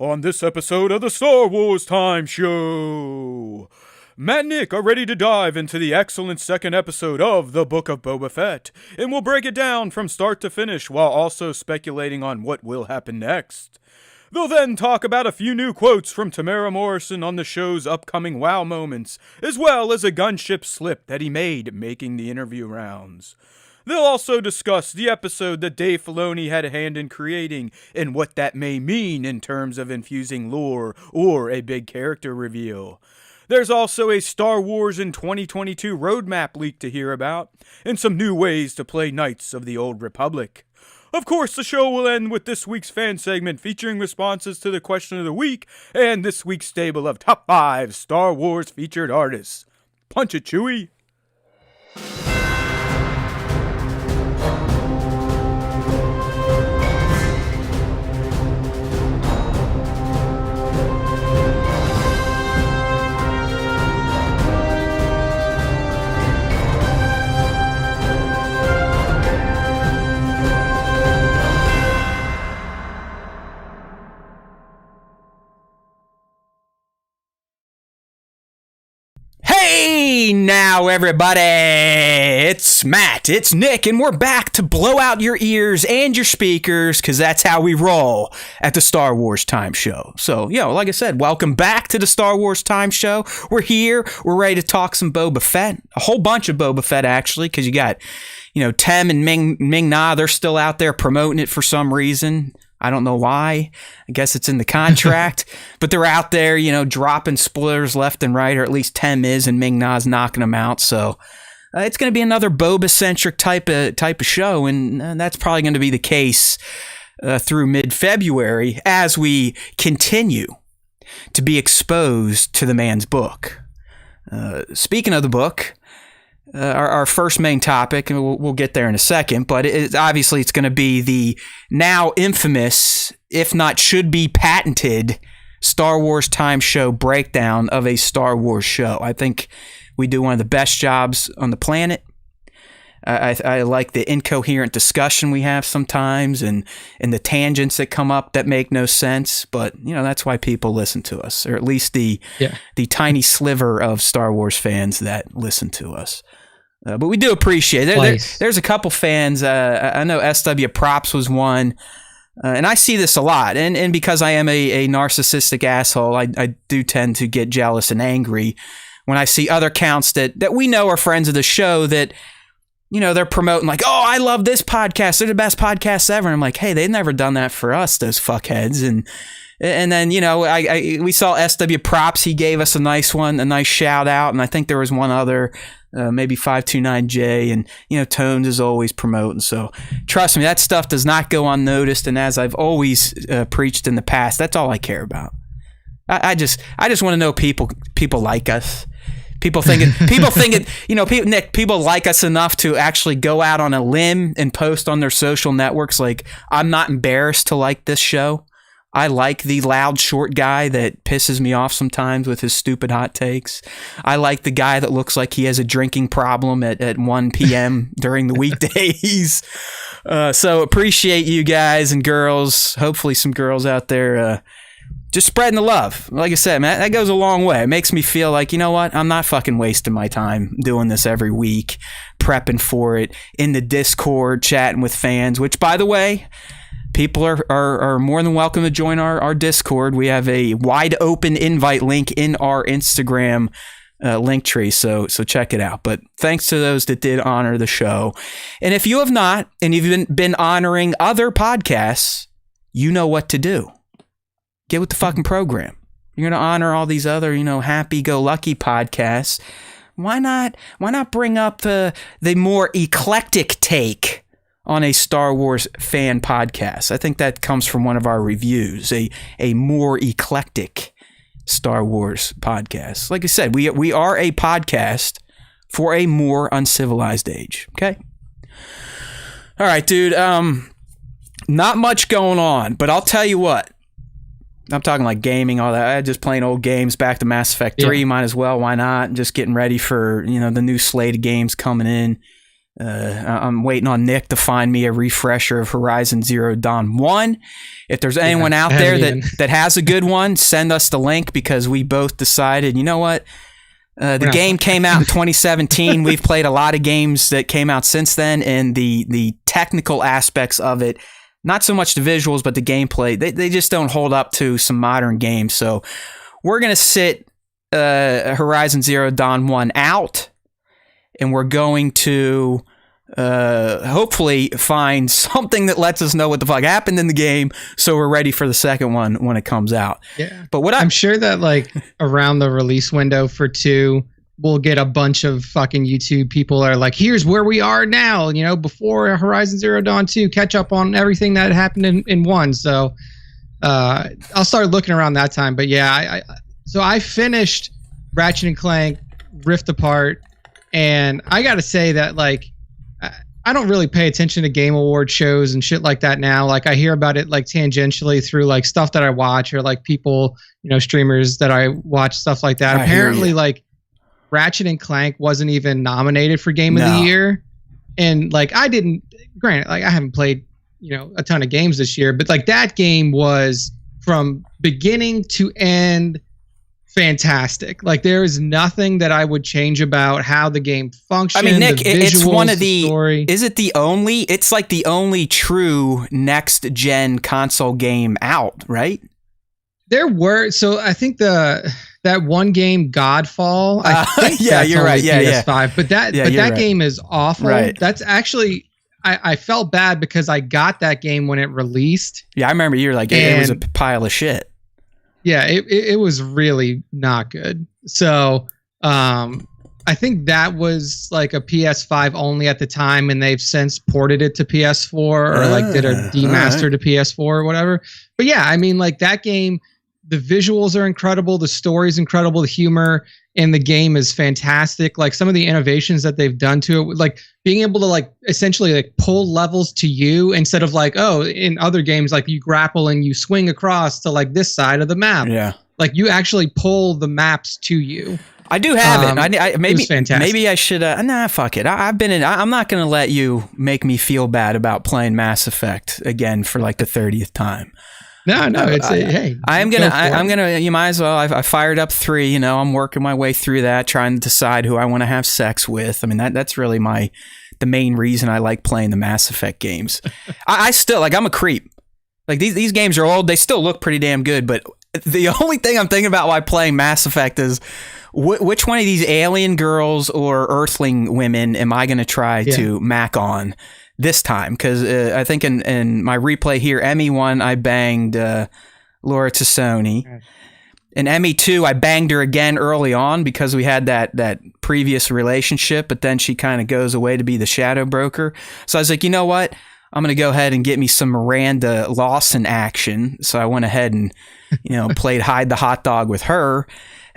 On this episode of the Star Wars Time Show, Matt and Nick are ready to dive into the excellent second episode of The Book of Boba Fett, and we'll break it down from start to finish while also speculating on what will happen next. They'll then talk about a few new quotes from Tamara Morrison on the show's upcoming wow moments, as well as a gunship slip that he made making the interview rounds. They'll also discuss the episode that Dave Filoni had a hand in creating and what that may mean in terms of infusing lore or a big character reveal. There's also a Star Wars in 2022 roadmap leak to hear about, and some new ways to play Knights of the Old Republic. Of course, the show will end with this week's fan segment featuring responses to the question of the week and this week's stable of top 5 Star Wars featured artists. Punch it, Chewie! Hey now everybody, it's Matt, it's Nick, and we're back to blow out your ears and your speakers, because that's how we roll at the Star Wars Time Show. So, like I said, welcome back to the Star Wars Time Show. We're here, we're ready to talk some Boba Fett, a whole bunch of Boba Fett actually, because you got, Tem and Ming Na, they're still out there promoting it for some reason. I don't know why. I guess it's in the contract. But they're out there, dropping spoilers left and right, or at least Tem is, and Ming Na's knocking them out. So it's going to be another Boba-centric type of show, and that's probably going to be the case through mid-February as we continue to be exposed to the man's book. Speaking of the book, our first main topic, and we'll get there in a second, but obviously it's going to be the now infamous, if not should be patented, Star Wars Time Show breakdown of a Star Wars show. I think we do one of the best jobs on the planet. I like the incoherent discussion we have sometimes and the tangents that come up that make no sense, but that's why people listen to us, or at least the tiny sliver of Star Wars fans that listen to us. But we do appreciate it. There's a couple fans. I know SW Props was one. And I see this a lot. And because I am a narcissistic asshole, I do tend to get jealous and angry when I see other accounts that we know are friends of the show that, they're promoting like, oh, I love this podcast. They're the best podcasts ever. And I'm like, hey, they've never done that for us, those fuckheads. And then, we saw SW Props. He gave us a nice one, a nice shout out. And I think there was one other, maybe 529J, and Tones is always promoting. So trust me, that stuff does not go unnoticed. And as I've always preached in the past, that's all I care about. I just want to know people like us. People think Nick, people like us enough to actually go out on a limb and post on their social networks like, I'm not embarrassed to like this show. I like the loud, short guy that pisses me off sometimes with his stupid hot takes. I like the guy that looks like he has a drinking problem at 1 p.m. during the weekdays. So appreciate you guys and girls. Hopefully some girls out there just spreading the love. Like I said, man, that goes a long way. It makes me feel like, you know what? I'm not fucking wasting my time doing this every week, prepping for it, in the Discord, chatting with fans, which, by the way, people are more than welcome to join our Discord. We have a wide open invite link in our Instagram link tree, so check it out. But thanks to those that did honor the show. And if you have not, and you've been honoring other podcasts, you know what to do. Get with the fucking program. You're going to honor all these other, happy-go-lucky podcasts. Why not bring up the more eclectic take on a Star Wars fan podcast? I think that comes from one of our reviews, a more eclectic Star Wars podcast. Like I said, we are a podcast for a more uncivilized age. Okay? All right, dude. Not much going on, but I'll tell you what. I'm talking like gaming, all that. I just playing old games, back to Mass Effect 3, might as well, why not? Just getting ready for, the new slate of games coming in. I'm waiting on Nick to find me a refresher of Horizon Zero Dawn 1. If there's anyone out there that has a good one, send us the link, because we both decided, you know what? The game came out in 2017. We've played a lot of games that came out since then, and the technical aspects of it, not so much the visuals, but the gameplay, they just don't hold up to some modern games. So we're going to sit Horizon Zero Dawn 1 out, and we're going to hopefully find something that lets us know what the fuck happened in the game, so we're ready for the second one when it comes out. Yeah, but what I'm sure that like around the release window for 2, we'll get a bunch of fucking YouTube people are like, here's where we are now, you know, before Horizon Zero Dawn 2, catch up on everything that happened in 1. So I'll start looking around that time. But yeah, so I finished Ratchet and Clank Rift Apart, and I gotta say that like I don't really pay attention to Game Award shows and shit like that now. Like I hear about it like tangentially through like stuff that I watch, or like people, you know, streamers that I watch, stuff like that. Apparently like Ratchet and Clank wasn't even nominated for Game of the Year. And like I haven't played, you know, a ton of games this year, but like that game was from beginning to end fantastic. Like there is nothing that I would change about how the game functions. I mean, Nick, the visuals, it's one of the story. Is it the only? It's like the only true next gen console game out, right? There were, so I think that one game Godfall. I think yeah, that's you're right. Yeah, PS5, but that right. game is awful. Right. That's actually. I felt bad because I got that game when it released. Yeah, I remember you were like, it was a pile of shit. Yeah, it was really not good. So I think that was like a PS5 only at the time, and they've since ported it to PS4 or like did a demaster to PS4 or whatever. But yeah, I mean, like that game, the visuals are incredible, the story's incredible, the humor in the game is fantastic. Like some of the innovations that they've done to it, like being able to like essentially like pull levels to you instead of like, oh, in other games, like you grapple and you swing across to like this side of the map. Yeah. Like you actually pull the maps to you. I do have it. Maybe I should. Nah, fuck it. I've been in. I'm not going to let you make me feel bad about playing Mass Effect again for like the 30th time. No, it's hey. I'm gonna. You might as well. I fired up 3. You know, I'm working my way through that, trying to decide who I want to have sex with. I mean, that's really the main reason I like playing the Mass Effect games. I still like. I'm a creep. Like these games are old. They still look pretty damn good. But the only thing I'm thinking about while playing Mass Effect is which one of these alien girls or Earthling women am I going to try to mac on this time? Because I think in my replay here, ME1, I banged Laura Tassoni. In ME2, I banged her again early on because we had that previous relationship, but then she kind of goes away to be the shadow broker. So I was like, you know what? I'm going to go ahead and get me some Miranda Lawson action. So I went ahead and, you know, played hide the hot dog with her.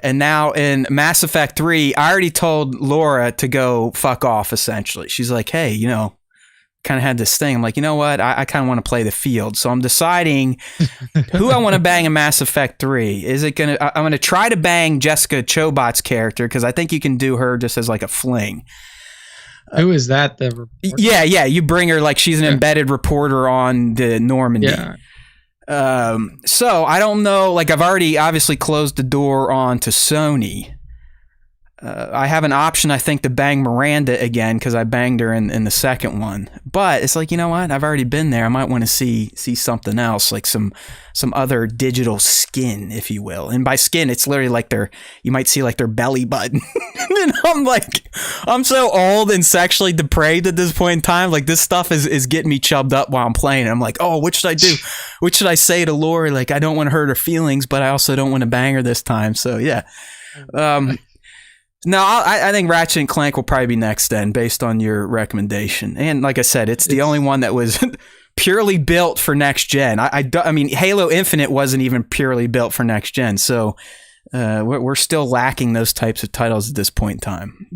And now in Mass Effect 3, I already told Laura to go fuck off, essentially. She's like, hey, you know, kind of had this thing. I'm like, you know what? I kind of want to play the field. So I'm deciding who I want to bang in Mass Effect 3. I'm going to try to bang Jessica Chobot's character because I think you can do her just as like a fling. Who is that? The reporter? Yeah. You bring her like she's an embedded reporter on the Normandy. Yeah. So I don't know. Like I've already obviously closed the door on to Sony. I have an option, I think, to bang Miranda again because I banged her in the second one. But it's like, you know what? I've already been there. I might want to see something else, like some other digital skin, if you will. And by skin, it's literally like you might see like their belly button. And I'm like, I'm so old and sexually depraved at this point in time. Like this stuff is getting me chubbed up while I'm playing. I'm like, oh, what should I do? What should I say to Lori? Like, I don't want to hurt her feelings, but I also don't want to bang her this time. So yeah. No, I think Ratchet and Clank will probably be next then, based on your recommendation. And like I said, it's the only one that was purely built for next gen. I mean, Halo Infinite wasn't even purely built for next gen, so we're still lacking those types of titles at this point in time.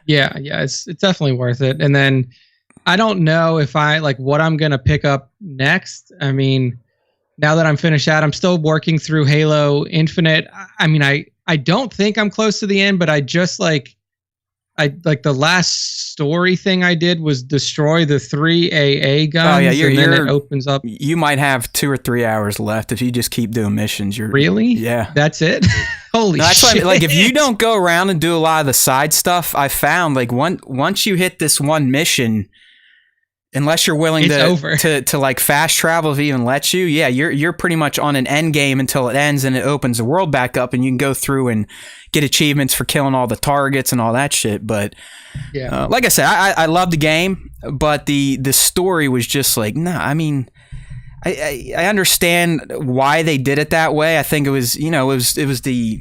Yeah, it's definitely worth it. And then I don't know if I like what I'm gonna pick up next. I mean, now that I'm finished out, I'm still working through Halo Infinite. I mean, I don't think I'm close to the end, but I just like I like the last story thing I did was destroy the 3 AA guns. Oh yeah, and then it opens up. You might have 2 or 3 hours left if you just keep doing missions. Really? Yeah. That's it. Holy That's shit! Why, like if you don't go around and do a lot of the side stuff, I found like once you hit this one mission, unless you're willing to like fast travel if it even lets you, yeah, you're pretty much on an end game until it ends and it opens the world back up and you can go through and get achievements for killing all the targets and all that shit. But yeah, like I said, I love the game, but the story was just like, nah. I mean, I understand why they did it that way. I think it was, you know, it was the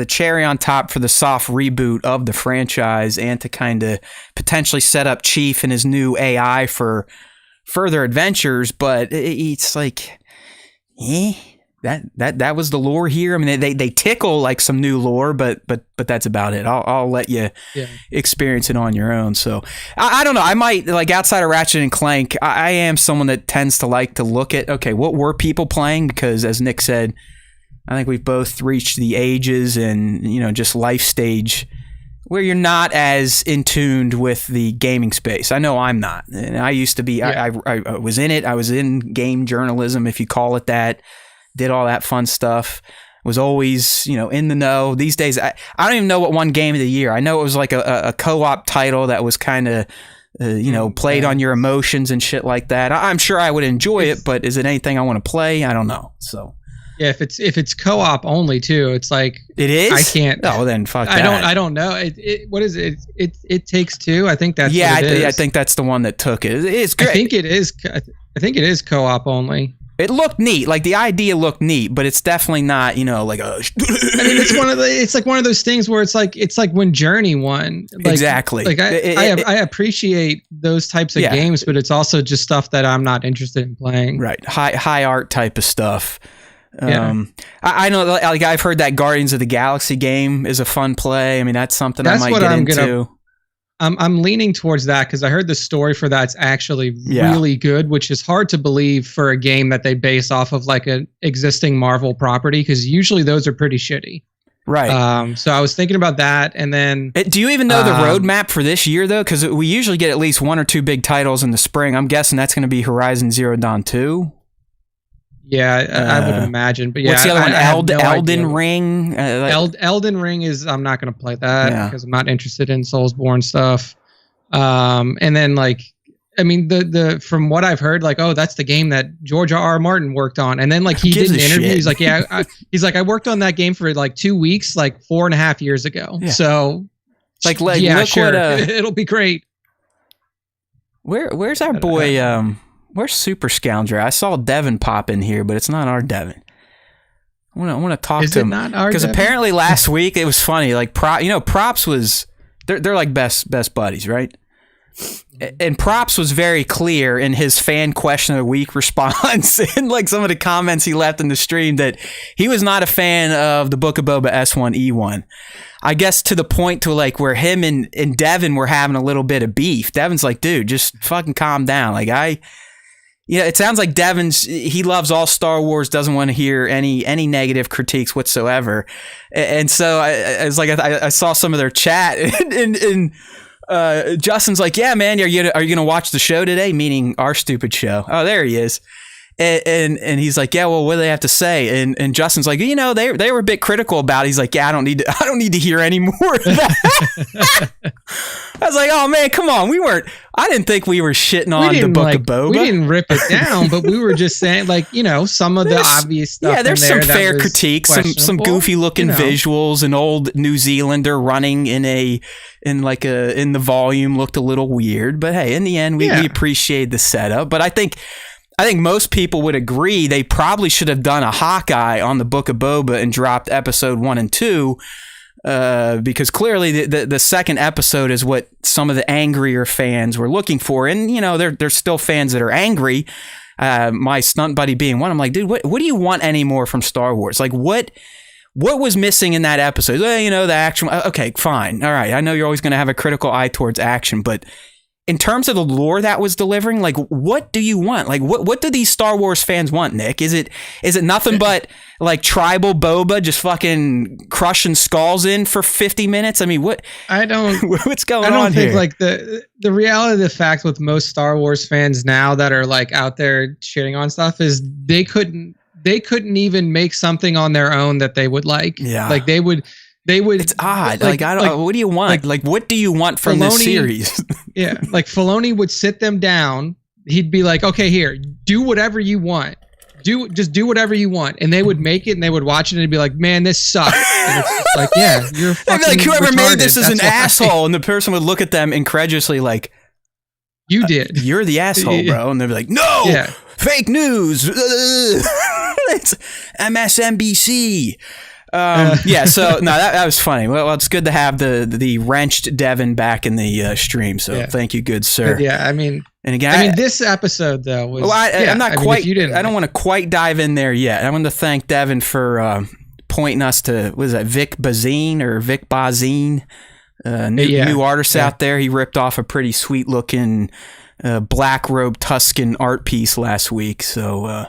cherry on top for the soft reboot of the franchise and to kind of potentially set up Chief and his new AI for further adventures. But it's like, that was the lore here. I mean, they tickle like some new lore, but that's about it. I'll let you experience it on your own. So I don't know. I might, like, outside of Ratchet and Clank, I am someone that tends to like to look at, okay, what were people playing? Because as Nick said, I think we've both reached the ages and, you know, just life stage where you're not as in tuned with the gaming space. I know I'm not. And I used to be, I was in it. I was in game journalism, if you call it that. Did all that fun stuff. Was always, you know, in the know. These days, I don't even know what won Game of the Year. I know it was like a co-op title that was kind of, you know, played on your emotions and shit like that. I'm sure I would enjoy it, but is it anything I want to play? I don't know. So. Yeah, if it's co-op only too, it's like it is. I can't. Oh, then fuck that. I don't know. What is it? It Takes Two. I think that's I think that's the one that took it. It's great. I think it is co-op only. It looked neat. Like the idea looked neat, but it's definitely not, you know, like a. I mean, it's like one of those things where it's like when Journey won. Like, exactly. Like I appreciate those types of games, but it's also just stuff that I'm not interested in playing. Right. High art type of stuff. I know, like I've heard that Guardians of the Galaxy game is a fun play. I mean, that's something I might get into. I'm leaning towards that because I heard the story for that's actually really good, which is hard to believe for a game that they base off of like an existing Marvel property, because usually those are pretty shitty. Right. So I was thinking about that, and then do you even know the roadmap for this year though? Because we usually get at least 1 or 2 big titles in the spring. I'm guessing that's going to be Horizon Zero Dawn 2. Yeah, I would imagine. But yeah, what's the other one? Elden Ring. Elden Ring is. I'm not going to play that because I'm not interested in Soulsborne stuff. And then like, I mean, the from what I've heard, like, oh, that's the game that George R.R. Martin worked on. And then like he did an interview. He's like, I worked on that game for like 2 weeks, like 4.5 years ago. Yeah. So like yeah, look sure, what, it'll be great. Where's our boy? Where's Super Scoundrel? I saw Devin pop in here, but it's not our Devin. I want to talk to him because apparently last week it was funny. Like Props was they're like best buddies, right? And Props was very clear in his fan question of the week response and like some of the comments he left in the stream that he was not a fan of the Book of Boba S1E1. I guess to the point to like where him and Devin were having a little bit of beef. Devin's like, dude, just fucking calm down. Like it sounds like he loves all Star Wars, doesn't want to hear any negative critiques whatsoever. And so I was like, I saw some of their chat and Justin's like, yeah, man, are you going to watch the show today? Meaning our stupid show. Oh, there he is. And he's like, yeah, well, what do they have to say? And Justin's like, you know, they were a bit critical about it. He's like, yeah, I don't need to hear any more of that. I was like, oh man, come on. I didn't think we were shitting on the Book of Boba. We didn't rip it down, but we were just saying, like, you know, some of the obvious stuff. Yeah, there's some fair critiques, some goofy looking visuals. An old New Zealander running in the volume looked a little weird, but hey, in the end, we appreciate the setup. But I think most people would agree they probably should have done a Hawkeye on the Book of Boba and dropped episode 1 and 2, because clearly the second episode is what some of the angrier fans were looking for. And, you know, there's still fans that are angry. My stunt buddy being one. I'm like, dude, what do you want anymore from Star Wars? Like, what was missing in that episode? Well, you know, the action. Okay, fine. All right. I know you're always going to have a critical eye towards action, but in terms of the lore that was delivering, like, what do you want? Like, what do these Star Wars fans want, Nick? Is it nothing but like tribal Boba just fucking crushing skulls in for 50 minutes? I mean, what's going on here? I don't think like the reality of the fact with most Star Wars fans now that are like out there shitting on stuff is they couldn't even make something on their own that they would like. Yeah. Like they would. It's odd. Like I don't. What do you want? Like what do you want from this series? Yeah, like Filoni would sit them down. He'd be like, "Okay, here, do whatever you want. Just do whatever you want." And they would make it, and they would watch it, and they'd be like, "Man, this sucks." And it's just like, "Yeah, you're fucking." They'd be like, "Whoever retarded. made this is an asshole," and the person would look at them incredulously, like, "You did. You're the asshole, bro." And they'd be like, "No, fake news. It's MSNBC." So no, that was funny. Well, it's good to have the wrenched Devin back in the stream. So thank you, good sir. But yeah, I mean, and again, this episode though was. Well, I'm not quite. I don't want to quite dive in there yet. I want to thank Devin for pointing us to Vic Bazine or Vic Bazine, new artist out there. He ripped off a pretty sweet looking black robe Tuscan art piece last week. So.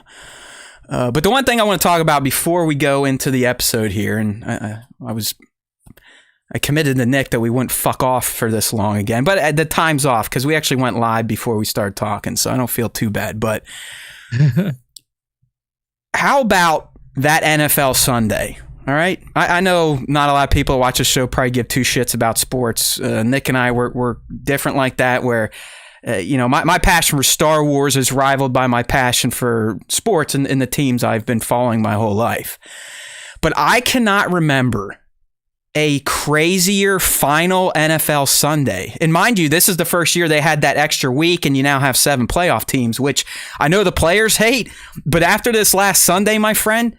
But the one thing I want to talk about before we go into the episode here, and I committed to Nick that we wouldn't fuck off for this long again, but the time's off because we actually went live before we started talking, so I don't feel too bad. But how about that NFL Sunday? All right, I know not a lot of people who watch the show probably give two shits about sports. Nick and I were different like that, where. My passion for Star Wars is rivaled by my passion for sports and the teams I've been following my whole life. But I cannot remember a crazier final NFL Sunday. And mind you, this is the first year they had that extra week and you now have 7 playoff teams, which I know the players hate. But after this last Sunday, my friend,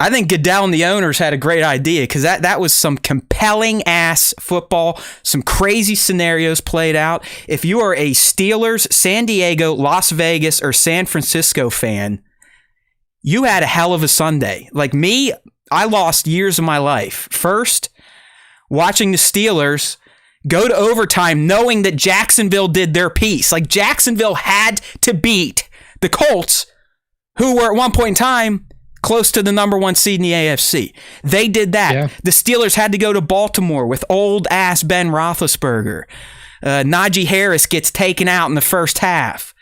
I think Goodell and the owners had a great idea because that was some compelling ass football, some crazy scenarios played out. If you are a Steelers, San Diego, Las Vegas, or San Francisco fan, you had a hell of a Sunday. Like me, I lost years of my life. First, watching the Steelers go to overtime knowing that Jacksonville did their piece. Like Jacksonville had to beat the Colts, who were at one point in time close to the number 1 seed in the AFC. They did that. Yeah. The Steelers had to go to Baltimore with old-ass Ben Roethlisberger. Najee Harris gets taken out in the first half.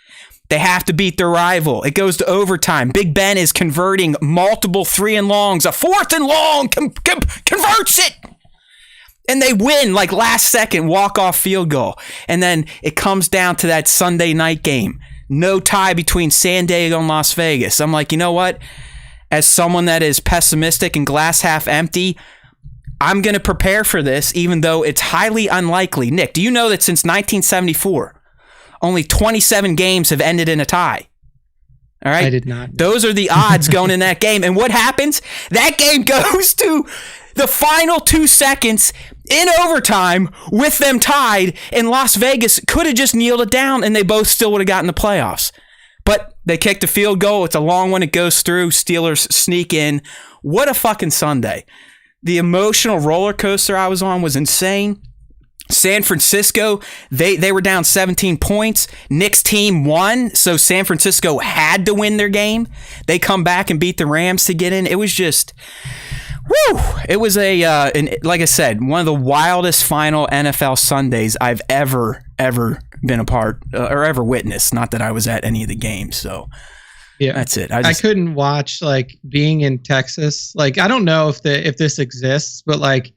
They have to beat their rival. It goes to overtime. Big Ben is converting multiple 3-and-longs. A 4th-and-long converts it. And they win like last second walk-off field goal. And then it comes down to that Sunday night game. No tie between San Diego and Las Vegas. I'm like, you know what? As someone that is pessimistic and glass half empty, I'm going to prepare for this, even though it's highly unlikely. Nick, do you know that since 1974, only 27 games have ended in a tie? All right? I did not. Those are the odds going in that game. And what happens? That game goes to the final 2 seconds in overtime with them tied, and Las Vegas could have just kneeled it down, and they both still would have gotten the playoffs. But they kicked a field goal. It's a long one. It goes through. Steelers sneak in. What a fucking Sunday. The emotional roller coaster I was on was insane. San Francisco, they were down 17 points. Nick's team won, so San Francisco had to win their game. They come back and beat the Rams to get in. It was just... Woo! It was like I said, one of the wildest final NFL Sundays I've ever been a part or ever witnessed. Not that I was at any of the games, so yeah, that's it. I couldn't watch like being in Texas. Like I don't know if this exists, but like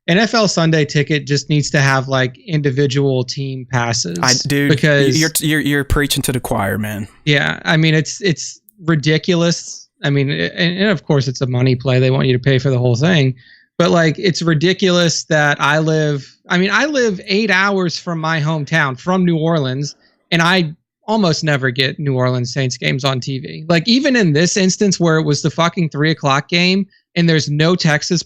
NFL Sunday Ticket just needs to have like individual team passes. Dude, because you're preaching to the choir, man. Yeah, I mean it's ridiculous. I mean, and of course it's a money play. They want you to pay for the whole thing. But like, it's ridiculous that I live 8 hours from my hometown, from New Orleans, and I almost never get New Orleans Saints games on TV. Like even in this instance where it was the fucking 3:00 game and there's no Texas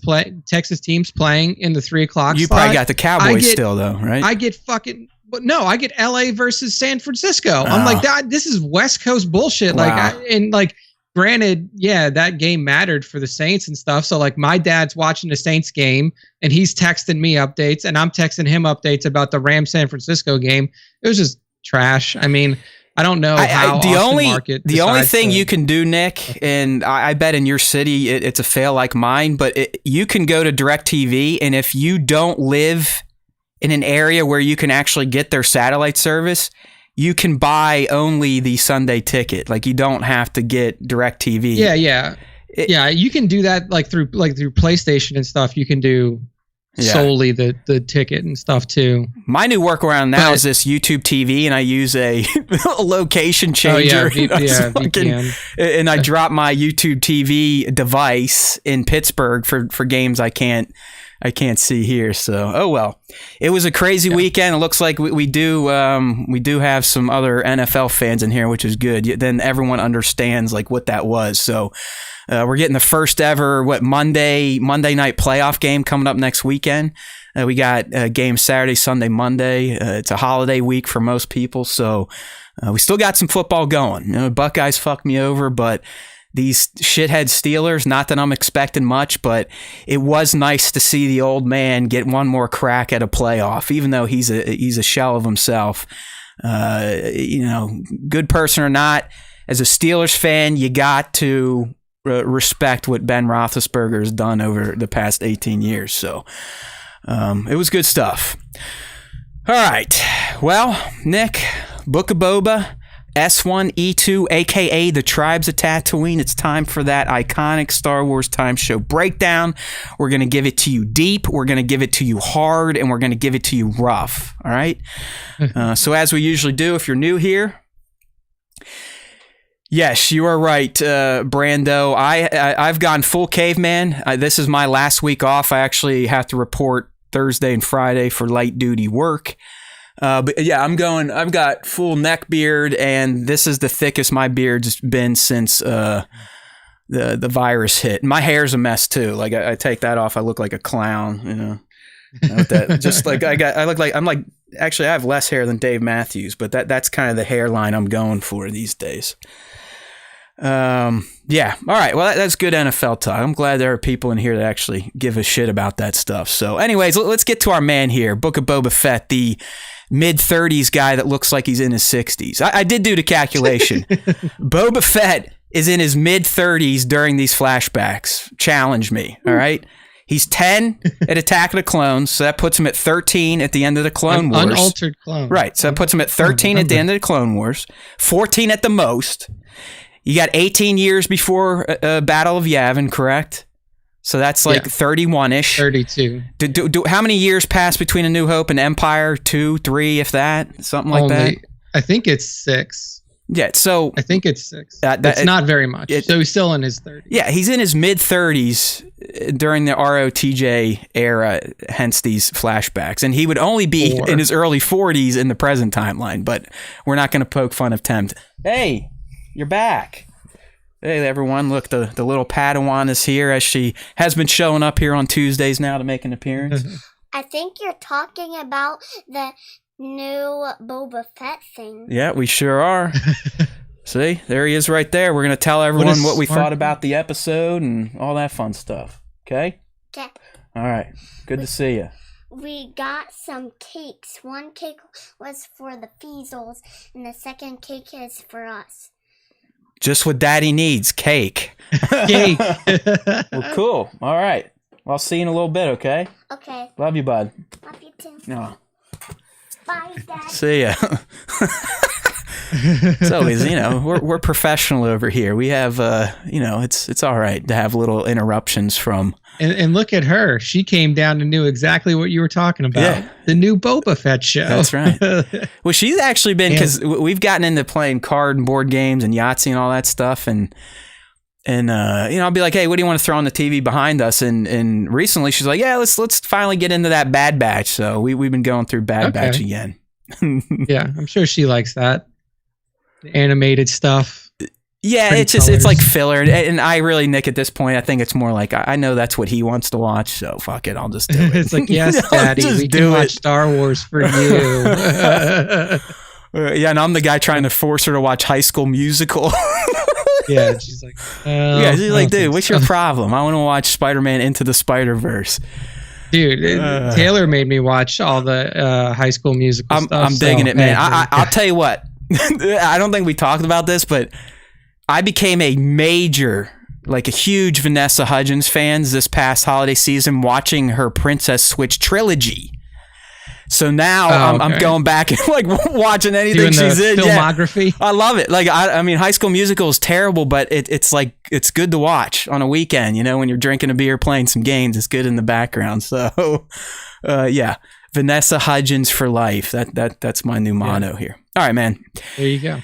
teams playing in the 3:00 You slot, probably got the Cowboys still though, right? I get I get LA versus San Francisco. I'm like, this is West Coast bullshit. Wow. Like, granted, yeah, that game mattered for the Saints and stuff. So like my dad's watching the Saints game and he's texting me updates and I'm texting him updates about the Rams San Francisco game. It was just trash. I mean, I don't know how the only thing to, you can do, Nick, and I bet in your city it's a fail like mine, but you can go to DirecTV, and if you don't live in an area where you can actually get their satellite service, you can buy only the Sunday ticket. Like you don't have to get DirecTV. Yeah, you can do that through PlayStation and stuff. You can do solely the ticket and stuff too. My new workaround now is this YouTube TV, and I use a location changer. VPN. And I drop my YouTube TV device in Pittsburgh for games I can't see here. So, oh well. It was a crazy weekend. It looks like we do have some other NFL fans in here, which is good. Then everyone understands like what that was. So, we're getting the first ever Monday night playoff game coming up next weekend. We got games Saturday, Sunday, Monday. It's a holiday week for most people, so we still got some football going. You know, Buckeyes fucked me over, but these shithead Steelers, not that I'm expecting much, but it was nice to see the old man get one more crack at a playoff, even though he's a shell of himself. Good person or not, as a Steelers fan, you got to respect what Ben Roethlisberger has done over the past 18 years. So it was good stuff. All right. Well, Nick, Book of Boba, S1E2, a.k.a. The Tribes of Tatooine. It's time for that iconic Star Wars Time Show breakdown. We're going to give it to you deep. We're going to give it to you hard. And we're going to give it to you rough. All right? So as we usually do, if you're new here, yes, you are right, Brando. I've gone full caveman. This is my last week off. I actually have to report Thursday and Friday for light duty work. But yeah, I've got full neck beard, and this is the thickest my beard's been since the virus hit. My hair's a mess too. Like I take that off, I look like a clown. You know, with that, just like actually I have less hair than Dave Matthews, but that's kind of the hairline I'm going for these days. Yeah. All right. Well, that's good NFL talk. I'm glad there are people in here that actually give a shit about that stuff. So anyways, let's get to our man here. Book of Boba Fett, the mid-30s guy that looks like he's in his 60s. I did do the calculation. Boba Fett is in his mid-30s during these flashbacks. Challenge me. All right. He's 10 at Attack of the Clones, so that puts him at 13 at the end of the Clone Wars. Unaltered clone. Right. So that puts him at 13 at the end of the Clone Wars, 14 at the most. You got 18 years before Battle of Yavin, correct? So that's like 31-ish. 32. How many years passed between A New Hope and Empire? 2, 3, if that? Something like that? I think it's 6. Yeah, so... I think it's 6. It's not very much. So he's still in his 30s. Yeah, he's in his mid-30s during the ROTJ era, hence these flashbacks. And he would only be in his early 40s in the present timeline, but we're not going to poke fun of Tempt. Hey, you're back. Hey, everyone. Look, the little Padawan is here, as she has been showing up here on Tuesdays now to make an appearance. I think you're talking about the new Boba Fett thing. Yeah, we sure are. See, there he is right there. We're going to tell everyone what we thought about the episode and all that fun stuff. Okay? Okay. All right. Good to see you. We got some cakes. One cake was for the Feasels, and the second cake is for us. Just what Daddy needs, cake. Cake. Well, cool. All right. Well, I'll see you in a little bit, okay? Okay. Love you, bud. Love you too. No. Bye, Dad. See ya. So, we're professional over here. We have, it's all right to have little interruptions from... And look at her. She came down and knew exactly what you were talking about. Yeah. The new Boba Fett show. That's right. Well, she's actually been, because we've gotten into playing card and board games and Yahtzee and all that stuff. And I'll be like, hey, what do you want to throw on the TV behind us? And recently she's like, yeah, let's finally get into that Bad Batch. So we've been going through Bad Batch again. Yeah, I'm sure she likes that. The animated stuff. Yeah, it's like filler, and I really, Nick, at this point, I think it's more like I know that's what he wants to watch, so fuck it, I'll just do it. It's like, yes, Daddy, we can watch Star Wars for you. Yeah, and I'm the guy trying to force her to watch High School Musical. Yeah, she's like, Yeah, she's like, dude, what's your problem? I want to watch Spider-Man Into the Spider-Verse. Dude, Taylor made me watch all the High School Musical stuff. I'm digging it, man. I'll tell you what. I don't think we talked about this, but I became a huge Vanessa Hudgens fans this past holiday season watching her Princess Switch trilogy. So now I'm going back and like watching anything she's in. Filmography. Yeah. I love it. Like I mean, High School Musical is terrible, but it's like it's good to watch on a weekend. You know, when you're drinking a beer, playing some games, it's good in the background. So, yeah, Vanessa Hudgens for life. That's my new motto here. All right, man. There you go.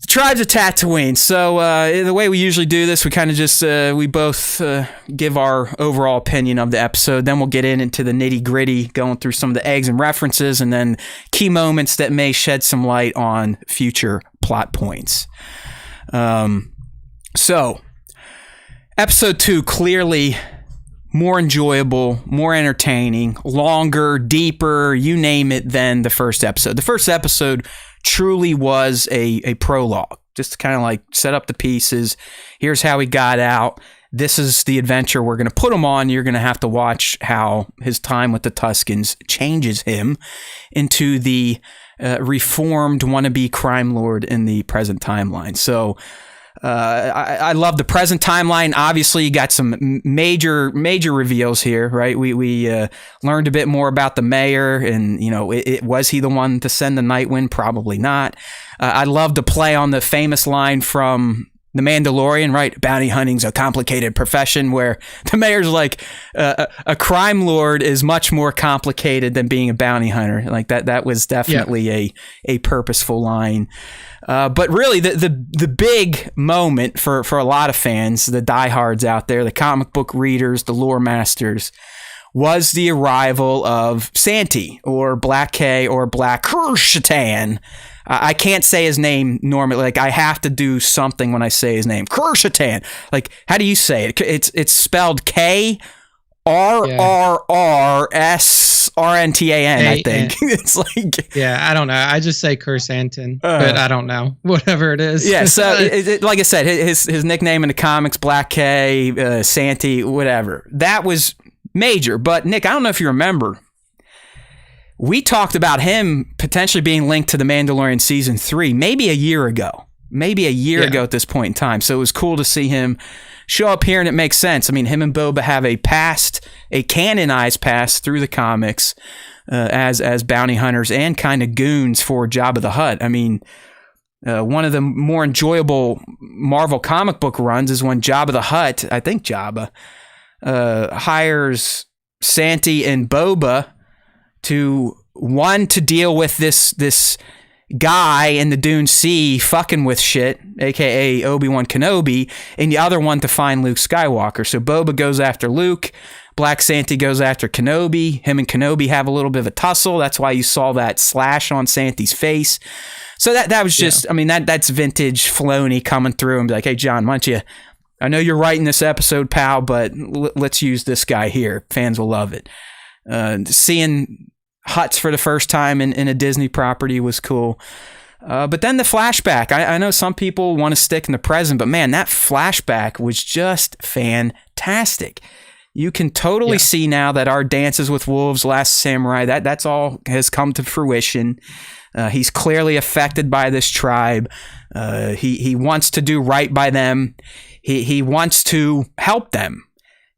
The Tribes of Tatooine. So the way we usually do this, we kind of just we both give our overall opinion of the episode. Then we'll get into the nitty gritty, going through some of the eggs and references, and then key moments that may shed some light on future plot points. So episode 2, clearly more enjoyable, more entertaining, longer, deeper, you name it, than the first episode. The first episode truly was a prologue, just to kind of like set up the pieces. Here's how he got out. This is the adventure we're going to put him on. You're going to have to watch how his time with the Tuskens changes him into the reformed wannabe crime lord in the present timeline. So I love the present timeline. Obviously, you got some major reveals here, right? We learned a bit more about the mayor, and was he the one to send the Nightwind? Probably not. I love the play on the famous line from The Mandalorian, right? Bounty hunting's a complicated profession, where the mayor's like, a crime lord is much more complicated than being a bounty hunter. Like that was definitely a purposeful line. But really, the big moment for a lot of fans, the diehards out there, the comic book readers, the lore masters, was the arrival of Santi, or Black K, or Black Krrshatan. I can't say his name normally. Like, I have to do something when I say his name. Krrshatan. Like, how do you say it? It's spelled KRRRSRNTAN, I think. It's like... Yeah, I don't know. I just say Krrsantan, but I don't know. Whatever it is. Yeah, so like I said, his nickname in the comics, Black K, Santi, whatever. That was major. But, Nick, I don't know if you remember, we talked about him potentially being linked to The Mandalorian Season 3 maybe a year ago. Ago at this point in time. So it was cool to see him show up here, and it makes sense. I mean, him and Boba have a canonized past through the comics as bounty hunters and kind of goons for Jabba the Hutt. I mean, one of the more enjoyable Marvel comic book runs is when Jabba the Hutt, I think Jabba, hires Santi and Boba to deal with this guy in the Dune Sea fucking with shit, aka Obi-Wan Kenobi, and the other one to find Luke Skywalker. So Boba goes after Luke, Black Santi goes after Kenobi. Him and Kenobi have a little bit of a tussle. That's why you saw that slash on Santi's face. So that was just, I mean, that's vintage Filoni coming through and be like, hey, John, why don't you, I know you're writing this episode, pal, but let's use this guy here. Fans will love it. Seeing Hutts for the first time in a Disney property was cool. But then the flashback. I know some people want to stick in the present, but man, that flashback was just fantastic. You can totally see now that our Dances with Wolves, Last Samurai, that's all has come to fruition. He's clearly affected by this tribe. He wants to do right by them. He wants to help them.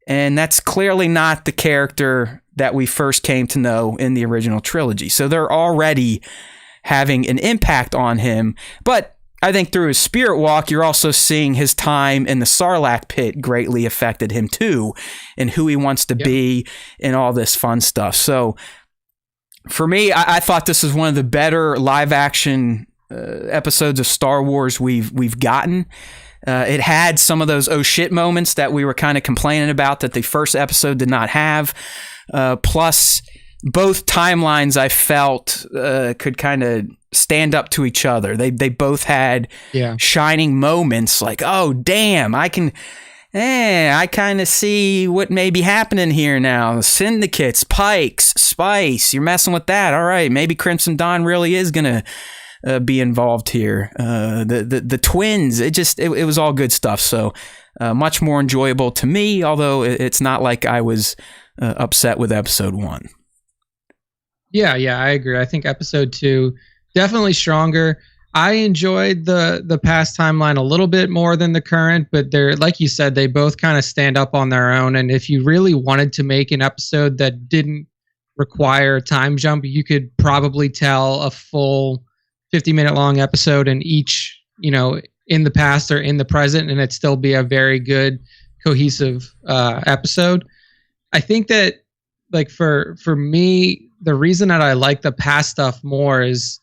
And that's clearly not the character that we first came to know in the original trilogy. So they're already having an impact on him. But I think through his spirit walk, you're also seeing his time in the Sarlacc pit greatly affected him too, and who he wants to be and all this fun stuff. So for me, I thought this is one of the better live action episodes of Star Wars we've gotten. It had some of those oh shit moments that we were kind of complaining about that the first episode did not have. Plus, both timelines I felt could kind of stand up to each other. They both had shining moments like, oh, damn, I kind of see what may be happening here now. Syndicates, Pikes, Spice, you're messing with that. All right, maybe Crimson Dawn really is going to be involved here. The twins, it was all good stuff. So much more enjoyable to me, although it's not like I was upset with episode 1. Yeah, I agree. I think episode 2 definitely stronger. I enjoyed the past timeline a little bit more than the current, but they're, like you said, they both kind of stand up on their own. And if you really wanted to make an episode that didn't require a time jump, you could probably tell a full 50-minute long episode in each, in the past or in the present, and it'd still be a very good, cohesive episode. I think that, like, for me, the reason that I like the past stuff more is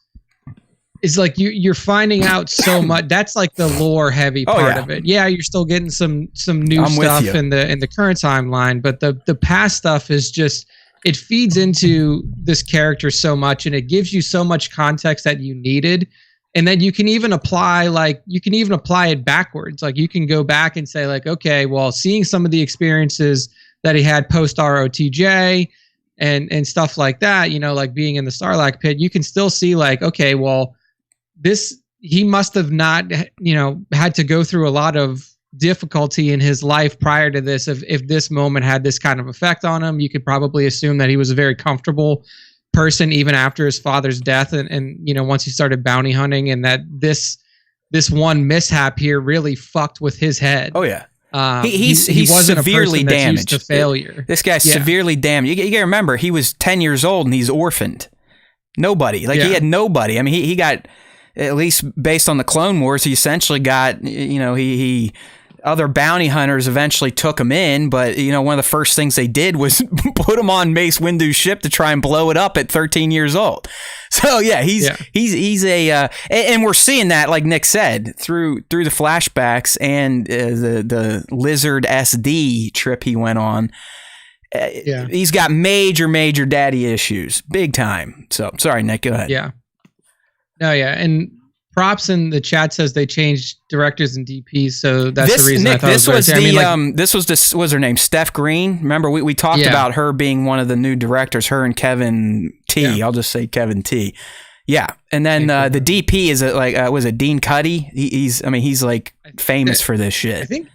like you're finding out so much. That's like the lore heavy part of it. Yeah, you're still getting some new stuff in the current timeline, but the past stuff is just, it feeds into this character so much, and it gives you so much context that you needed. And then you can even apply it backwards. Like, you can go back and say, like, okay, well, seeing some of the experiences that he had post ROTJ and stuff like that, like being in the Sarlacc pit, you can still see, like, okay, well, he must have not, had to go through a lot of difficulty in his life prior to this. If this moment had this kind of effect on him, you could probably assume that he was a very comfortable person even after his father's death. And once he started bounty hunting, and that this one mishap here really fucked with his head. Oh yeah. He wasn't severely damaged to failure. This guy's severely damaged. You gotta remember, he was 10 years old and he's orphaned. Nobody. He had nobody. I mean, he got, at least based on the Clone Wars, he essentially got, he other bounty hunters eventually took him in, but one of the first things they did was put him on Mace Windu's ship to try and blow it up at 13 years old. So yeah, he's a and we're seeing that, like Nick said, through the flashbacks and the Lizard SD trip he went on. He's got major daddy issues, big time. So sorry, Nick, go ahead. Yeah. No, yeah, and Props in the chat says they changed directors and DPs, so that's the reason. Nick, I thought this was her name, Steph Green. Remember, we talked about her being one of the new directors. Her and Kevin T. Yeah. I'll just say Kevin T. Yeah, and then the DP is was it Dean Cuddy? He's like famous for this shit. I think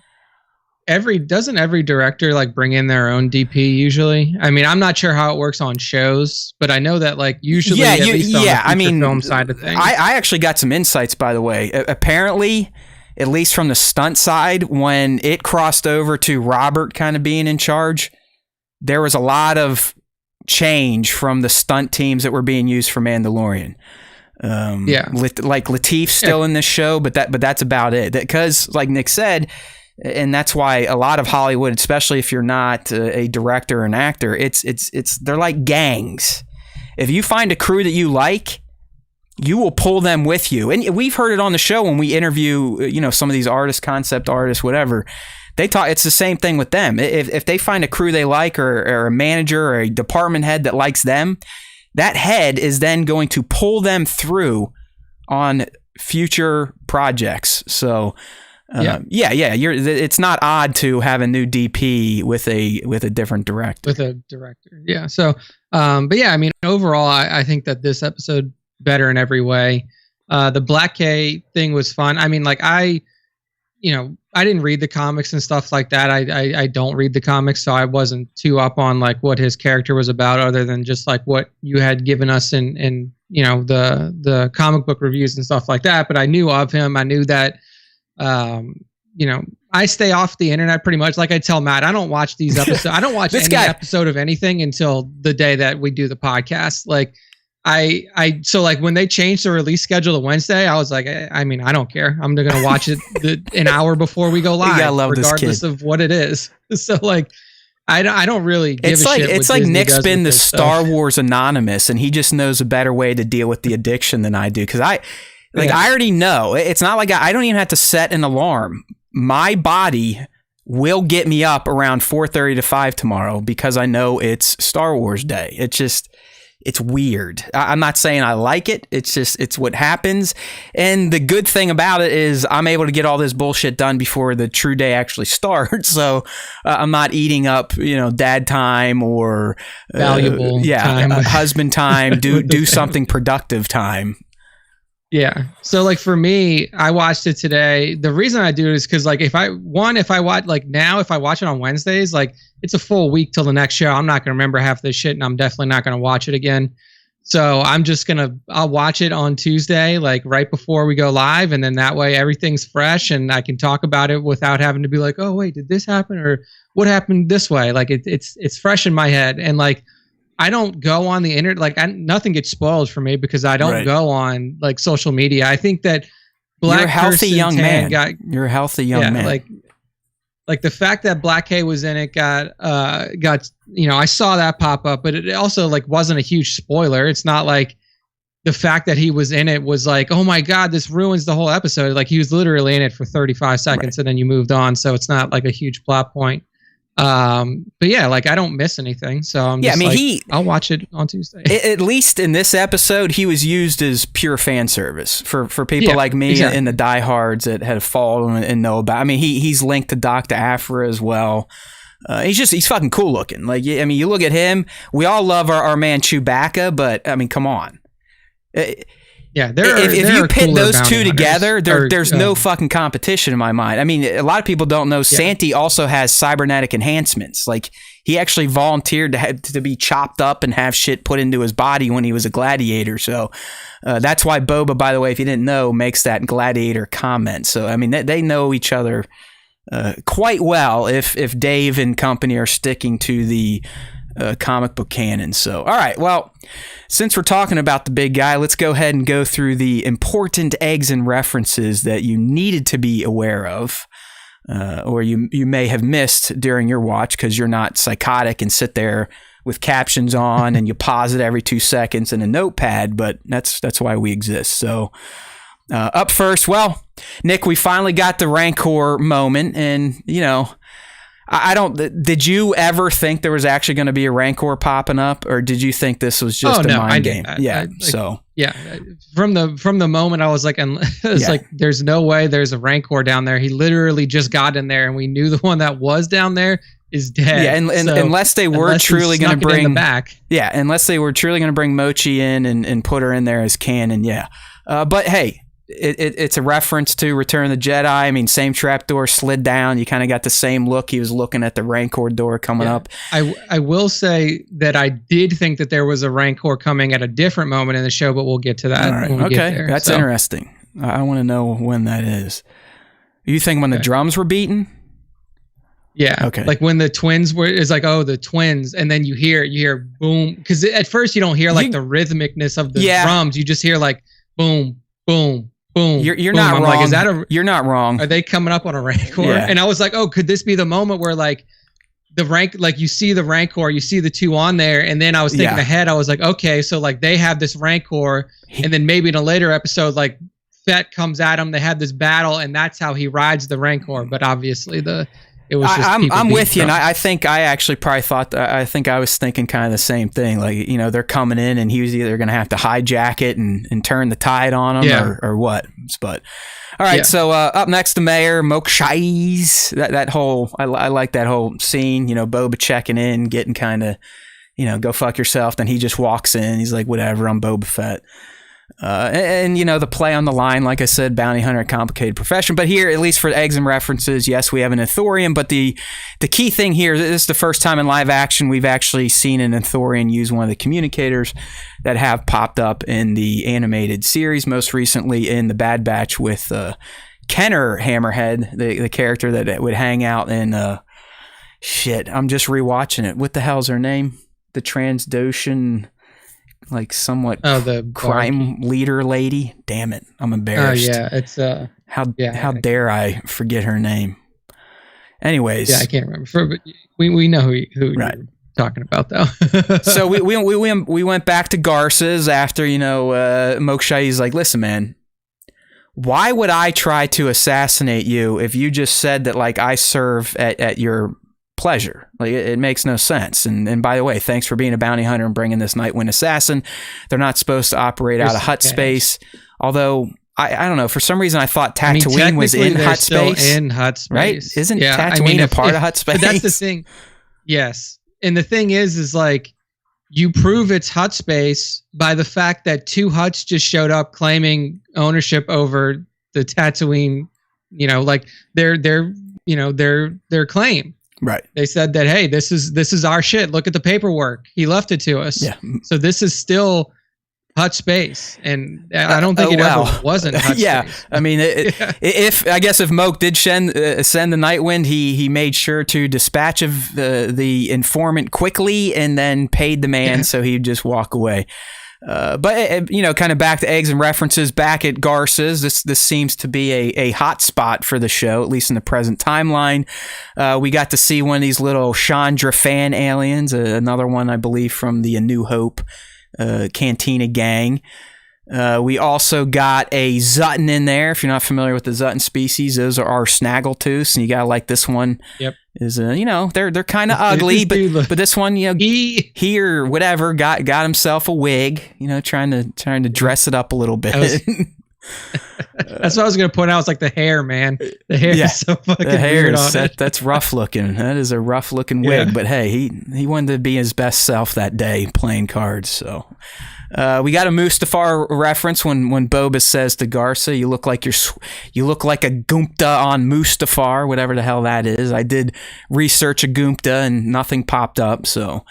doesn't every director like bring in their own DP usually? I mean, I'm not sure how it works on shows, but I know that like usually at least on the film side of things. I actually got some insights, by the way. Apparently, at least from the stunt side, when it crossed over to Robert kind of being in charge, there was a lot of change from the stunt teams that were being used for Mandalorian. Like Latif's still in this show, but that's about it. Because like Nick said, and that's why a lot of Hollywood, especially if you're not a director or an actor, they're like gangs. If you find a crew that you like, you will pull them with you. And we've heard it on the show when we interview, some of these artists, concept artists, whatever. They talk. It's the same thing with them. If they find a crew they like, or a manager or a department head that likes them, that head is then going to pull them through on future projects. So. It's not odd to have a new DP with a different director. Yeah. So, but yeah, I mean, overall, I think that this episode better in every way. The Black K thing was fun. I mean, like I didn't read the comics and stuff like that. I don't read the comics, so I wasn't too up on like what his character was about, other than just like what you had given us in the comic book reviews and stuff like that. But I knew of him. I knew that. I stay off the internet pretty much. Like I tell Matt, I don't watch these episodes. I don't watch any episode of anything until the day that we do the podcast. Like so like when they changed the release schedule to Wednesday, I was like, I mean, I don't care. I'm going to watch it an hour before we go live, regardless of what it is. So like, I don't really give a shit. It's like Nick's been the Star Wars Anonymous, and he just knows a better way to deal with the addiction than I do. Cause I already know. It's not like I don't even have to set an alarm. My body will get me up around 4:30 to 5 tomorrow because I know it's Star Wars Day. It's weird. I'm not saying I like it. It's what happens. And the good thing about it is I'm able to get all this bullshit done before the true day actually starts. So I'm not eating up, dad time or valuable time. Husband time, do something productive time. Yeah. So like for me, I watched it today. The reason I do it is because like if I watch like now, if I watch it on Wednesdays, like it's a full week till the next show. I'm not gonna remember half this shit, and I'm definitely not gonna watch it again. So I'll watch it on Tuesday, like right before we go live, and then that way everything's fresh and I can talk about it without having to be like, oh wait, did this happen or what happened this way? Like it's fresh in my head, and like I don't go on the internet. Like nothing gets spoiled for me because I don't go on like social media. I think that You're a healthy young man. You're a healthy young man. Like the fact that Black K was in it got I saw that pop up, but it also like wasn't a huge spoiler. It's not like the fact that he was in it was like, oh my God, this ruins the whole episode. Like he was literally in it for 35 seconds and then you moved on. So it's not like a huge plot point. But yeah, like I don't miss anything, so I'm just I'll watch it on Tuesday. At least in this episode, he was used as pure fan service for people like me and the diehards that had followed and know about. I mean, he's linked to Dr. Aphra as well. He's fucking cool looking. Like, I mean, you look at him. We all love our man Chewbacca, but I mean, come on. Yeah, if you pit those two together, there's no fucking competition in my mind. I mean, a lot of people don't know Santi also has cybernetic enhancements. Like he actually volunteered to be chopped up and have shit put into his body when he was a gladiator. So that's why Boba, by the way, if you didn't know, makes that gladiator comment. So I mean, they know each other quite well. If Dave and company are sticking to the comic book canon. So, all right. Well, since we're talking about the big guy, let's go ahead and go through the important eggs and references that you needed to be aware of, or you may have missed during your watch because you're not psychotic and sit there with captions on and you pause it every 2 seconds in a notepad. But that's why we exist. So, up first, well, Nick, we finally got the Rancor moment, and did you ever think there was actually going to be a Rancor popping up, or did you think this was just a mind game? From the moment I was like, like, there's no way there's a Rancor down there. He literally just got in there, and we knew the one that was down there is dead. Yeah, and unless they were truly going to bring in the back. Yeah, unless they were truly going to bring Mochi in and put her in there as canon. Yeah, but hey. It's a reference to Return of the Jedi. I mean, same trapdoor slid down. You kind of got the same look. He was looking at the Rancor door coming up. I will say that I did think that there was a Rancor coming at a different moment in the show, but we'll get to that when we get there. That's interesting. I want to know when that is. You think when the drums were beaten? Yeah. Okay. Like when the twins it's like, oh, the twins, and then you hear boom, because at first you don't hear like the rhythmicness of the drums. You just hear like boom, boom. Boom, you're boom. not I'm wrong. Like, is that you're not wrong. Are they coming up on a Rancor? Yeah. And I was like, oh, could this be the moment where like the like you see the Rancor, you see the two on there, and then I was thinking ahead. I was like, okay, so like they have this Rancor, and then maybe in a later episode, like Fett comes at him, they have this battle, and that's how he rides the Rancor. But obviously it was just I'm with you, and I think I actually probably thought I think I was thinking kind of the same thing. Like, they're coming in, and he was either going to have to hijack it and turn the tide on them, or what. But all right, so up next, the mayor Mokshai's that whole I like that whole scene. Boba checking in, getting kind of go fuck yourself. Then he just walks in. He's like, whatever, I'm Boba Fett. And the play on the line, like I said, bounty hunter, complicated profession. But here, at least for eggs and references, yes, we have an Ithorian. But the key thing here, this is the first time in live action we've actually seen an Ithorian use one of the communicators that have popped up in the animated series, most recently in the Bad Batch with Kenner Hammerhead, the character that would hang out in shit. I'm just rewatching it. What the hell's her name? The Transdoshan, like somewhat the crime leader lady. Damn it, I'm embarrassed. Oh yeah, it's how dare I forget her name? Anyways, I can't remember. But we know who right. You're talking about though. So we went back to Garces after Mokshai's like, listen, man, why would I try to assassinate you if you just said that like I serve at your pleasure? Like it makes no sense. And by the way, thanks for being a bounty hunter and bringing this Nightwind assassin. They're not supposed to operate out of hut space. Although I don't know, for some reason I thought Tatooine was in hut space. In hut space, right? Isn't Tatooine a part of hut space? But that's the thing. Yes, and the thing is like you prove it's Hut space by the fact that 2 Huts just showed up claiming ownership over the Tatooine, like their claim. Right. They said that, hey, this is our shit. Look at the paperwork. He left it to us. Yeah. So this is still Hut space, and I don't think ever wasn't Hut space. I mean, if Moke did send the Nightwind, he made sure to dispatch of the informant quickly and then paid the man so he'd just walk away. But kind of back to eggs and references. Back at Garsa's, this seems to be a hot spot for the show, at least in the present timeline. We got to see one of these little Chandra fan aliens, another one I believe from the A New Hope Cantina gang. We also got a Zutton in there. If you're not familiar with the Zutton species, those are our snaggletooths, and you gotta like this one. Yep. Is they're kind of ugly, but this one, he or whatever got himself a wig, trying to dress it up a little bit. That's what I was gonna point out. It's like the hair, man. The hair is so fucking weird on it. That's rough looking. That is a rough looking wig. But hey, he wanted to be his best self that day playing cards. So we got a Mustafar reference when Boba says to Garsa, "You look like a Goomta on Mustafar," whatever the hell that is. I did research a Goomta and nothing popped up. So.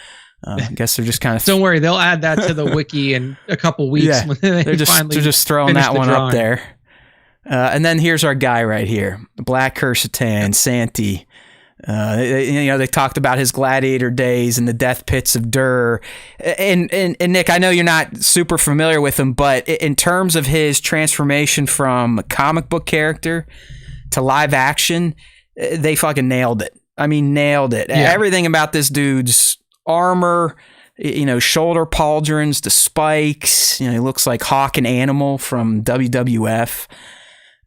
I guess they're just kind of... Don't worry, they'll add that to the wiki in a couple weeks. Yeah, when they're just throwing that one up there. And then here's our guy right here, Black Quercetan, Santi. They talked about his gladiator days and the death pits of Dur. And Nick, I know you're not super familiar with him, but in terms of his transformation from a comic book character to live action, they fucking nailed it. I mean, nailed it. Yeah. Everything about this dude's armor, shoulder pauldrons, the spikes, he looks like Hawk and Animal from WWF.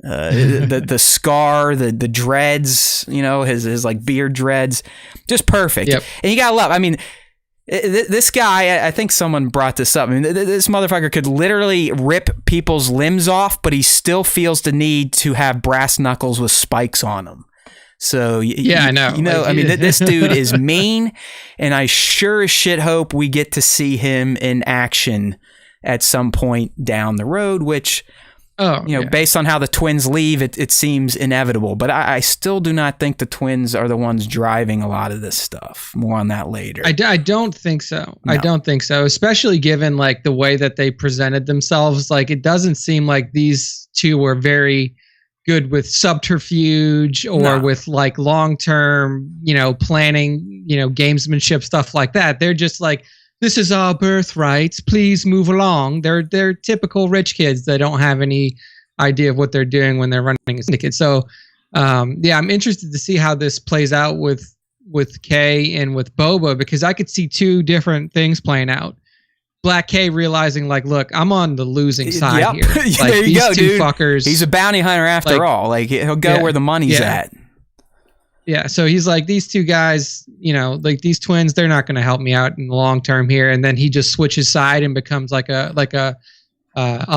The scar, the dreads, his like beard dreads, just perfect. Yep. And you gotta love, I mean, this guy, I think someone brought this up. I mean, this motherfucker could literally rip people's limbs off, but he still feels the need to have brass knuckles with spikes on them. So, I know. I mean, this dude is mean, and I sure as shit hope we get to see him in action at some point down the road, which, based on how the twins leave, it seems inevitable. But I still do not think the twins are the ones driving a lot of this stuff. More on that later. I don't think so. No. I don't think so, especially given like the way that they presented themselves. Like, it doesn't seem like these two were very good with subterfuge or with like long-term, planning, gamesmanship, stuff like that. They're just like, this is our birthrights. Please move along. They're typical rich kids that don't have any idea of what they're doing when they're running a syndicate. So, I'm interested to see how this plays out with Kay and with Boba, because I could see 2 different things playing out. Black K realizing, like, look, I'm on the losing side here. Like, there you go, dude. Fuckers, he's a bounty hunter after all. Like, he'll go where the money's at. Yeah, so he's like, these 2 guys, like these twins, they're not going to help me out in the long term here. And then he just switches side and becomes like a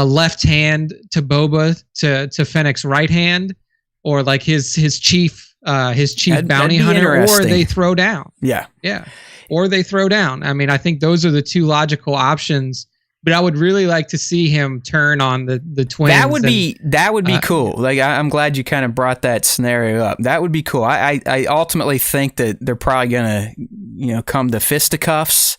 left hand to Boba to Fennec's right hand, or like his chief bounty hunter, or they throw down. Yeah. Or they throw down. I mean, I think those are the 2 logical options. But I would really like to see him turn on the twins. That would be cool. Like, I'm glad you kind of brought that scenario up. That would be cool. I ultimately think that they're probably gonna come to fisticuffs.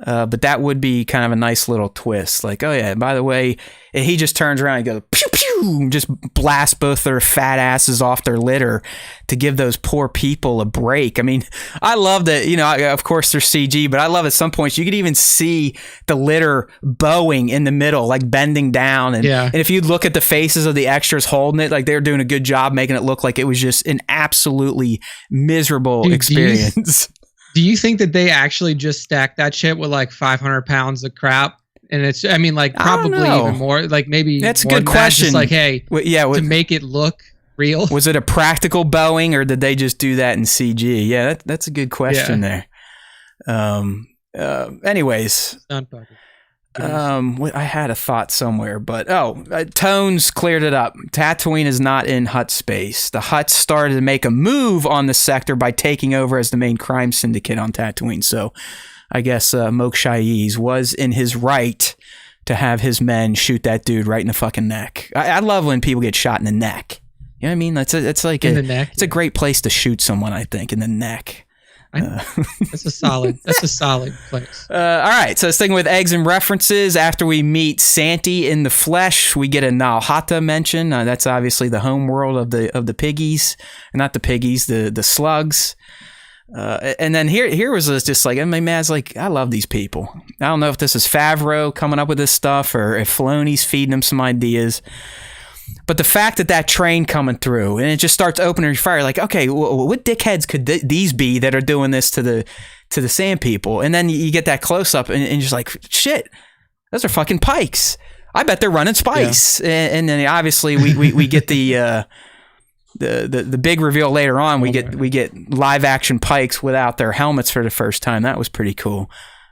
But that would be kind of a nice little twist. Like, oh yeah, by the way, he just turns around and goes pew pew, just blast both their fat asses off their litter to give those poor people a break. I mean, I love that, of course they're CG, but I love at some points you could even see the litter bowing in the middle, like bending down. And if you look at the faces of the extras holding it, like they're doing a good job making it look like it was just an absolutely miserable experience. Do you think that they actually just stacked that shit with like 500 pounds of crap? And it's, I mean, like probably even more, like maybe that's a good question. Just like, hey, to make it look real. Was it a practical Boeing, or did they just do that in CG? Yeah, that's a good question there. Anyways, I had a thought somewhere, but Tones cleared it up. Tatooine is not in Hutt space. The Hutts started to make a move on the sector by taking over as the main crime syndicate on Tatooine. So I guess Mokshai's was in his right to have his men shoot that dude right in the fucking neck. I love when people get shot in the neck. You know what I mean? It's like In the neck, it's a great place to shoot someone, I think, in the neck. That's a solid place. All right, so sticking with eggs and references, after we meet Santi in the flesh, we get a Nalhata mention. That's obviously the home world of the piggies, not the piggies, the slugs. And then here was just like, I mean, man, it's like, I love these people. I don't know if this is Favreau coming up with this stuff or if Filoni's feeding them some ideas. But the fact that train coming through and it just starts opening fire, like, okay, what dickheads could these be that are doing this to the sand people? And then you get that close up and you're just like, shit, those are fucking pikes. I bet they're running spice. Yeah. And then obviously we get the big reveal later on. We get live action pikes without their helmets for the first time. That was pretty cool.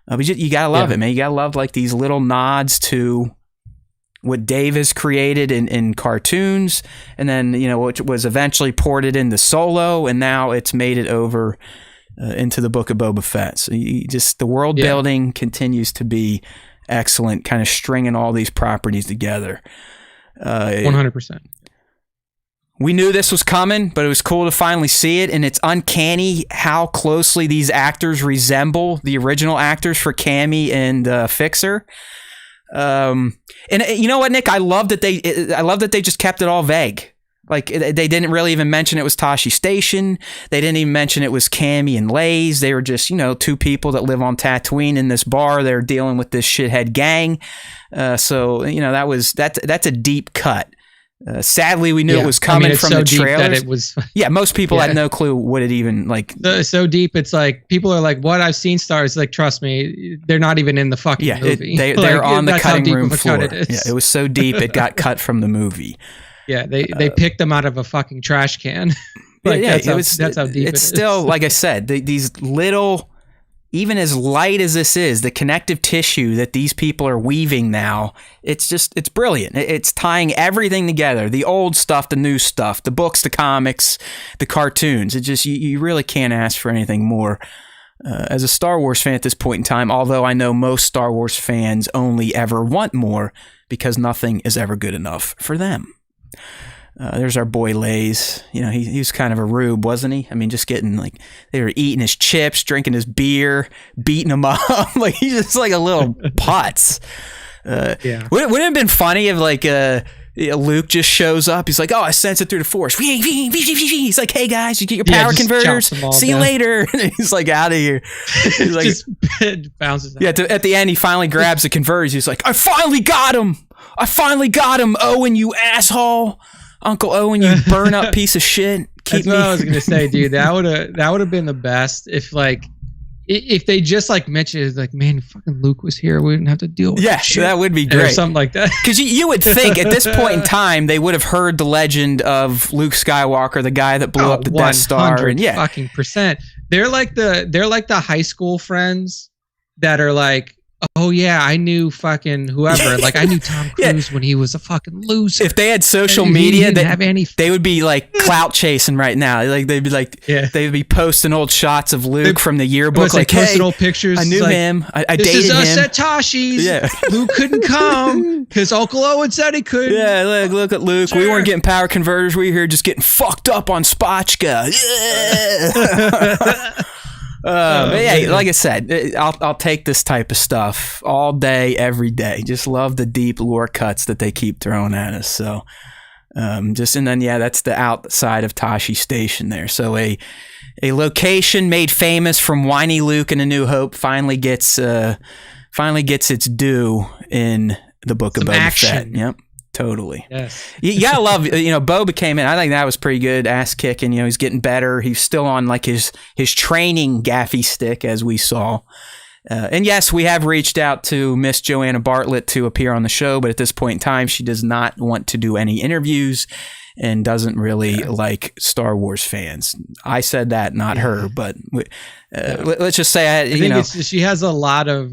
But you gotta love it, man. You gotta love like these little nods to what Dave has created in cartoons, and then which was eventually ported into Solo, and now it's made it over into the Book of Boba Fett. So the world building continues to be excellent, kind of stringing all these properties together. 100%. We knew this was coming, but it was cool to finally see it, and it's uncanny how closely these actors resemble the original actors for Cammy and Fixer. And you know what, Nick? I love that they just kept it all vague. Like they didn't really even mention it was Tashi Station. They didn't even mention it was Cammy and Lays. They were just two people that live on Tatooine in this bar. They're dealing with this shithead gang. So that's a deep cut. Sadly, we knew it was coming from the trailers. Most people had no clue what it even like. So deep, it's like people are like, "What? I've seen stars." Like, trust me, they're not even in the fucking movie. They're on the cutting room floor. It was so deep, it got cut from the movie. Yeah, they picked them out of a fucking trash can. That's how deep it's still, like I said, these little. Even as light as this is, the connective tissue that these people are weaving now, it's brilliant. It's tying everything together. The old stuff, the new stuff, the books, the comics, the cartoons. It just, you really can't ask for anything more. As a Star Wars fan at this point in time, although I know most Star Wars fans only ever want more because nothing is ever good enough for them. There's our boy Lays. He was kind of a rube, wasn't he? I mean, just getting they were eating his chips, drinking his beer, beating him up. Like he's just like a little putz. Wouldn't it have been funny if Luke just shows up? He's like, "Oh, I sense it through the Force." He's like, "Hey guys, you get your power converters. See you later." And he's like out of here. He's like, just bounces out. Yeah. At the end, he finally grabs the converters. He's like, "I finally got him, Owen, you asshole." Uncle Owen, you burn up piece of shit. That's what I was gonna say, dude. That would have been the best if they just mentioned it, like, man, fucking Luke was here, we didn't have to deal with that shit. That would be great, or something like that. Because you would think at this point in time they would have heard the legend of Luke Skywalker, the guy that blew up the Death Star, and fucking percent. They're like the high school friends that are like, oh yeah, I knew fucking whoever. Like I knew Tom Cruise when he was a fucking loser. If they had social media, they would be like clout chasing right now. Like they'd be like, they'd be posting old shots of Luke from the yearbook. Like, posting old pictures. I knew him. I dated him. This is us at Tashi's. Yeah. Luke couldn't come because Uncle Owen said he could. Yeah, look at Luke. Sure. We weren't getting power converters. We were here just getting fucked up on Spotchka. Yeah. But like I said, I'll take this type of stuff all day, every day. Just love the deep lore cuts that they keep throwing at us. So, that's the outside of Tashi Station there. So a location made famous from whiny Luke in A New Hope finally gets its due in the Book of Boba Fett. Yep. Totally. Yes. You gotta love, Boba came in. I think that was pretty good. Ass kicking. He's getting better. He's still on his training gaffy stick, as we saw. And yes, we have reached out to Miss Joanna Bartlett to appear on the show, but at this point in time, she does not want to do any interviews and doesn't really like Star Wars fans. I said that, not her, but let's just say, I think she has a lot of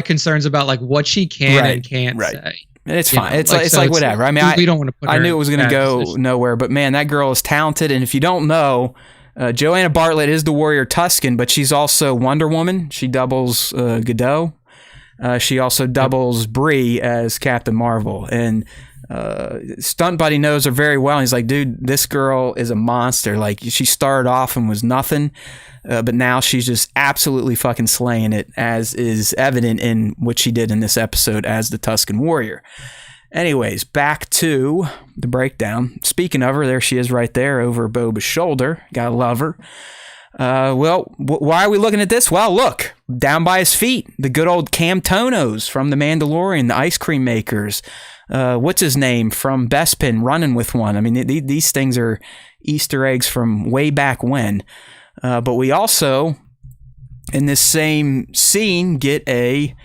concerns about what she can and can't say. It's fine. It's whatever. I mean, we don't want to put her. I knew it was going to go nowhere, but man, that girl is talented. And if you don't know, Joanna Bartlett is the warrior Tusken, but she's also Wonder Woman. She doubles Godot. She also doubles Brie as Captain Marvel. And Stunt Buddy knows her very well. He's like, dude, this girl is a monster. Like, she started off and was nothing, but now she's just absolutely fucking slaying it, as is evident in what she did in this episode as the Tusken Warrior. Anyways, back to the breakdown. Speaking of her, there she is right there over Boba's shoulder. Gotta love her. Why are we looking at this? Well, look, down by his feet, the good old Camtonos from The Mandalorian, the ice cream makers. What's his name from Bespin running with one? I mean, these things are Easter eggs from way back when. But we also, in this same scene, get a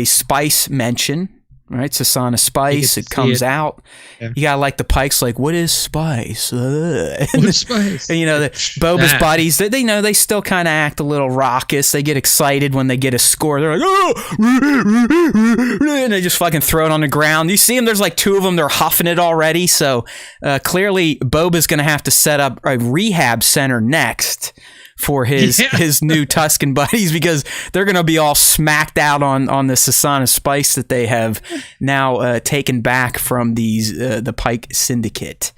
spice mention. Right, Sasana spice. It comes out. Yeah. You got like the Pikes, like, what is spice? What is spice? And you know, Boba's buddies, they know they still kind of act a little raucous. They get excited when they get a score. They're like, oh, and they just fucking throw it on the ground. You see them. There's like two of them. They're huffing it already. So clearly, Boba's going to have to set up a rehab center next for his new Tusken buddies, because they're going to be all smacked out on the Sasana spice that they have now taken back from the Pike Syndicate.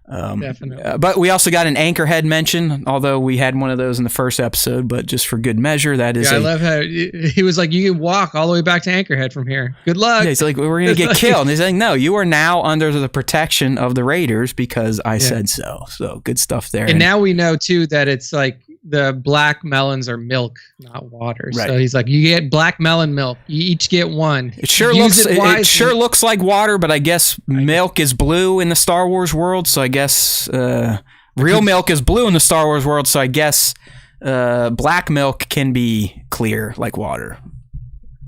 Definitely. But we also got an Anchorhead mention, although we had one of those in the first episode, but just for good measure, that is. I love how he was like, you can walk all the way back to Anchorhead from here. Good luck. Yeah, he's like, we're going to get killed. And he's like, no, you are now under the protection of the Raiders because I said so. So good stuff there. And now we know too that it's like the black melons are milk, not water. Right. So he's like, you get black melon milk. You each get one. It sure looks like water, but I guess milk is blue in the Star Wars world. So I guess real milk is blue in the Star Wars world. So I guess black milk can be clear like water.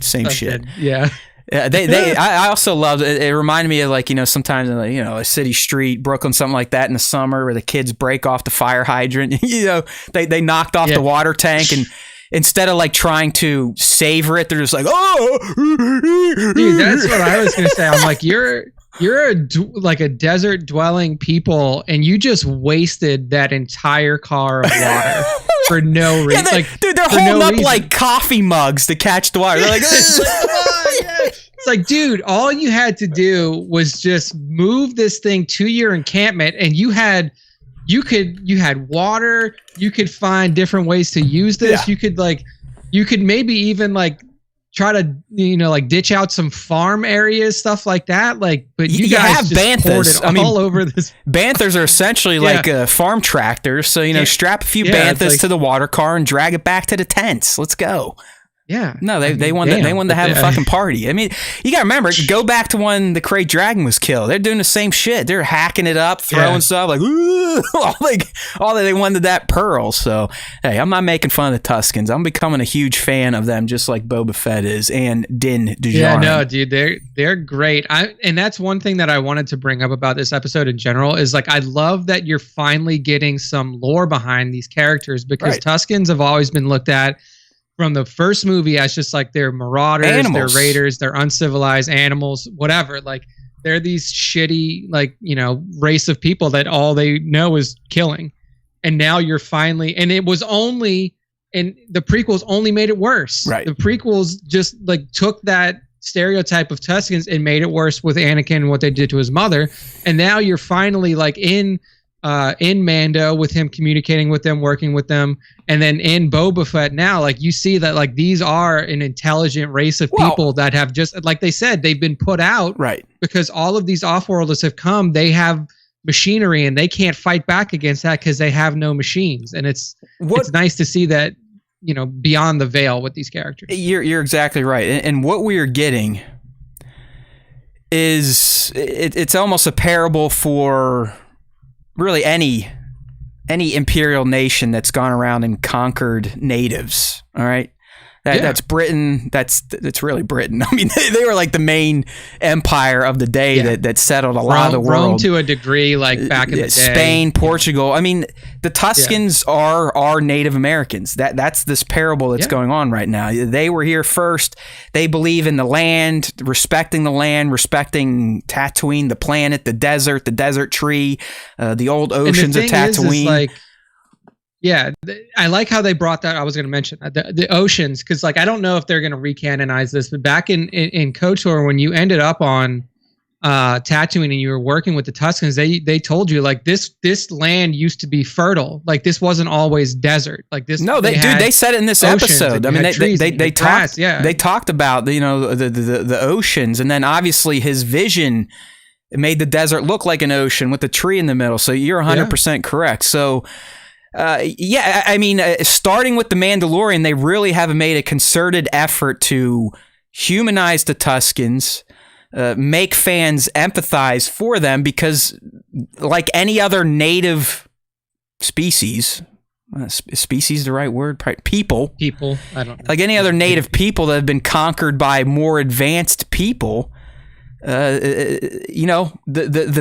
Same shit. Yeah. I also loved it. It reminded me of, like, you know, sometimes in, like, you know, a city street, Brooklyn, something like that in the summer, where the kids break off the fire hydrant. You know, they knocked off the water tank, and instead of like trying to savor it, they're just like, oh, dude, that's what I was gonna say. I'm like, you're like a desert dwelling people, and you just wasted that entire car of water. For no reason. Yeah, dude, they're holding up like coffee mugs to catch the water. They're like, it's like, dude, all you had to do was just move this thing to your encampment, and you had water. You could find different ways to use this. Yeah. You could maybe even like try to, you know, like ditch out some farm areas, stuff like that. Like, but you guys have just banthas. All over this. Banthas are essentially like farm tractors. So, you know, strap a few banthas to the water car and drag it back to the tents. Let's go. Yeah. No, they wanted to have a fucking party. I mean, you got to remember, go back to when the Krayt Dragon was killed. They're doing the same shit. They're hacking it up, throwing stuff like, ooh, all they wanted that pearl. So, hey, I'm not making fun of the Tuskens. I'm becoming a huge fan of them, just like Boba Fett is, and Din Djarin. Yeah, no, dude, they're great. And that's one thing that I wanted to bring up about this episode in general is, like, I love that you're finally getting some lore behind these characters, because Tuskens have always been looked at from the first movie as just like they're marauders, they're raiders, they're uncivilized animals, whatever. Like, they're these shitty, like, you know, race of people that all they know is killing. And now you're finally, and it was only, and the prequels only made it worse. Right. The prequels just like took that stereotype of Tuskens and made it worse with Anakin and what they did to his mother. And now you're finally like in Mando with him communicating with them, working with them, and then in Boba Fett now, like, you see that like these are an intelligent race of people that have just, like they said, they've been put out because all of these off-worlders have come. They have machinery and they can't fight back against that because they have no machines. And it's nice to see that, you know, beyond the veil with these characters. You're exactly right. And what we are getting is it's almost a parable for really any imperial nation that's gone around and conquered natives. All right. That's Britain. That's really Britain. I mean, they were like the main empire of the day that settled a lot of the world. Rome to a degree, like back in the day. Spain, Portugal. I mean, the Tuskens are Native Americans. That's this parable that's going on right now. They were here first. They believe in the land, respecting Tatooine, the planet, the desert tree, the old oceans of Tatooine. Yeah, I like how they brought that. I was going to mention the oceans, because like I don't know if they're going to recanonize this, but back in KOTOR, when you ended up on Tatooine and you were working with the Tuscans, they told you like this land used to be fertile. Like this wasn't always desert. Like this. No, they said it in this episode. I mean, they talked. Yeah, they talked about the oceans, and then obviously his vision made the desert look like an ocean with the tree in the middle. So you're 100% correct. So. I mean, starting with The Mandalorian, they really have made a concerted effort to humanize the Tuskens, make fans empathize for them, because like any other native species, species the right word? People, I don't know. Like any other native people that have been conquered by more advanced people, the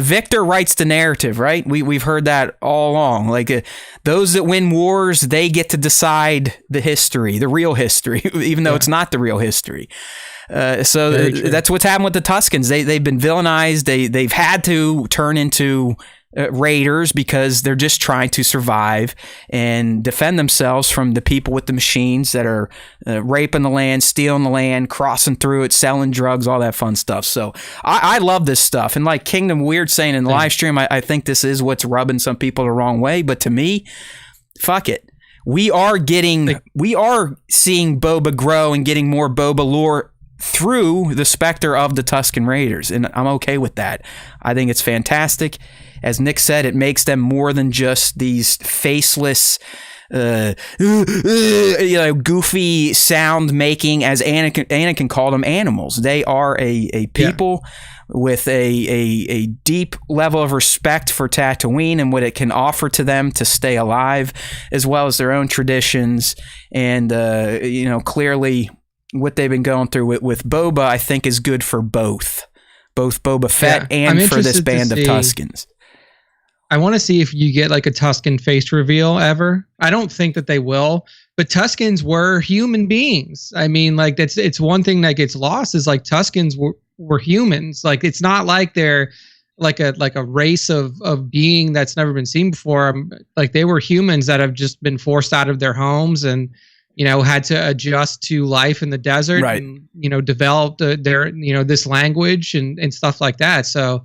victor writes the narrative, right? We've heard that all along. Like those that win wars, they get to decide the history, the real history, even though it's not the real history. So that's what's happened with the Tuskens. They've been villainized. They've had to turn into raiders because they're just trying to survive and defend themselves from the people with the machines that are raping the land, stealing the land, crossing through it, selling drugs, all that fun stuff. So I love this stuff. And like Kingdom Weird saying in the live stream, I think this is what's rubbing some people the wrong way. But to me, fuck it. We are seeing Boba grow and getting more Boba lore through the specter of the Tusken Raiders. And I'm okay with that. I think it's fantastic. As Nick said, it makes them more than just these faceless, goofy sound making, as Anakin called them, animals. They are a people with a deep level of respect for Tatooine and what it can offer to them to stay alive, as well as their own traditions. And, clearly what they've been going through with Boba, I think, is good for both Boba Fett and for this band of Tuskens. I want to see if you get like a Tusken face reveal ever. I don't think that they will, but Tuskens were human beings. I mean, like it's one thing that gets lost is like Tuskens were humans. Like it's not like they're like a race of being that's never been seen before. Like they were humans that have just been forced out of their homes and had to adjust to life in the desert, right. And developed their this language and stuff like that. So.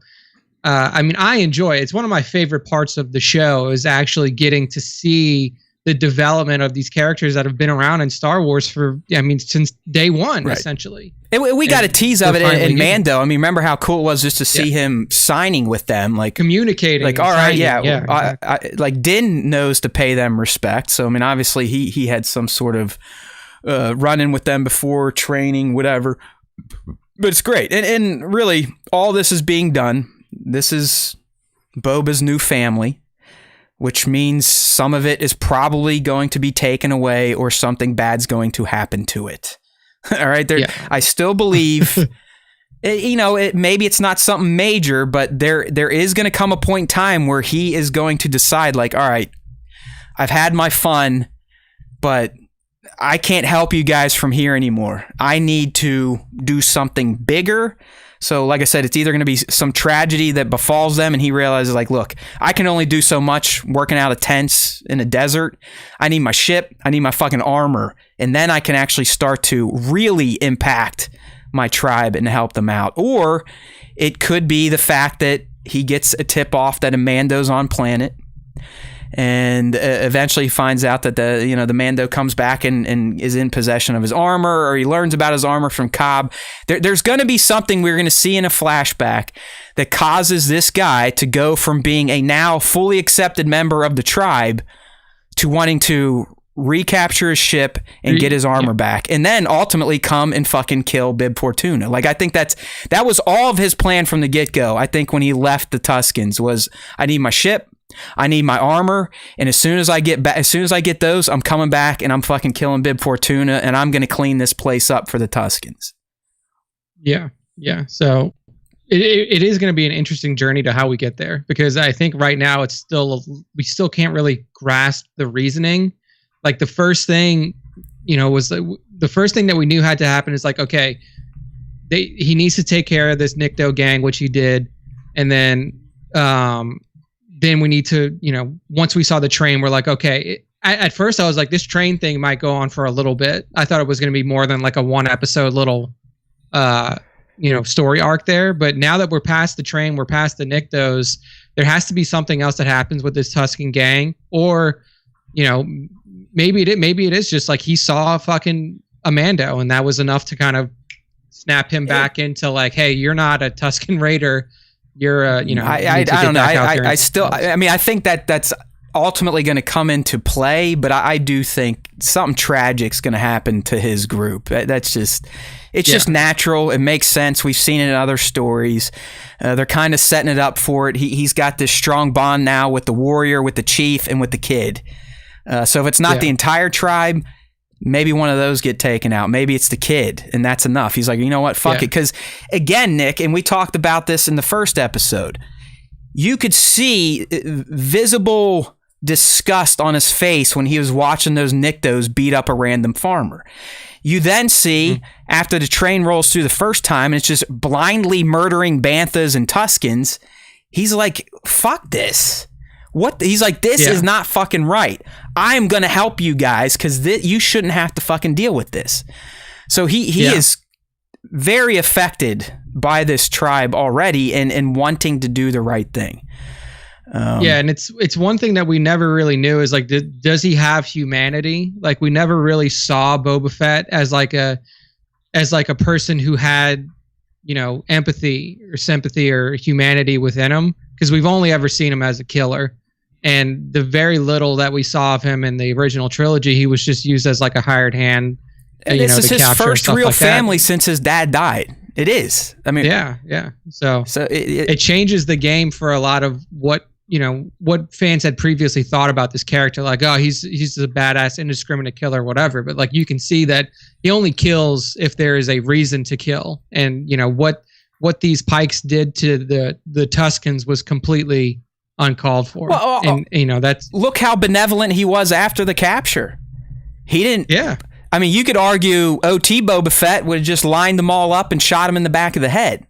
I mean, I enjoy it. It's one of my favorite parts of the show is actually getting to see the development of these characters that have been around in Star Wars since day one, right. Essentially. And we got a tease of it in Mando. I mean, remember how cool it was just to see him signing with them, like communicating. Like, all right, exactly. like Din knows to pay them respect. So I mean, obviously he had some sort of run-in with them before, training, whatever. But it's great, and really, all this is being done. This is Boba's new family, which means some of it is probably going to be taken away or something bad's going to happen to it. All right. I still believe, maybe it's not something major, but there is going to come a point in time where he is going to decide like, all right, I've had my fun, but I can't help you guys from here anymore. I need to do something bigger. So like I said, it's either going to be some tragedy that befalls them and he realizes like, look, I can only do so much working out of tents in a desert. I need my ship. I need my fucking armor. And then I can actually start to really impact my tribe and help them out. Or it could be the fact that he gets a tip off that a Mando's on planet. And eventually finds out that the Mando comes back and is in possession of his armor, or he learns about his armor from Cobb. There's going to be something we're going to see in a flashback that causes this guy to go from being a now fully accepted member of the tribe to wanting to recapture his ship and get his armor back, and then ultimately come and fucking kill Bib Fortuna. Like I think that was all of his plan from the get-go. I think when he left the Tuskens was, I need my ship, I need my armor, and as soon as I get those, I'm coming back and I'm fucking killing Bib Fortuna, and I'm gonna clean this place up for the Tuskens. Yeah. So it is going to be an interesting journey to how we get there, because I think right now we still can't really grasp the reasoning. Like the first thing, was the first thing that we knew had to happen is like, okay, he needs to take care of this Nikto gang, which he did, and then we need to, once we saw the train, we're like, okay, at first I was like, this train thing might go on for a little bit. I thought it was going to be more than like a 1 episode little, story arc there. But now that we're past the train, we're past the Nyctos, there has to be something else that happens with this Tusken gang, or, maybe it is just like he saw fucking Amando, and that was enough to kind of snap him back into like, hey, you're not a Tusken Raider. You're a, I don't know. I think that's ultimately going to come into play, but I do think something tragic's going to happen to his group. That's just, it's just natural. It makes sense. We've seen it in other stories. They're kind of setting it up for it. He's got this strong bond now with the warrior, with the chief, and with the kid. So if it's not the entire tribe, maybe one of those get taken out. Maybe it's the kid, and that's enough. He's like, you know what? Fuck it. Because again, Nick, and we talked about this in the first episode, you could see visible disgust on his face when he was watching those Nyctos beat up a random farmer. You then see, after the train rolls through the first time, and it's just blindly murdering Banthas and Tuskens, he's like, fuck this. What? He's like, this is not fucking right. I'm going to help you guys because you shouldn't have to fucking deal with this. So he is very affected by this tribe already and wanting to do the right thing. And it's one thing that we never really knew is like, does he have humanity? Like, we never really saw Boba Fett as like a person who had, empathy or sympathy or humanity within him, because we've only ever seen him as a killer. And the very little that we saw of him in the original trilogy, he was just used as like a hired hand. And this is his first real family since his dad died. It is. I mean, yeah. So it changes the game for a lot of what fans had previously thought about this character. Like, oh, he's a badass, indiscriminate killer, whatever. But like, you can see that he only kills if there is a reason to kill. And what these Pikes did to the Tuskens was completely uncalled for. Well, and that's, look how benevolent he was after the capture. He didn't. Yeah. I mean, you could argue OT Boba Fett would have just lined them all up and shot him in the back of the head.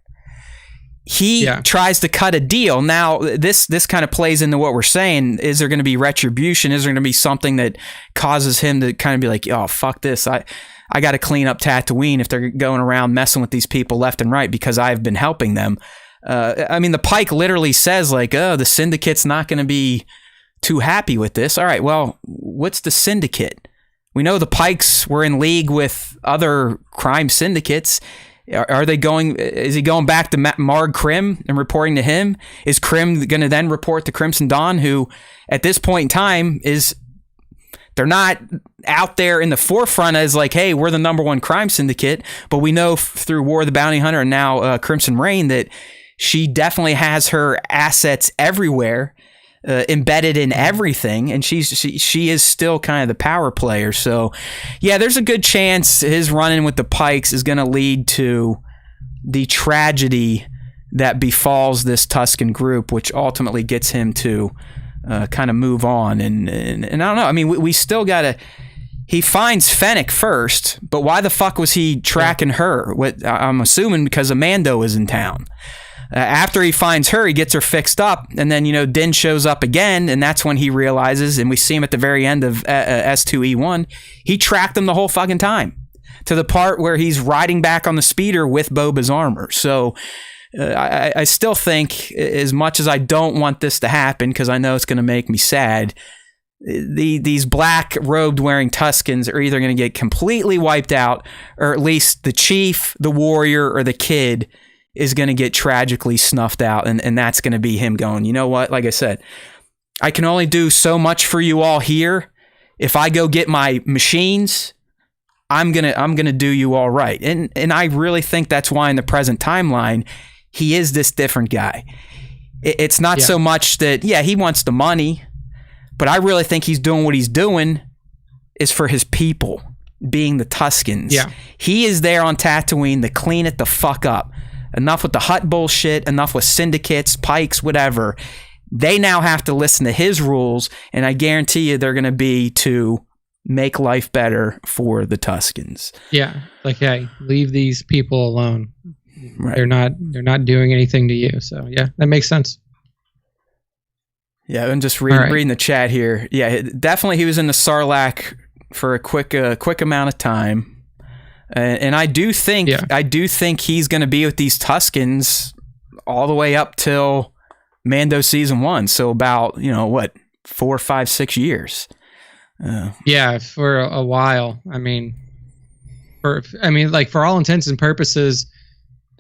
He tries to cut a deal. Now, this kind of plays into what we're saying. Is there going to be retribution? Is there going to be something that causes him to kind of be like, oh, fuck this. I got to clean up Tatooine if they're going around messing with these people left and right because I've been helping them. I mean, the Pike literally says like, oh, the Syndicate's not going to be too happy with this. All right, well, what's the Syndicate? We know the Pikes were in league with other crime syndicates. Are they going? Is he going back to Marg Krim and reporting to him? Is Krim going to then report to Crimson Dawn, who at this point in time they're not out there in the forefront as like, hey, we're the number one crime syndicate, but we know through War of the Bounty Hunter and now Crimson Reign that she definitely has her assets everywhere, embedded in everything, and she is still kind of the power player. So yeah, there's a good chance his run-in with the Pikes is going to lead to the tragedy that befalls this Tusken group, which ultimately gets him to kind of move on. And I don't know, I mean, we still gotta, he finds Fennec first, but why the fuck was he tracking her? I'm assuming because Amando is in town. After he finds her, he gets her fixed up, and then, Din shows up again, and that's when he realizes, and we see him at the very end of S2E1, he tracked them the whole fucking time, to the part where he's riding back on the speeder with Boba's armor. So I still think, as much as I don't want this to happen, because I know it's going to make me sad, these black robed wearing Tuskens are either going to get completely wiped out, or at least the chief, the warrior, or the kid is going to get tragically snuffed out, and that's going to be him going, you know what, like I said, I can only do so much for you all here. If I go get my machines, I'm gonna do you all right. And I really think that's why in the present timeline, he is this different guy. It's not so much that, he wants the money, but I really think he's doing what he's doing is for his people, being the Tuskens. Yeah. He is there on Tatooine to clean it the fuck up. Enough with the Hutt bullshit, enough with syndicates, Pikes, whatever. They now have to listen to his rules, and I guarantee you they're going to be to make life better for the Tuskens. Yeah, like, hey, leave these people alone. Right. They're not doing anything to you. So yeah, that makes sense. Yeah, I'm just All right. reading the chat here. Yeah, definitely he was in the Sarlacc for a quick amount of time. And I do think he's going to be with these Tuskens all the way up till Mando season 1. So about, 4, 5, 6 years. Yeah, for a while. I mean, for all intents and purposes,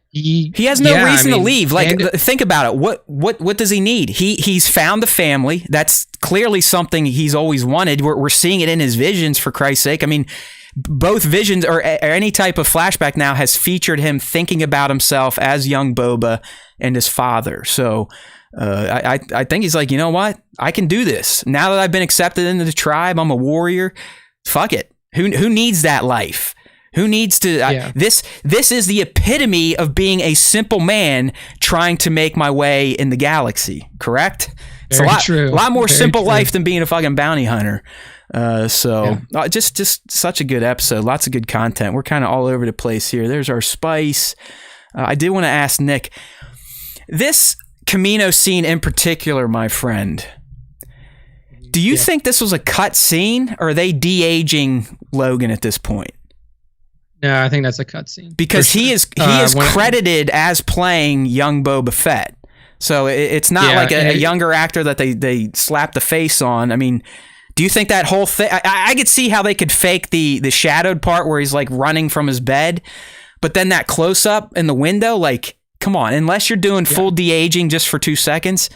he has no reason to leave. Like, think about it. What does he need? He's found a family. That's clearly something he's always wanted. We're seeing it in his visions, for Christ's sake. I mean, both visions or any type of flashback now has featured him thinking about himself as young Boba and his father. So I think he's like, you know what? I can do this. Now that I've been accepted into the tribe, I'm a warrior. Fuck it. Who needs that life? Who needs to? This is the epitome of being a simple man trying to make my way in the galaxy. Correct? It's a lot more simple life than being a fucking bounty hunter. Just such a good episode. Lots of good content. We're kind of all over the place here. There's our spice. I did want to ask Nick, this Camino scene in particular, my friend. Do you think this was a cut scene, or are they de-aging Logan at this point? No, I think that's a cutscene. Because he is credited as playing young Boba Fett. So it's not like a younger actor that they slapped the face on. I mean, do you think that whole thing... I could see how they could fake the shadowed part where he's like running from his bed, but then that close-up in the window, like, come on. Unless you're doing full de-aging just for 2 seconds,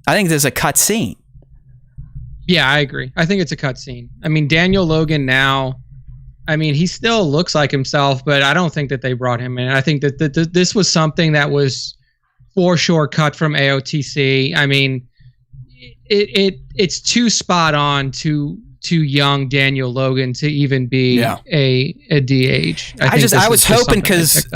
I think there's a cut scene. Yeah, I agree. I think it's a cut scene. I mean, Daniel Logan now... I mean, he still looks like himself, but I don't think that they brought him in. I think that this was something that was for sure cut from AOTC. I mean, it's too spot on to young Daniel Logan to even be a DH. I was hoping because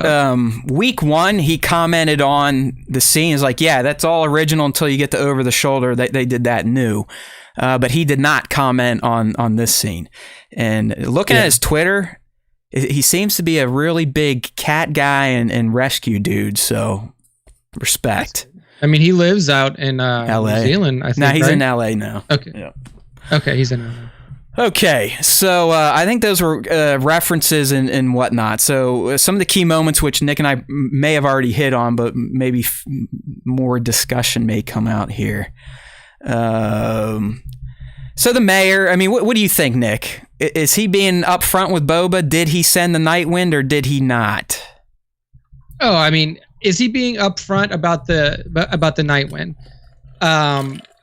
week 1 he commented on the scene. Is like, yeah, that's all original until you get to Over the Shoulder. They did that new. But he did not comment on this scene. And looking at his Twitter, he seems to be a really big cat guy and rescue dude. So respect. I mean, he lives out in LA. New Zealand, I think. No, he's in LA now. Okay. Yeah. Okay, he's in LA. Okay, so I think those were references and whatnot. So some of the key moments, which Nick and I may have already hit on, but maybe more discussion may come out here. So the mayor, I mean, what do you think, Nick? Is he being upfront with Boba? Did he send the Night Wind or did he not? Oh, I mean, is he being upfront about the Night Wind?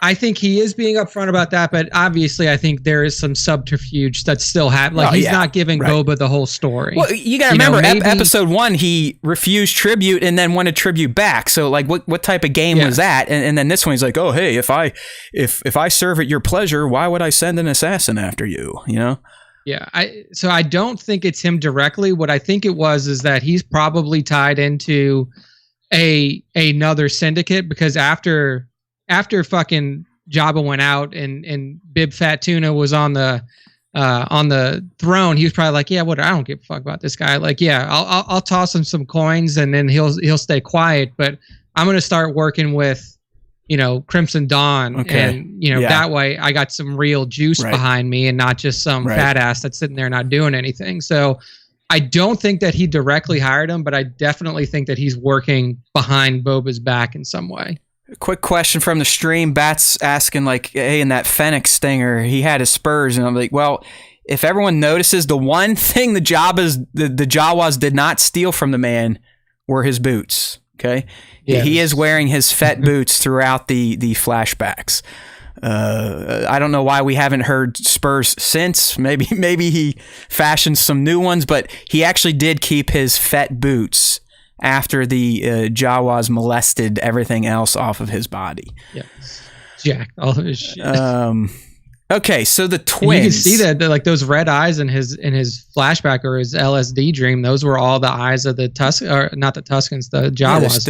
I think he is being upfront about that, but obviously I think there is some subterfuge that's still happening. Like, he's not giving Boba the whole story. Well, you got to remember, episode 1, he refused tribute and then wanted tribute back. So, like, what type of game was that? And then this one, he's like, oh, hey, if I serve at your pleasure, why would I send an assassin after you? You know? Yeah. So I don't think it's him directly. What I think it was is that he's probably tied into another syndicate, because after fucking Jabba went out and Bib Fat Tuna was on the throne, he was probably like, yeah, I don't give a fuck about this guy. Like, yeah, I'll toss him some coins and then he'll stay quiet, but I'm gonna start working with, Crimson Dawn, and that way I got some real juice behind me and not just some fat ass that's sitting there not doing anything. So I don't think that he directly hired him, but I definitely think that he's working behind Boba's back in some way. Quick question from the stream. Bat's asking, like, hey, in that Fennec stinger, he had his spurs. And I'm like, well, if everyone notices, the one thing the Jawas did not steal from the man were his boots. Okay? Yeah. He is wearing his Fett boots throughout the flashbacks. I don't know why we haven't heard spurs since. Maybe he fashioned some new ones, but he actually did keep his Fett boots after the Jawas molested everything else off of his body. Yeah. Jacked all of his shit. Okay, so the twins. And you can see that like those red eyes in his flashback or his LSD dream, those were all the eyes of the not the Tuskens, the Jawas.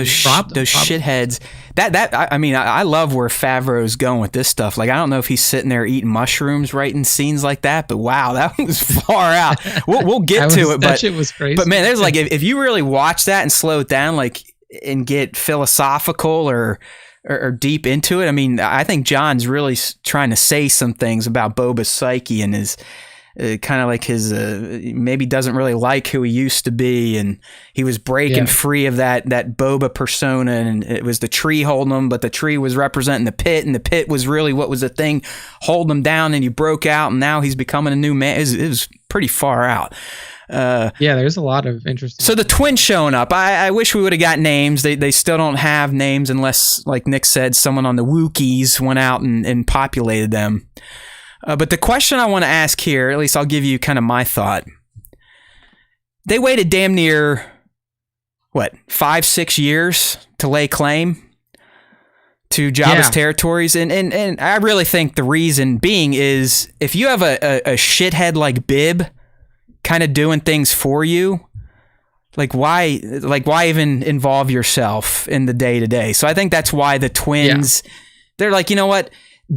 Those shitheads. I mean, I love where Favreau's going with this stuff. Like, I don't know if he's sitting there eating mushrooms writing scenes like that, but wow, that was far out. We'll get to it, that shit was crazy. But man, there's like, if you really watch that and slow it down, like, and get philosophical or or deep into it. I mean, I think John's really trying to say some things about Boba's psyche and his kind of like his maybe doesn't really like who he used to be, and he was breaking free of that Boba persona, and it was the tree holding him, but the tree was representing the pit, and the pit was really what was the thing holding him down, and he broke out, and now he's becoming a new man. It was pretty far out. There's a lot of interesting. So the twins showing up. I wish we would have got names. They still don't have names unless, like Nick said, someone on the Wookiees went out and populated them. But the question I want to ask here, at least I'll give you kind of my thought. They waited damn near, 5-6 years to lay claim to Jabba's territories. And I really think the reason being is if you have a shithead like Bib kind of doing things for you, why even involve yourself in the day-to-day? So I think that's why the twins, they're like, you know what?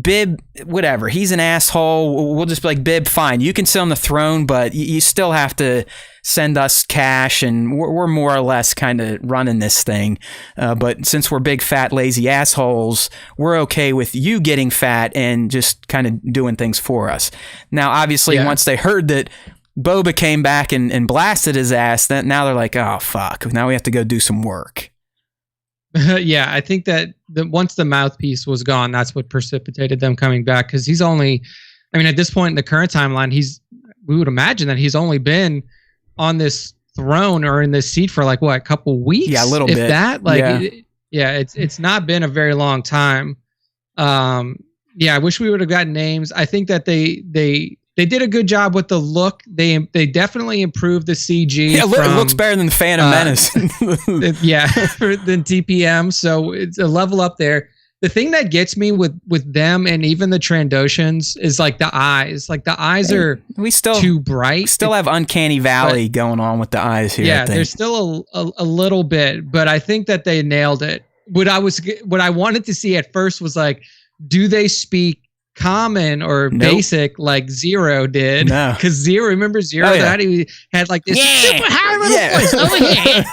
Bib, whatever, he's an asshole. We'll just be like, Bib, fine, you can sit on the throne, but you still have to send us cash, and we're more or less kind of running this thing. But since we're big, fat, lazy assholes, we're okay with you getting fat and just kind of doing things for us. Now, obviously, once they heard that Boba came back and blasted his ass, now they're like, oh, fuck, now we have to go do some work. Yeah, I think that once the mouthpiece was gone, that's what precipitated them coming back. Because he's only, at this point in the current timeline, we would imagine that he's only been on this throne or in this seat for a couple weeks. Yeah, a little if bit. That, it's not been a very long time. I wish we would have gotten names. I think that they did a good job with the look. They definitely improved the CG. Yeah, it looks better than the Phantom Menace. than TPM. So it's a level up there. The thing that gets me with them and even the Trandoshans is the eyes. The eyes are too bright. Still have Uncanny Valley going on with the eyes here. Yeah, there's still a little bit, but I think that they nailed it. What I wanted to see at first was do they speak common or basic like Zero did? No, because remember Zero that he had this super high little voice over here.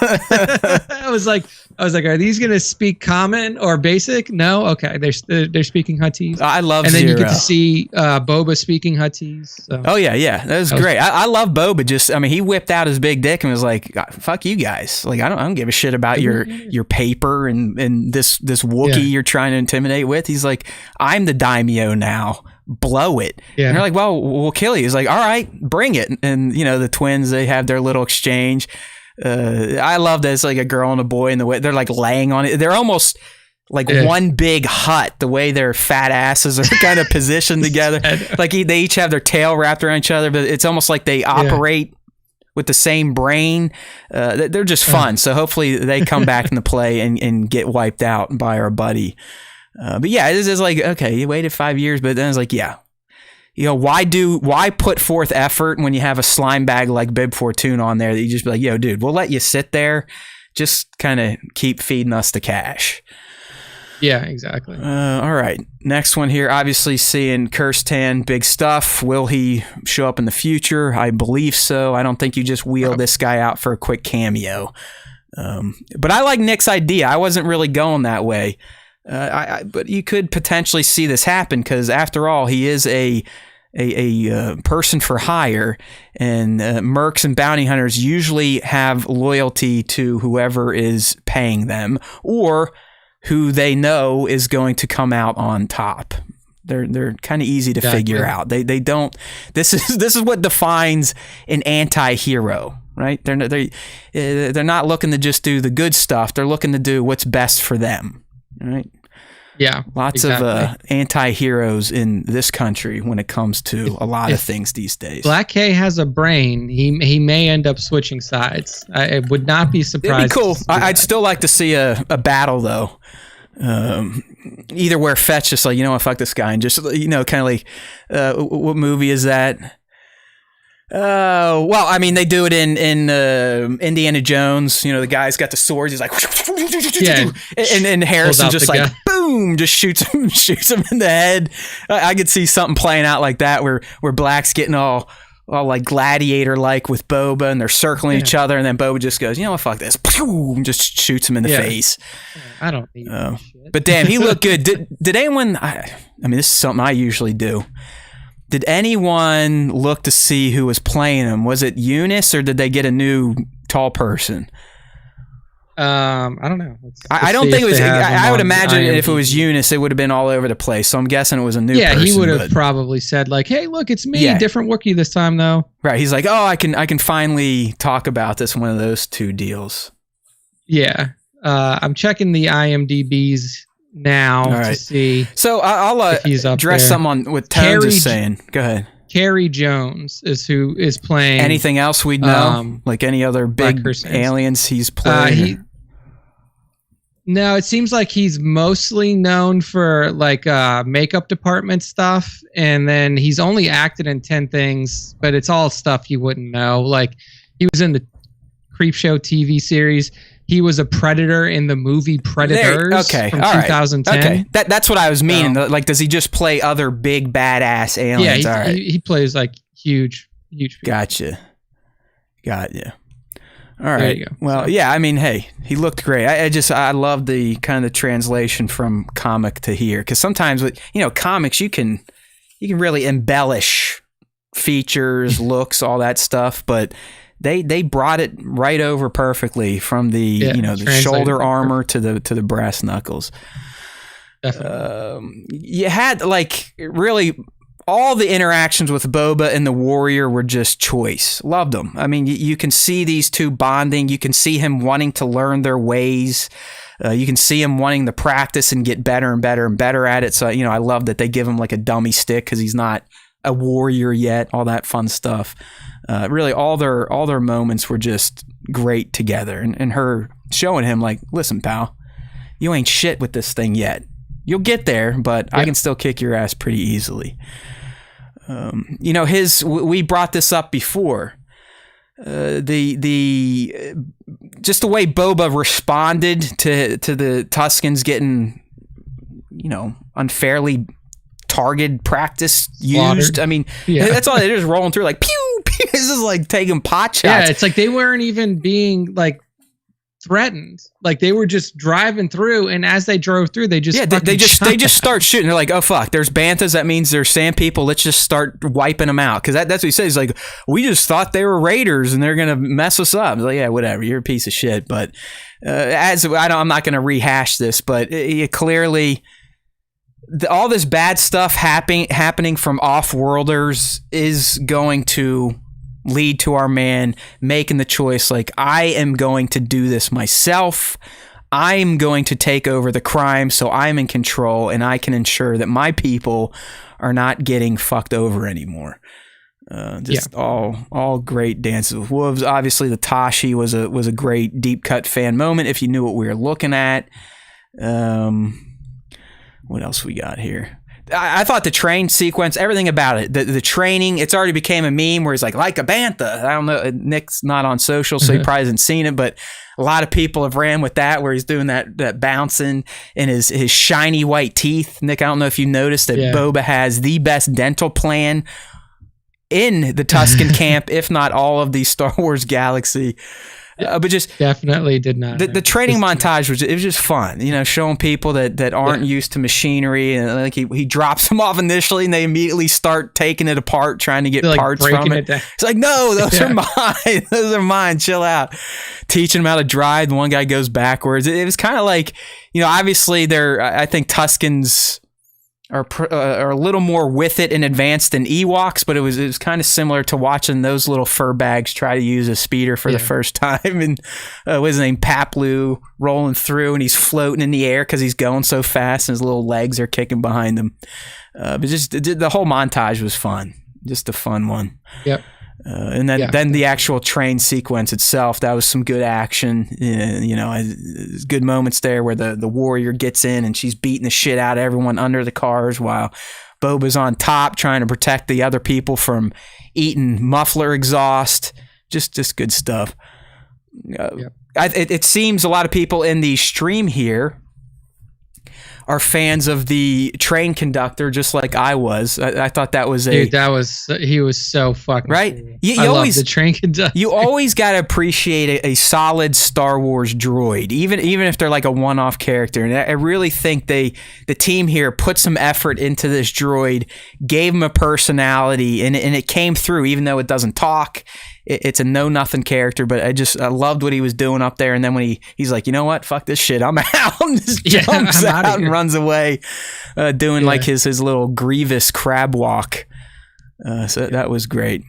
I was like, are these gonna speak common or basic? No, okay, they're speaking Huttese. I love and then Zero. You get to see Boba speaking Huttese. So. Oh yeah, that was great. I love Boba. Just he whipped out his big dick and was like, "Fuck you guys! I don't give a shit about your paper and this Wookiee you're trying to intimidate with." He's like, "I'm the daimyo now. Blow it." Yeah. And they're like, "Well, we'll kill you." He's like, "All right, bring it." And the twins, they have their little exchange. I love that it's a girl and a boy, and the way they're laying on it. They're almost one big hut. The way their fat asses are kind of positioned together, they each have their tail wrapped around each other, but it's almost like they operate with the same brain. They're just fun. So hopefully they come back into play and get wiped out by our buddy. But yeah, it is okay, you waited 5 years, but then it's why put forth effort when you have a slime bag like Bib Fortune on there that you just be like, yo, dude, we'll let you sit there. Just kind of keep feeding us the cash. Yeah, exactly. All right. Next one here, obviously seeing Kirstan, big stuff. Will he show up in the future? I believe so. I don't think you just wheel this guy out for a quick cameo. But I like Nick's idea. I wasn't really going that way. But you could potentially see this happen because, after all, he is a person for hire, and mercs and bounty hunters usually have loyalty to whoever is paying them or who they know is going to come out on top. They're kind of easy to figure out. They don't. This is what defines an anti-hero. Right? They're not looking to just do the good stuff. They're looking to do what's best for them. Right? Yeah. Lots of anti-heroes in this country when it comes to a lot of things these days. Black K has a brain. He may end up switching sides. I would not be surprised. It'd be cool. I'd still like to see a battle though. Either where Fett's just fuck this guy, and just kind of what movie is that? Well, they do it in Indiana Jones. The guy's got the swords. He's like, and Harrison just boom, just shoots him in the head. I could see something playing out like that, where Black's getting all all like gladiator-like with Boba, and they're circling each other, and then Boba just goes, you know what, fuck this, and just shoots him in the face. I don't need that shit. But damn, he looked good. Did anyone, I mean, this is something I usually do. Did anyone look to see who was playing him? Was it Eunice, or did they get a new tall person? I don't know. I don't think it was. I would imagine if it was Eunice, it would have been all over the place. So I'm guessing it was a new person. Yeah, he would have probably said like, "Hey, look, it's me, different Wookiee this time, though." Right. He's like, "Oh, I can finally talk about this." One of those two deals. Yeah. I'm checking the IMDb's now to see. So I'll address something on what Tones is saying. Go ahead. Carrie Jones is who is playing. Anything else we'd know? Like any other big aliens he's playing? No, it seems like he's mostly known for like makeup department stuff, and then he's only acted in 10 things, but it's all stuff you wouldn't know. Like he was in the Creepshow TV series. He was a Predator in the movie Predators from 2010. Okay, that's what I was meaning. Like, does he just play other big badass aliens? Yeah, he plays like huge people. Gotcha. Got you. All right. There you go. Well, yeah. I mean, hey, he looked great. I love the kind of translation from comic to here, because sometimes with comics you can really embellish features, looks, all that stuff, but they brought it right over perfectly from the the shoulder armor to the brass knuckles. Definitely. You had like really all the interactions with Boba and the Warrior were just choice. Loved them. I mean, you can see these two bonding. You can see him wanting to learn their ways. You can see him wanting to practice and get better and better and better at it. So I love that they give him like a dummy stick because he's not a warrior yet. All that fun stuff. Really, all their moments were just great together, and her showing him like, listen, pal, you ain't shit with this thing yet. You'll get there, but I can still kick your ass pretty easily. We brought this up before. The just the way Boba responded to the Tuskens getting, unfairly target practice used. I mean, that's all they're just rolling through like pew pew. This is like taking pot shots. Yeah, it's like they weren't even being like threatened. Like they were just driving through, and as they drove through, they just they just start shooting. They're like, oh fuck, there's banthas. That means there's sand people. Let's just start wiping them out, because that's what he says. He's like, we just thought they were raiders and they're gonna mess us up. He's like, yeah, whatever. You're a piece of shit. But I'm not gonna rehash this, but clearly. All this bad stuff happening from off-worlders is going to lead to our man making the choice, like, I am going to do this myself. I'm going to take over the crime, so I'm in control, and I can ensure that my people are not getting fucked over anymore. All great dances with wolves. Obviously, the Tashi was a great deep cut fan moment if you knew what we were looking at. What else we got here? I thought the train sequence, everything about it, the training, it's already became a meme where he's like a bantha. I don't know. Nick's not on social, so he probably hasn't seen it, but a lot of people have ran with that where he's doing that bouncing in his shiny white teeth. Nick, I don't know if you noticed that Boba has the best dental plan in the Tusken camp, if not all of the Star Wars galaxy. But just definitely did not. The training montage was just fun, showing people that aren't used to machinery, and like he drops them off initially, and they immediately start taking it apart, trying to get parts from it. It's like, no, those are mine. Those are mine. Chill out. Teaching them how to drive. The one guy goes backwards. It was kind of like, obviously I think Tuskens are a little more with it and advanced than Ewoks, but it was kind of similar to watching those little fur bags try to use a speeder for the first time. And what's his name, Paplu, rolling through, and he's floating in the air because he's going so fast and his little legs are kicking behind him. But just the whole montage was fun, just a fun one. Yep. And then the actual train sequence itself, that was some good action. Good moments there where the warrior gets in and she's beating the shit out of everyone under the cars while Boba's on top trying to protect the other people from eating muffler exhaust. Just good stuff. It seems a lot of people in the stream here are fans of the train conductor, just like I was. I thought that was Dude, he was so fucking right. cool. You I always love the train conductor. You always got to appreciate a solid Star Wars droid, even if they're like a one-off character. And I really think the team here put some effort into this droid, gave him a personality, and it came through, even though it doesn't talk. It's a know-nothing character, but I loved what he was doing up there. And then when he's like, you know what, fuck this shit, I'm out, and just jumps out and runs away, doing like his little Grievous crab walk. So that was great.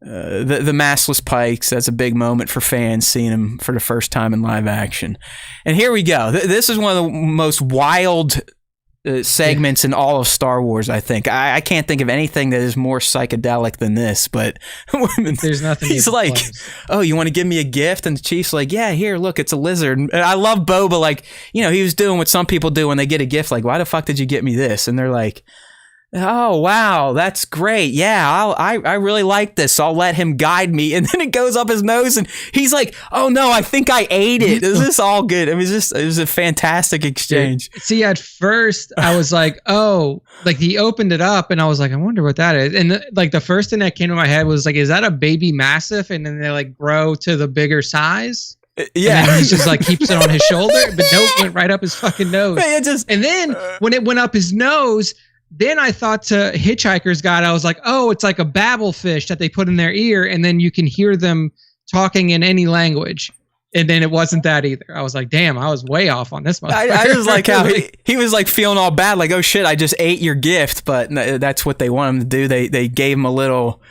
The massless Pikes, that's a big moment for fans seeing him for the first time in live action. And here we go. This is one of the most wild segments in all of Star Wars, I think. I can't think of anything that is more psychedelic than this, but there's nothing. He's like, oh, you want to give me a gift? And the Chief's like, yeah, here, look, it's a lizard. And I love Boba, like, you know, he was doing what some people do when they get a gift, like, why the fuck did you get me this? And they're like, oh, wow, that's great. Yeah, I really like this. I'll let him guide me. And then it goes up his nose and he's like, oh no, I think I ate it. Is this all good? I mean, it was a fantastic exchange. See, at first I was like, oh, like he opened it up and I was like, I wonder what that is. And the first thing that came to my head was like, is that a baby Mastiff? And then they like grow to the bigger size. Yeah, and he just like keeps it on his shoulder, but no, it went right up his fucking nose. And then when it went up his nose, then I thought to Hitchhiker's Guide, I was like, oh, it's like a babble fish that they put in their ear, and then you can hear them talking in any language. And then it wasn't that either. I was like, damn, I was way off on this one. I just like how he was like feeling all bad, like, oh shit, I just ate your gift. But that's what they want him to do. They gave him a little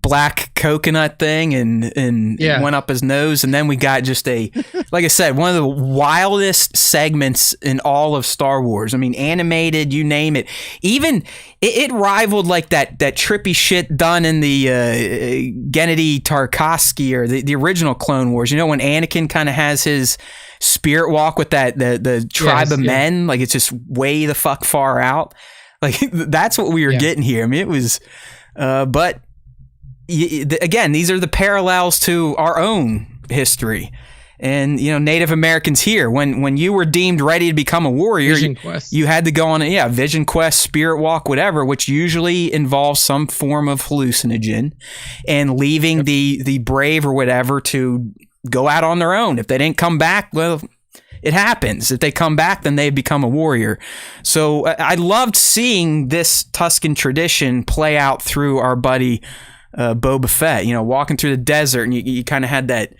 black coconut thing and went up his nose, and then we got just like I said, one of the wildest segments in all of Star Wars. I mean, animated, you name it. Even it rivaled like that trippy shit done in the Gennady Tarkovsky or the original Clone Wars. You know, when Anakin kind of has his spirit walk with the tribe of men, like it's just way the fuck far out. Like that's what we were getting here. I mean, it was. But again, these are the parallels to our own history. And, you know, Native Americans here, when you were deemed ready to become a warrior, you had to go on a vision quest, spirit walk, whatever, which usually involves some form of hallucinogen, and leaving the brave or whatever to go out on their own. If they didn't come back, well, it happens. If they come back, then they become a warrior. So I loved seeing this Tusken tradition play out through our buddy Boba Fett. You know, walking through the desert, and you kind of had that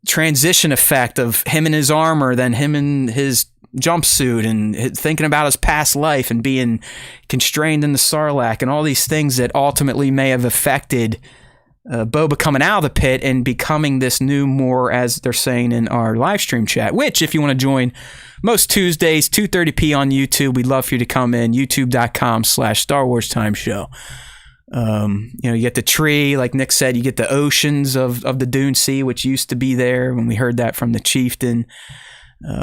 transition effect of him in his armor, then him in his jumpsuit, and thinking about his past life and being constrained in the Sarlacc, and all these things that ultimately may have affected Boba coming out of the pit and becoming this new, more, as they're saying in our live stream chat, which if you want to join most Tuesdays, 2:30 on YouTube, we'd love for you to come in, youtube.com/Star Wars Time Show. You know, you get the tree, like Nick said, you get the oceans of the Dune Sea, which used to be there when we heard that from the chieftain.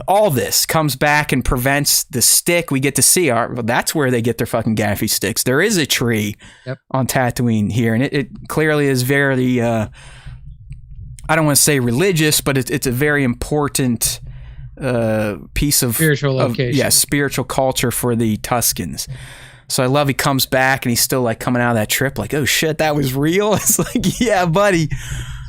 All this comes back and prevents the stick. We get to see that's where they get their fucking gaffy sticks. There is a tree on Tatooine here, and it clearly is very, I don't want to say religious, but it's a very important piece of spiritual location. Spiritual culture for the Tuskens. So I love he comes back and he's still like coming out of that trip like, oh shit, that was real. It's like, yeah, buddy.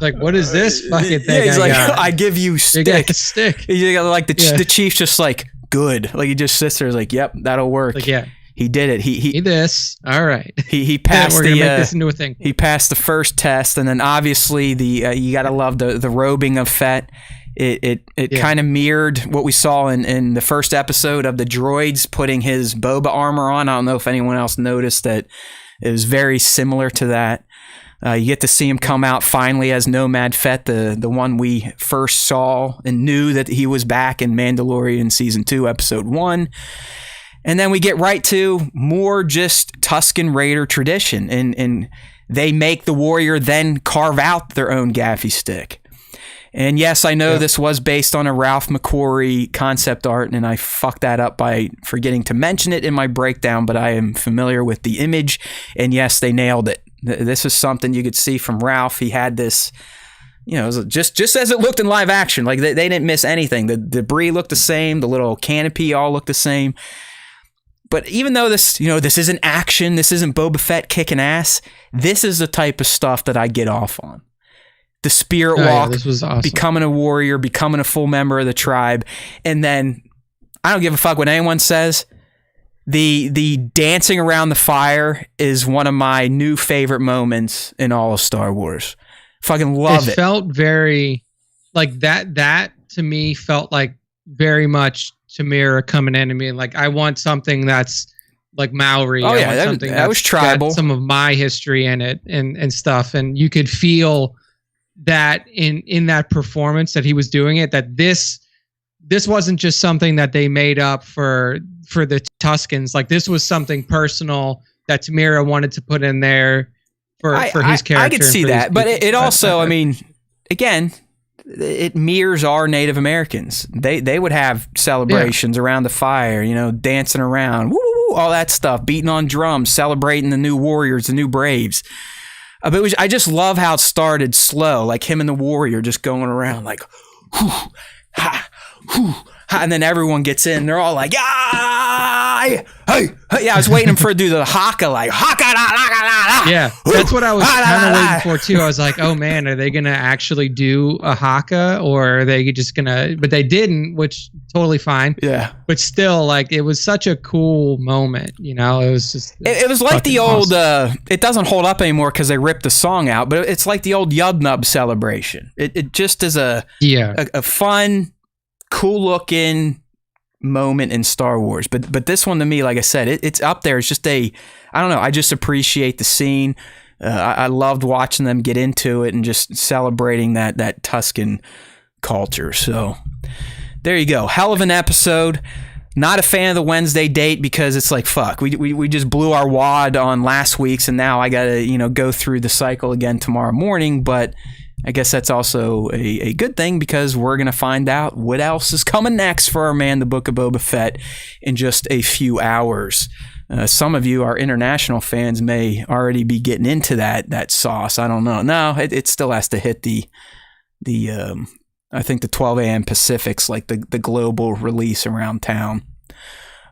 Like, what is this fucking thing? He's like, I give you stick. Stick. He's like the chief's just like, good. Like he just sits there like, yep, that'll work. Like, yeah. He did it. He this. All right. He passed we're gonna make this into a thing. He passed the first test, and then obviously you gotta love the robing of Fett. It kind of mirrored what we saw in the first episode of the droids putting his Boba armor on. I don't know if anyone else noticed that it was very similar to that. You get to see him come out finally as Nomad Fett, the one we first saw and knew that he was back in Mandalorian Season 2, Episode 1. And then we get right to more just Tusken Raider tradition. And they make the warrior then carve out their own gaffy stick. And yes, I know this was based on a Ralph McQuarrie concept art, and I fucked that up by forgetting to mention it in my breakdown, but I am familiar with the image, and yes, they nailed it. This is something you could see from Ralph. He had this you know, it was just as it looked in live action. Like they didn't miss anything. The debris looked the same. The little canopy all looked the same. But even though this isn't action, this isn't Boba Fett kicking ass, this is the type of stuff that I get off on. The spirit walk, this was awesome. becoming a warrior, becoming a full member of the tribe. And then I don't give a fuck what anyone says. The dancing around the fire is one of my new favorite moments in all of Star Wars. Fucking love it. It felt very like that to me felt like very much Tamira coming in and being like, I want something that's like Maori. Oh, yeah, I want something that was tribal. got some of my history in it and stuff. And you could feel that in that performance that he was doing it, that this wasn't just something that they made up for the Tuskens. Like this was something personal that Tamira wanted to put in there for his character. I could see that, but it also, I mean, again, it mirrors our Native Americans. They would have celebrations around the fire, you know, dancing around, woo, woo, woo, all that stuff, beating on drums, celebrating the new warriors, the new braves. But I just love how it started slow, like him and the warrior just going around like, whoo, ha, whoo, ha, and then everyone gets in. They're all like, hey, yeah. I was waiting for him to do the haka, like haka, la, la, la, la. Yeah, that's what I was kind of waiting for too. I was like, oh man, are they gonna actually do a haka, or are they just gonna? But they didn't, which totally fine. Yeah, but still, like it was such a cool moment. You know, it was just. It was like the old. Awesome. It doesn't hold up anymore because they ripped the song out. But it's like the old Yub celebration. It just is a fun, cool looking moment in Star Wars. But this one to me, like I said, it's up there. It's just I don't know. I just appreciate the scene. I loved watching them get into it and just celebrating that Tusken culture. So there you go. Hell of an episode. Not a fan of the Wednesday date because it's like, fuck, we just blew our wad on last week's and now I gotta, go through the cycle again tomorrow morning. But I guess that's also a good thing because we're going to find out what else is coming next for our man, the Book of Boba Fett, in just a few hours. Some of you, our international fans, may already be getting into that sauce. I don't know. No, it still has to hit the I think the 12 a.m. Pacific's like the global release around town.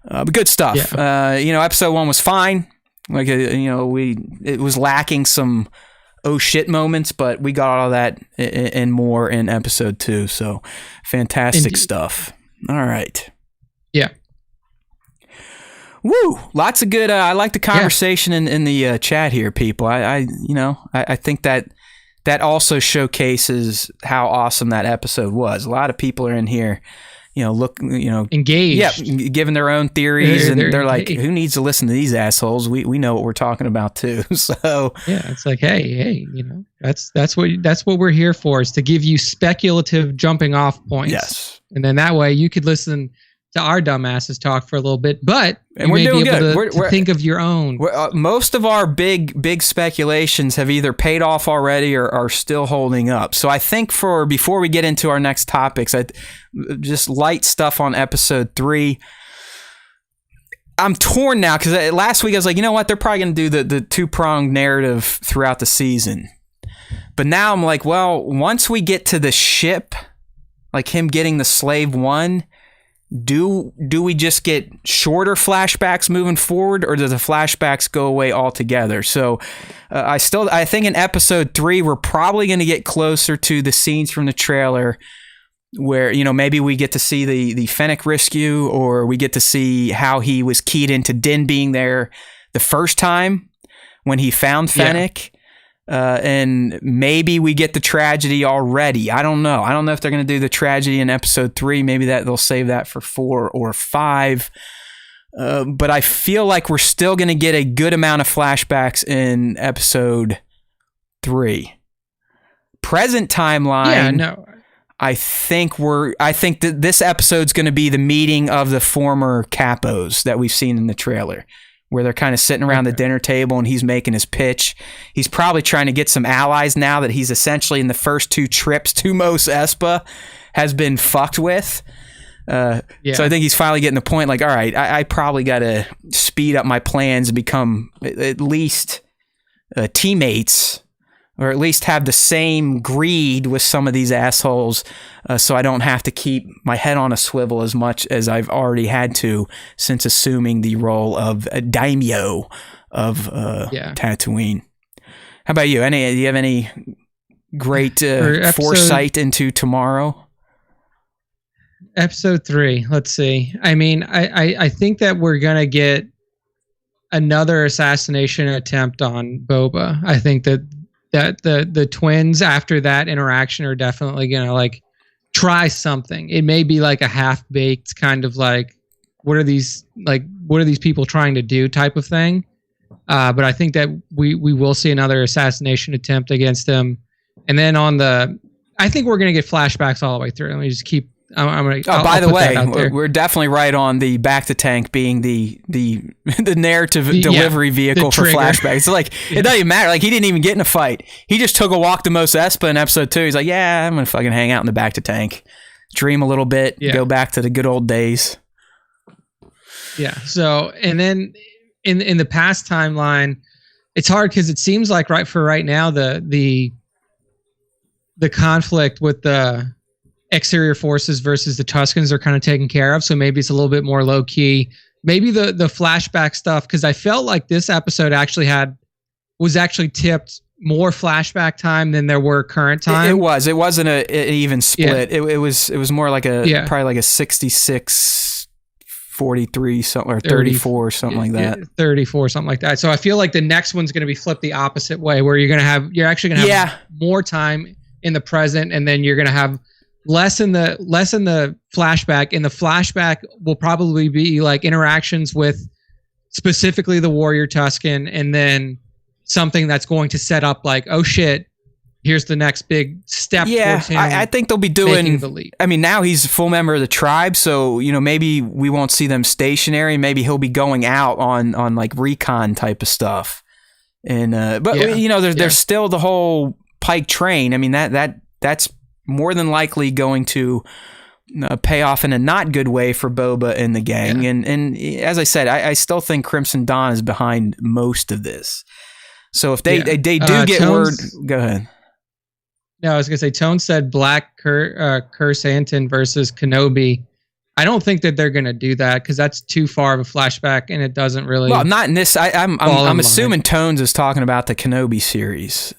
But good stuff. Yeah. Episode 1 was fine. Like, it was lacking some oh shit moments, but we got all of that and more in episode 2. So fantastic stuff. All right. Yeah. Woo! Lots of good. I like the conversation in the chat here, people. I think that also showcases how awesome that episode was. A lot of people are in here, engaged. Yeah, giving their own theories, and they're like, "Who needs to listen to these assholes? We know what we're talking about too." So yeah, it's like, hey, that's what we're here for, is to give you speculative jumping off points. Yes, and then that way you could listen to our dumbasses talk for a little bit, but and we're doing good. To think of your own. Most of our big speculations have either paid off already or are still holding up. So I think before we get into our next topics, just light stuff on episode 3. I'm torn now because last week I was like, you know what? They're probably going to do the two-pronged narrative throughout the season. But now I'm like, well, once we get to the ship, like him getting the Slave One, do we just get shorter flashbacks moving forward, or do the flashbacks go away altogether? So I think in episode 3 we're probably going to get closer to the scenes from the trailer where maybe we get to see the Fennec rescue, or we get to see how he was keyed into Din being there the first time when he found Fennec. And maybe we get the tragedy already. I don't know. I don't know if they're going to do the tragedy in episode 3. Maybe they'll save that for 4 or 5. But I feel like we're still going to get a good amount of flashbacks in episode 3. Present timeline. Yeah, no. I think that this episode's going to be the meeting of the former capos that we've seen in the trailer, where they're kind of sitting around the dinner table and he's making his pitch. He's probably trying to get some allies now that he's essentially in the first 2 trips to Mos Espa has been fucked with. So I think he's finally getting the point, like, all right, I probably got to speed up my plans and become at least teammates or at least have the same greed with some of these assholes, so I don't have to keep my head on a swivel as much as I've already had to since assuming the role of a daimyo of Tatooine. How about you? Do you have any great foresight into tomorrow? Episode 3. Let's see. I mean, I think that we're gonna get another assassination attempt on Boba. I think that the twins after that interaction are definitely gonna like try something. It may be like a half-baked kind of like what are these people trying to do type of thing. But I think that we will see another assassination attempt against them. And then I think we're gonna get flashbacks all the way through. Let me just keep. By the way, we're definitely right on the back to tank being the narrative delivery vehicle for flashbacks. It's like it doesn't even matter. Like he didn't even get in a fight. He just took a walk to Mos Espa in episode 2. He's like, yeah, I'm gonna fucking hang out in the back to tank, dream a little bit, go back to the good old days. Yeah. So and then in the past timeline, it's hard because it seems like right now the conflict with the exterior forces versus the Tuskens are kind of taken care of, so maybe it's a little bit more low key. Maybe the flashback stuff, because I felt like this episode was actually tipped more flashback time than there were current time. It wasn't an even split. It was more like probably like a 66-43 something, or 34 something like that. 34 something like that. So I feel like the next one's going to be flipped the opposite way, where you're actually going to have more time in the present, and then you're going to have less in the flashback. And the flashback will probably be like interactions with specifically the warrior Tusken, and then something that's going to set up like, oh shit, here's the next big step. I think they'll be doing the leap. I mean, now he's a full member of the tribe, so maybe we won't see them stationary. Maybe he'll be going out on like recon type of stuff. And there's still the whole Pike train. I mean, that's more than likely going to pay off in a not good way for Boba and the gang. Yeah. And as I said, I still think Crimson Dawn is behind most of this. So if they do get word, go ahead. No, I was gonna say Tone said Black Kersantin versus Kenobi. I don't think that they're gonna do that because that's too far of a flashback, and it doesn't really. Well, not in this. I'm assuming Tones is talking about the Kenobi series.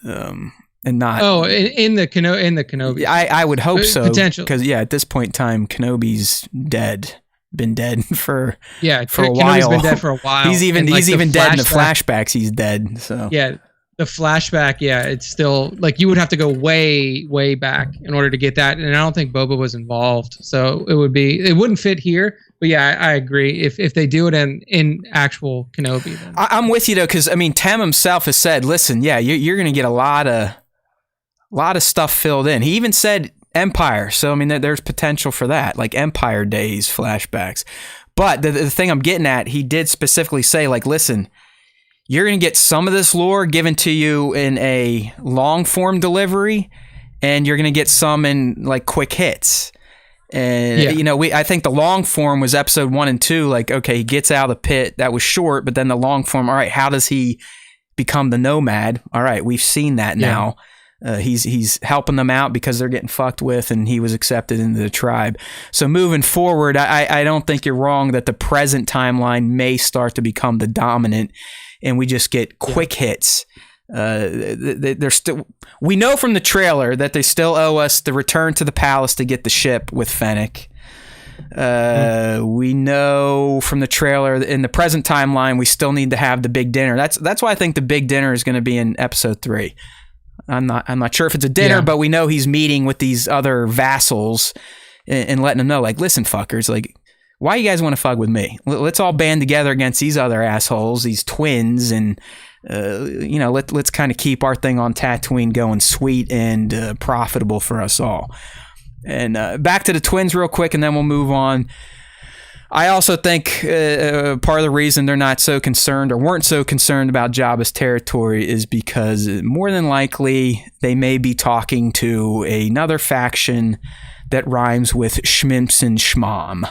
And not in the Kenobi. I would hope so, potentially, because at this point in time, Kenobi's been dead for a Kenobi's while. Been dead for a while. He's even dead in the flashbacks. He's dead. So the flashback. it's still like you would have to go way back in order to get that, and I don't think Boba was involved, so it wouldn't fit here. But I agree. If they do it in actual Kenobi, then. I'm with you though, because I mean, Tem himself has said, "Listen, you're going to get a lot of stuff filled in." He even said Empire, so I mean, there's potential for that, like Empire days flashbacks. But the thing I'm getting at, he did specifically say, like, listen, you're going to get some of this lore given to you in a long form delivery, and you're going to get some in like quick hits. And I think the long form was episode 1 and 2. Like, okay, he gets out of the pit. That was short, but then the long form. All right, how does he become the nomad? All right, we've seen that now. He's helping them out because they're getting fucked with, and he was accepted into the tribe. So moving forward, I don't think you're wrong that the present timeline may start to become the dominant, and we just get quick hits. They're still. We know from the trailer that they still owe us the return to the palace to get the ship with Fennec. We know from the trailer in the present timeline we still need to have the big dinner. That's why I think the big dinner is going to be in episode 3. I'm not sure if it's a dinner, but we know he's meeting with these other vassals and letting them know, like, listen, fuckers, like, why you guys want to fuck with me? Let's all band together against these other assholes, these twins, and let's kind of keep our thing on Tatooine going sweet and profitable for us all. And back to the twins real quick, and then we'll move on. I also think part of the reason they're not so concerned or weren't so concerned about Jabba's territory is because more than likely they may be talking to another faction that rhymes with Schmimps and Schmom.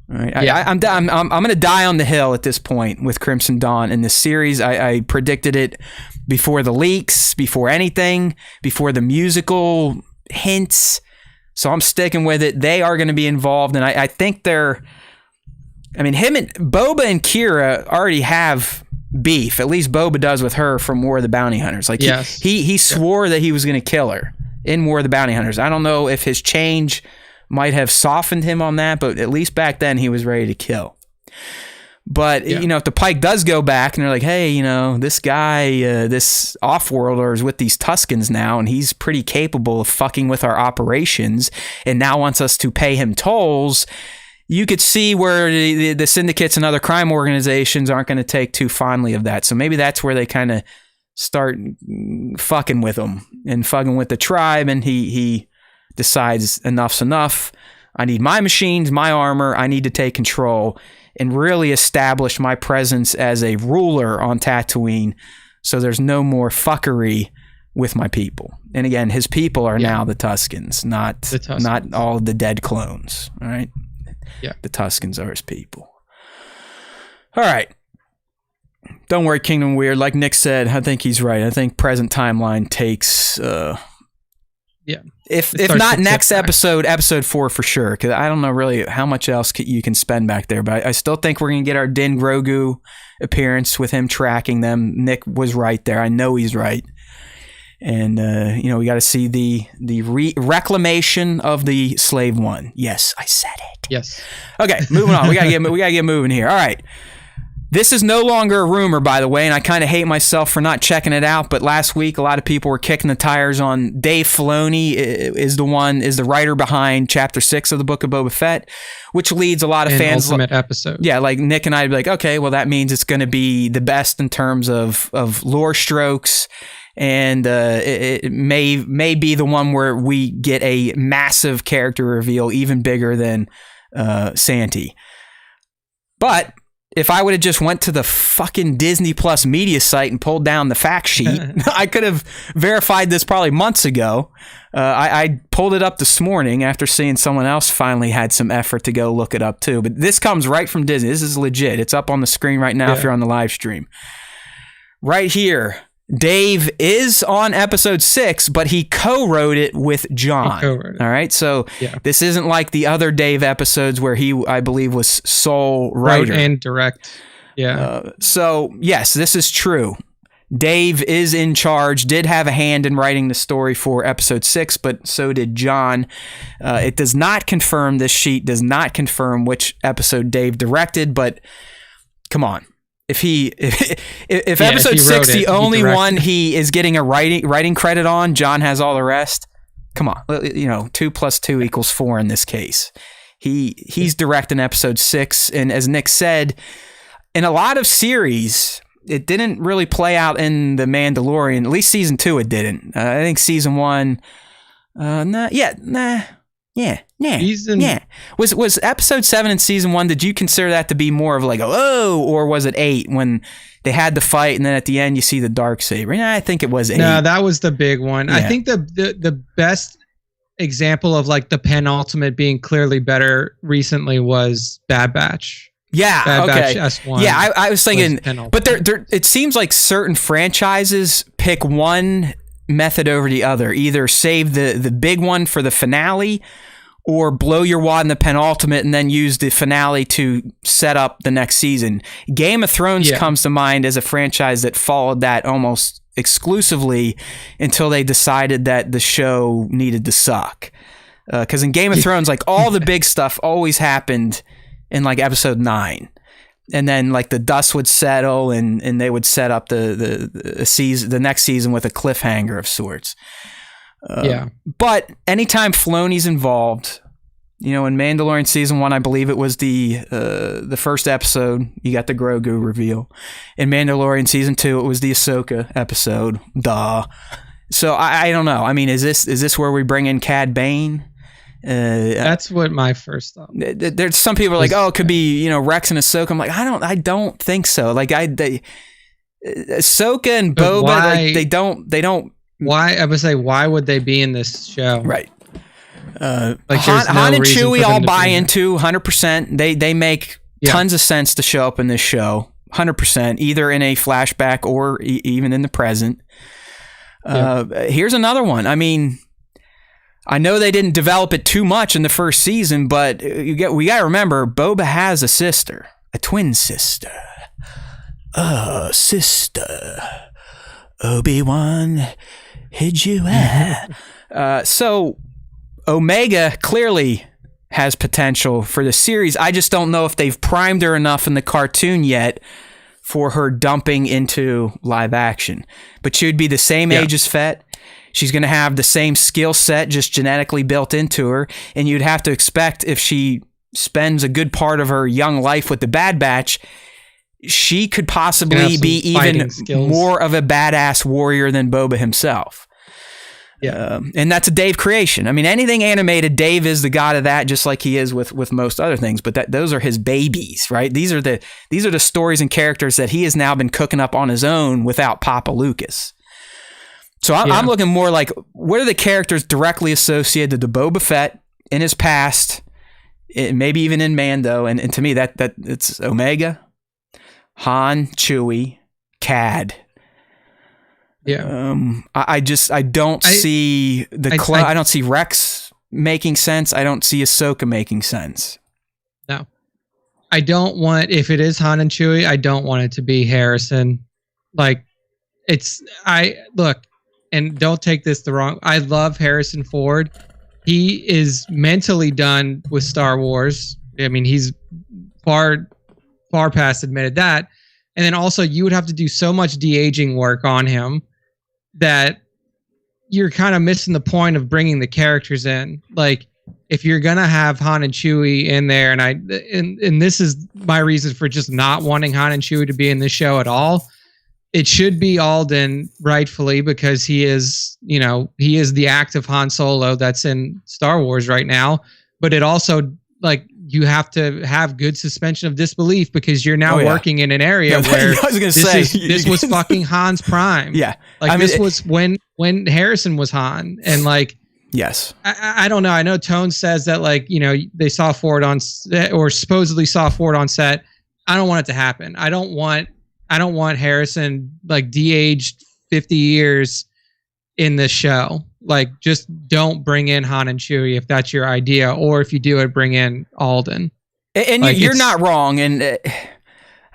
All right. Yeah. I'm going to die on the hill at this point with Crimson Dawn in this series. I predicted it before the leaks, before anything, before the musical hints. So I'm sticking with it. They are going to be involved, and I think him and Boba and Kira already have beef. At least Boba does with her from War of the Bounty Hunters. Like yes. he swore that he was going to kill her in War of the Bounty Hunters. I don't know if his change might have softened him on that, but at least back then he was ready to kill. But, if the Pike does go back and they're like, hey, this guy, this off-worlder is with these Tuskens now, and he's pretty capable of fucking with our operations and now wants us to pay him tolls, you could see where the syndicates and other crime organizations aren't going to take too fondly of that. So maybe that's where they kind of start fucking with him and fucking with the tribe, and he decides enough's enough. I need my machines, my armor. I need to take control and really establish my presence as a ruler on Tatooine, so there's no more fuckery with my people. And again, his people are now the Tuskens, not all the dead clones. All right. Yeah. The Tuskens are his people. All right. Don't worry, Kingdom Weird. Like Nick said, I think he's right. I think present timeline takes if not next episode 4 for sure, because I don't know really how much else you can spend back there, but I still think we're going to get our Din Grogu appearance with him tracking them. Nick was right there. I know he's right. And, we got to see the reclamation of the Slave One. Yes, I said it. Yes. Okay, moving on. We gotta get moving here. All right. This is no longer a rumor, by the way, and I kind of hate myself for not checking it out, but last week a lot of people were kicking the tires on Dave Filoni is the writer behind Chapter 6 of the Book of Boba Fett, which leads a lot of fans... Ultimate episode. Yeah, like Nick and I would be like, okay, well that means it's going to be the best in terms of lore strokes, and it may be the one where we get a massive character reveal, even bigger than Santi. But... if I would have just went to the fucking Disney Plus media site and pulled down the fact sheet, I could have verified this probably months ago. I pulled it up this morning after seeing someone else finally had some effort to go look it up too. But this comes right from Disney. This is legit. It's up on the screen right now if you're on the live stream. Right here. Dave is on episode 6, but he co-wrote it with John. All right, so this isn't like the other Dave episodes where he, I believe, was sole writer. Wrote and direct. Yeah. So, yes, this is true. Dave is in charge, did have a hand in writing the story for episode 6, but so did John. It does not confirm, this sheet does not confirm which episode Dave directed, but come on. If episode 6 the only one he is getting a writing credit on, John has all the rest. Come on, 2 + 2 = 4 in this case. He's directing episode 6, and as Nick said, in a lot of series, it didn't really play out in The Mandalorian. At least season 2, it didn't. I think season 1, Yeah. Was episode 7 in season 1, did you consider that to be more of like, or was it 8 when they had the fight and then at the end you see the darksaber? I think it was 8. No, that was the big one. Yeah. I think the best example of like the penultimate being clearly better recently was Bad Batch. Yeah, Bad okay. Batch S1. Yeah, I was thinking, but there it seems like certain franchises pick one method over the other. Either save the big one for the finale, or blow your wad in the penultimate and then use the finale to set up the next season. Game of Thrones comes to mind as a franchise that followed that almost exclusively until they decided that the show needed to suck. Because in Game of Thrones, like all the big stuff always happened in like episode 9. And then like the dust would settle and they would set up the next season with a cliffhanger of sorts. But anytime Filoni's involved, in Mandalorian season 1, I believe it was the first episode, you got the Grogu reveal. In Mandalorian season 2, it was the Ahsoka episode. Duh. So I don't know. I mean, is this where we bring in Cad Bane? That's what my first thought. There's some people are like, it could be Rex and Ahsoka. I'm like, I don't think so. Like Ahsoka and Boba, like, they don't. Why? I would say, why would they be in this show? Right. Like Han and reason Chewie for them I'll to buy be there. into 100%. They make tons of sense to show up in this show, 100%, either in a flashback or even in the present. Here's another one. I mean, I know they didn't develop it too much in the first season, but we got to remember, Boba has a sister, a twin sister. Oh, sister, Obi-Wan hid you at. So Omega clearly has potential for the series. I just don't know if they've primed her enough in the cartoon yet for her dumping into live action. But she would be the same age as Fett. She's going to have the same skill set just genetically built into her. And you'd have to expect if she spends a good part of her young life with the Bad Batch, she could possibly be even more of a badass warrior than Boba himself. Yeah, and that's a Dave creation. I mean, anything animated, Dave is the god of that, just like he is with most other things. But those are his babies, right? These are the stories and characters that he has now been cooking up on his own without Papa Lucas. So I'm looking more like, what are the characters directly associated to Boba Fett in his past, maybe even in Mando, and to me that it's Omega, Han, Chewie, Cad. Yeah. I don't see I don't see Rex making sense. I don't see Ahsoka making sense. No. I don't want, if it is Han and Chewie, I don't want it to be Harrison. Like, look, and don't take this the wrong, I love Harrison Ford. He is mentally done with Star Wars. I mean, he's far past admitted that. And then also you would have to do so much de-aging work on him that you're kind of missing the point of bringing the characters in. Like, if you're gonna have Han and Chewie in there, and this is my reason for just not wanting Han and Chewie to be in this show at all, it should be Alden, rightfully, because he is the active Han Solo that's in Star Wars right now. But it also, like, you have to have good suspension of disbelief because you're now working in an area where this was fucking Han's prime. Yeah. Like, this was when Harrison was Han. And like, yes, I don't know. I know Tone says that, like, they saw Ford on set, or supposedly saw Ford on set. I don't want it to happen. I don't want Harrison, like, de-aged 50 years in this show. Like, just don't bring in Han and Chewie if that's your idea, or if you do it, bring in Alden. And like, you're not wrong. And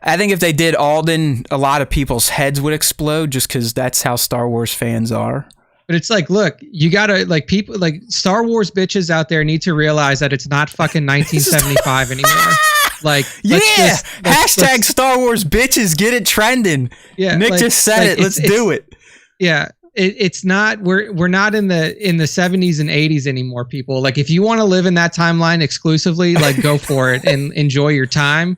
I think if they did Alden, a lot of people's heads would explode just because that's how Star Wars fans are. But it's like, look, you gotta, like, people, like, Star Wars bitches out there need to realize that it's not fucking 1975 anymore. Like, hashtag Star Wars bitches, get it trending. Yeah, Nick just said it. Let's do it. Yeah. It's not, we're not in the 70s and 80s anymore, people. Like, if you want to live in that timeline exclusively, like, go for it and enjoy your time.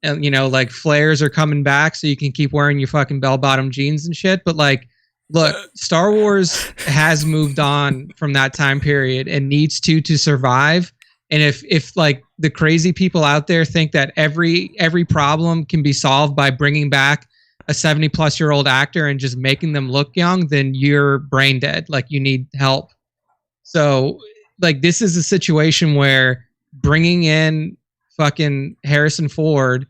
And, like, flares are coming back so you can keep wearing your fucking bell-bottom jeans and shit. But, like, look, Star Wars has moved on from that time period and needs to survive. And if like the crazy people out there think that every problem can be solved by bringing back a 70-plus-year-old actor and just making them look young, then you're brain dead. Like, you need help. So, like, this is a situation where bringing in fucking Harrison Ford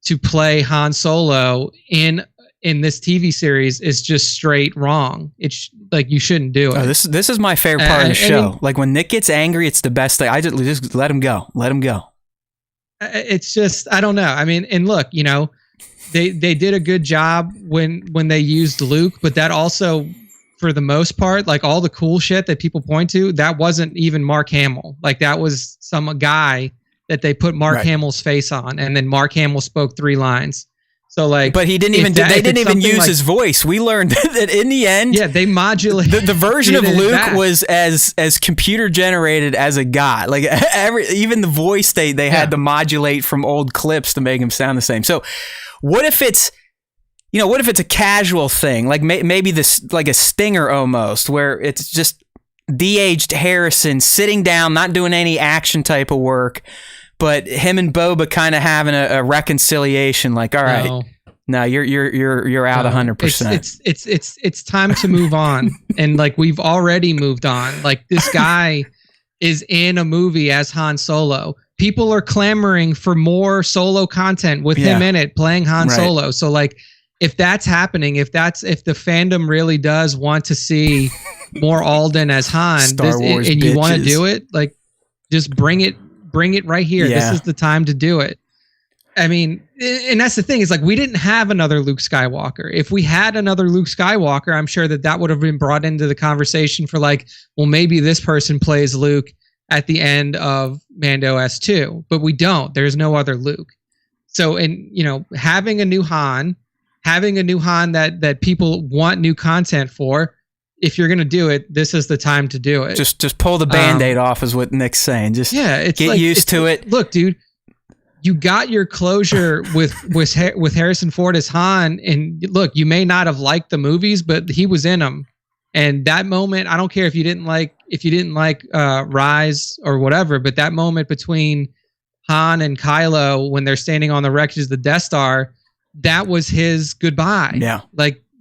to play Han Solo in this TV series is just straight wrong. It's like, you shouldn't do it. Oh, this is my favorite part of the show. Like, when Nick gets angry, it's the best thing. I just let him go. Let him go. It's just, I don't know. I mean, and look, they did a good job when they used Luke, but that also, for the most part, like, all the cool shit that people point to, that wasn't even Mark Hamill. Like, that was some guy that they put Mark Hamill's face on, and then Mark Hamill spoke 3 lines. So, like, but he didn't even. They didn't even use his voice. We learned that in the end, they modulate. The version of Luke was as computer generated as it got. Like, even the voice they had to modulate from old clips to make him sound the same. So, what if it's a casual thing, like maybe this, like a stinger almost, where it's just de-aged Harrison sitting down, not doing any action type of work, but him and Boba kind of having a reconciliation, like, all right, no, you're out 100%. It's time to move on. And, like, we've already moved on. Like, this guy is in a movie as Han Solo. People are clamoring for more Solo content with him in it, playing Han Solo. So like, if that's happening, if the fandom really does want to see more Alden as Han, Star Wars and bitches. you want to do it, like, just bring it right here. Yeah. This is the time to do it. I mean, and that's the thing, is like, we didn't have another Luke Skywalker. If we had another Luke Skywalker, I'm sure that would have been brought into the conversation for like, well, maybe this person plays Luke at the end of Mando S2, but we don't. There's no other Luke. So, and you know, having a new Han that people want new content for, if you're going to do it, this is the time to do it. Just pull the Band-Aid off is what Nick's saying. Just it's get used to it. Look, dude, you got your closure with Harrison Ford as Han, and look, you may not have liked the movies, but he was in them. And that moment, I don't care if you didn't like Rise or whatever, but that moment between Han and Kylo when they're standing on the wreckage of the Death Star, that was his goodbye. Yeah.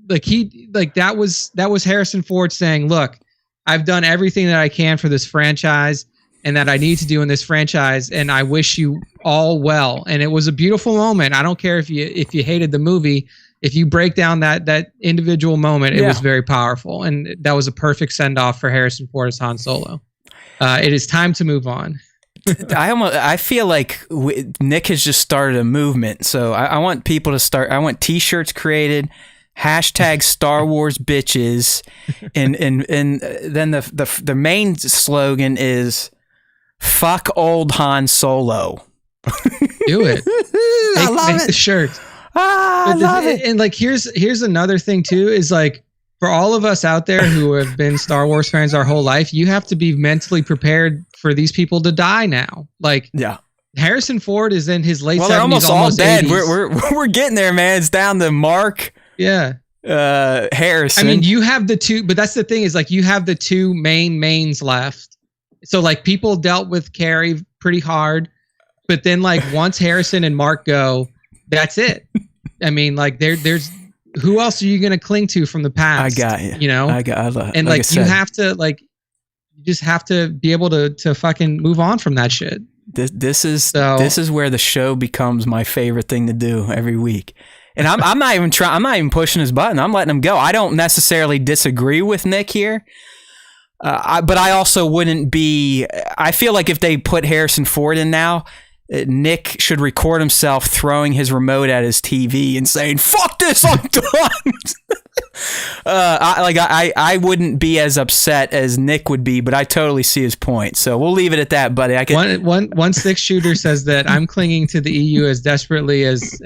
That was Harrison Ford saying, look, I've done everything that I can for this franchise and that I need to do in this franchise, and I wish you all well. And it was a beautiful moment. I don't care if you hated the movie. If you break down that individual moment, it was very powerful, and that was a perfect send off for Harrison Ford as Han Solo. It is time to move on. I feel like Nick has just started a movement. So I want people to start. I want T-shirts created. Hashtag Star Wars bitches, and then the main slogan is fuck old Han Solo. Do it. I love make it. The shirt. I love it. And like, here's another thing too, is like, for all of us out there who have been Star Wars fans our whole life, you have to be mentally prepared for these people to die now. Like, Harrison Ford is in his late 70s, they're almost all dead. 80s. We're getting there, man. It's down to Mark. Yeah. Harrison. I mean, you have the two, but that's the thing, is like, you have the two mains left. So like, people dealt with Carrie pretty hard, but then like, once Harrison and Mark go, that's it. I mean, like, there's who else are you going to cling to from the past? I got you. You know, and like you have to, like, you just have to be able to fucking move on from that shit. This is where the show becomes my favorite thing to do every week. And I'm not even pushing his button. I'm letting him go. I don't necessarily disagree with Nick here. But I also wouldn't be, I feel like if they put Harrison Ford in now, Nick should record himself throwing his remote at his TV and saying, fuck this, I'm done. I wouldn't be as upset as Nick would be, but I totally see his point. So we'll leave it at that, buddy. One 6-shooter says that I'm clinging to the EU as desperately as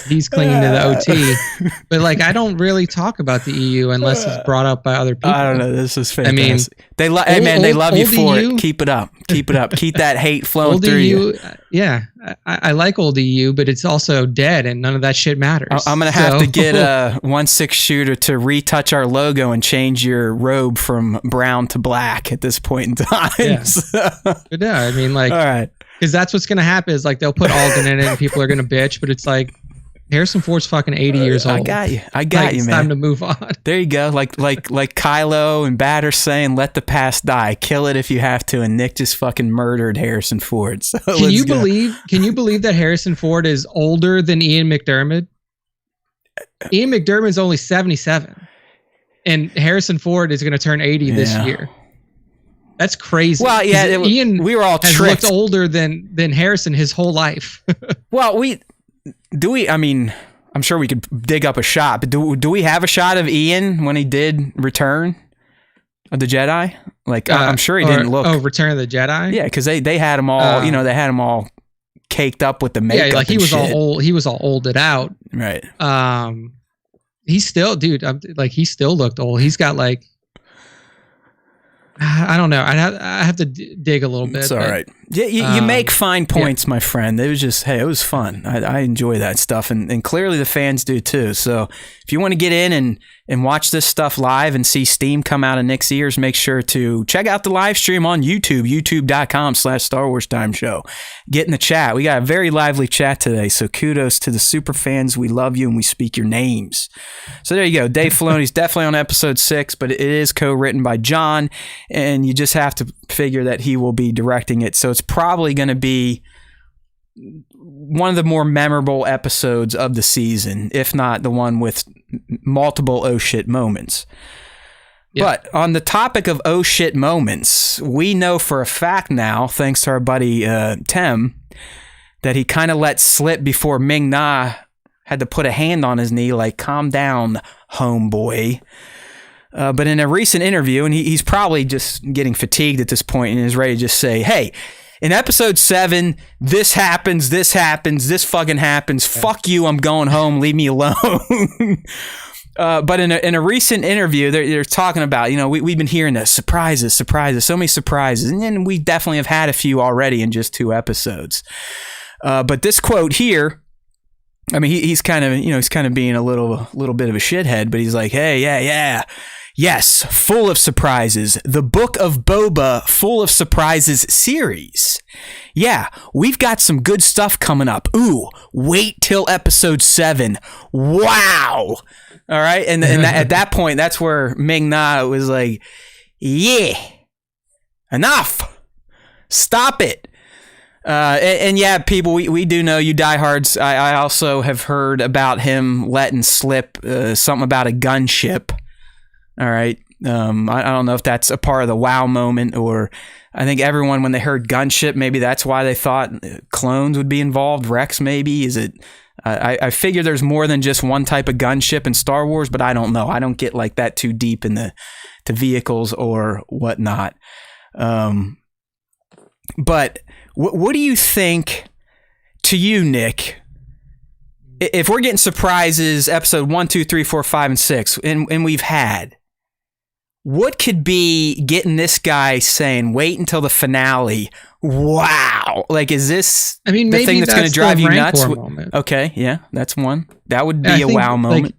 he's clinging to the OT. But like, I don't really talk about the EU unless it's brought up by other people. I don't know. This is fantastic. I mean, they love you for it. Keep it up. Keep it up. Keep that hate flowing through you. Yeah, I like old EU, but it's also dead, and none of that shit matters. I'm gonna have to get a 1/6 to retouch our logo and change your robe from brown to black at this point in time. Yeah, but yeah, I mean, like, all right, because that's what's gonna happen is like they'll put Alden in it, and people are gonna bitch, but it's like, Harrison Ford's fucking 80 years old. I got you, like, man. It's time to move on. There you go. Like Kylo and Batter saying, "Let the past die. Kill it if you have to." And Nick just fucking murdered Harrison Ford. So Can you believe that Harrison Ford is older than Ian McDiarmid? Ian McDiarmid's only 77, and Harrison Ford is going to turn 80 this year. That's crazy. Well, yeah, Ian we were all has tricked. looked older than Harrison his whole life. Well, I mean, I'm sure we could dig up a shot, but do we have a shot of Ian when he did Return of the Jedi? Like, I'm sure he didn't look. Oh, Return of the Jedi? Yeah, because they had him all, they had him all caked up with the makeup. Yeah, like he was all old. He was all olded out. Right. He's still, dude. Like, he still looked old. He's got like, I don't know. I have to dig a little bit. It's all right. Yeah, you make fine points, my friend. It was just, hey, it was fun. I enjoy that stuff, and clearly the fans do too. So if you want to get in and watch this stuff live and see steam come out of Nick's ears, make sure to check out the live stream on YouTube, youtube.com/Star Wars Time Show. Get in the chat. We got a very lively chat today, so kudos to the super fans. We love you and we speak your names. So there you go. Dave Filoni's definitely on episode 6, but it is co-written by John, and you just have to figure that he will be directing it. So it's probably going to be one of the more memorable episodes of the season, if not the one with multiple oh shit moments. Yeah. But on the topic of oh shit moments, we know for a fact now, thanks to our buddy Tem, that he kind of let slip before Ming Na had to put a hand on his knee like, calm down, homeboy. But in a recent interview, and he's probably just getting fatigued at this point and is ready to just say, hey, in episode 7, this happens, this fucking happens. Fuck you, I'm going home, leave me alone. But in a recent interview, they're talking about, we've been hearing the surprises, so many surprises. And then we definitely have had a few already in just 2 episodes. But this quote here, I mean, he's kind of being a little bit of a shithead, but he's like, hey, yeah. Yes, full of surprises. The Book of Boba Full of Surprises series. Yeah, we've got some good stuff coming up. Ooh, wait till episode 7. Wow. All right, and at that point, that's where Ming Na was like, yeah, enough. Stop it. And yeah, people, we do know you diehards. I also have heard about him letting slip something about a gunship. All right. I don't know if that's a part of the wow moment, or I think everyone, when they heard gunship, maybe that's why they thought clones would be involved. Rex, maybe. Is it? I figure there's more than just one type of gunship in Star Wars, but I don't know. I don't get like that too deep in the vehicles or whatnot. But what do you think, to you, Nick? If we're getting surprises, episode 1, 2, 3, 4, 5, and 6, and we've had, what could be getting this guy saying, wait until the finale? Wow. Like, is this the thing that's going to drive you nuts? Moment. Okay, yeah, that's one. That would be a wow moment. Like,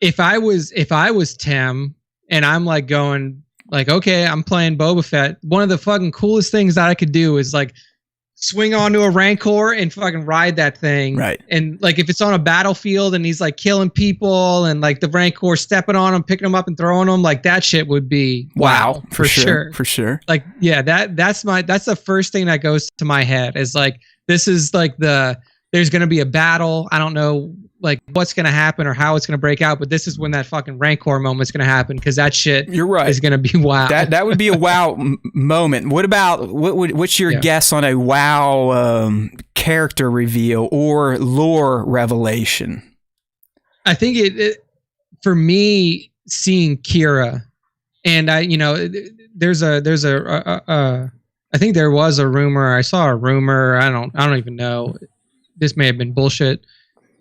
if I was Tim and I'm like going like, okay, I'm playing Boba Fett, one of the fucking coolest things that I could do is like swing onto a Rancor and fucking ride that thing. Right. And like if it's on a battlefield and he's like killing people and like the Rancor stepping on him, picking them up and throwing them, like that shit would be wow for sure. For sure. Like, yeah, that's the first thing that goes to my head is like, this is like there's going to be a battle. I don't know like what's going to happen or how it's going to break out, but this is when that fucking Rancor moment's going to happen, because that shit You're right. is going to be wow. That would be a wow moment. What about what's your guess on a wow character reveal or lore revelation? I think it for me, seeing Kira, and there's a I think there was a rumor. I saw a rumor. I don't even know. This may have been bullshit.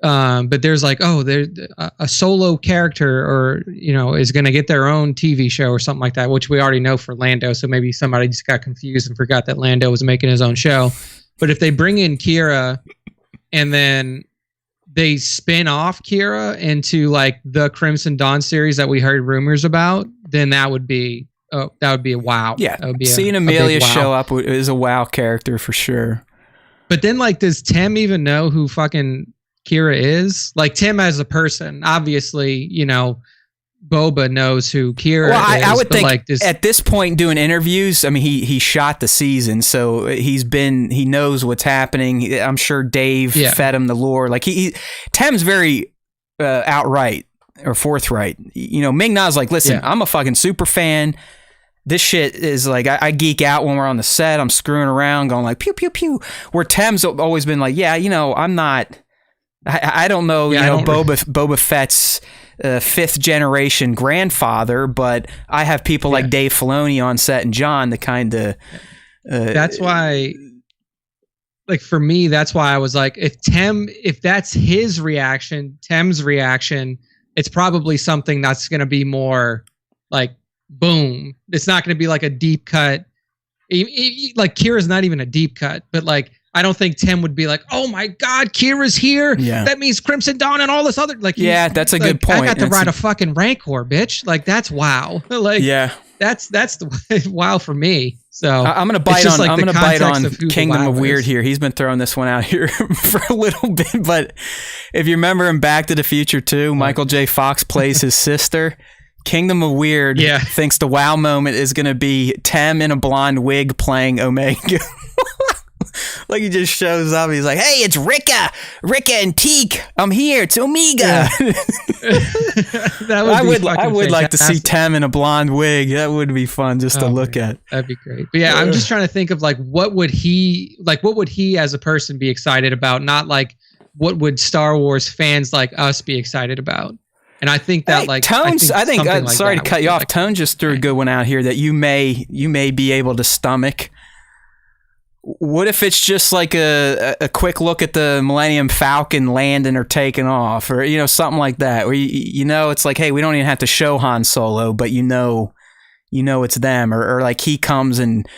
But there's like, there's a solo character or, is going to get their own TV show or something like that, which we already know for Lando. So maybe somebody just got confused and forgot that Lando was making his own show. But if they bring in Kira and then they spin off Kira into like the Crimson Dawn series that we heard rumors about, then that would be a wow. Yeah. That would be seeing Amelia show up is a wow character for sure. But then like, does Tim even know who fucking Kira is? Like Tim as a person, obviously, Boba knows who Kira is. I would think like at this point doing interviews, I mean, he shot the season, so he knows what's happening. I'm sure Dave fed him the lore. Like Tim's very outright or forthright. Ming Na's like, listen, I'm a fucking super fan. This shit is like, I geek out when we're on the set. I'm screwing around going like, pew, pew, pew. Where Tim's always been like, I'm not, I don't know, Boba Fett's 5th generation grandfather, but I have people like Dave Filoni on set and John, the kind of... that's why, like for me, that's why I was like, if that's his reaction, Tim's reaction, it's probably something that's going to be more like, boom. It's not going to be like a deep cut. like Kira's not even a deep cut, but like I don't think Tim would be like, oh my God, Kira's here. Yeah. That means Crimson Dawn and all this other like. Yeah, that's a like, good point. I got to ride a fucking Rancor, bitch. Like that's wow. Like yeah, that's the wow for me. So I'm gonna bite on. like I'm gonna bite on Kingdom of WoW Weird is. here. He's been throwing this one out here for a little bit, but if you remember in Back to the Future 2, Michael J. Fox plays his sister. Kingdom of Weird thinks the wow moment is gonna be Tem in a blonde wig playing Omega. Like he just shows up. He's like, "Hey, it's Rika and Teak. I'm here. It's Omega." Yeah. I would like to see Tem in a blonde wig. That would be fun just to look at. That'd be great. But yeah, I'm just trying to think of like what would he as a person be excited about? Not like what would Star Wars fans like us be excited about? And I think that like Tones. Sorry to cut you off. Tone just threw a good one out here that you may be able to stomach. What if it's just like a quick look at the Millennium Falcon landing or taking off, or something like that, where it's like, hey, we don't even have to show Han Solo, but it's them, or like he comes and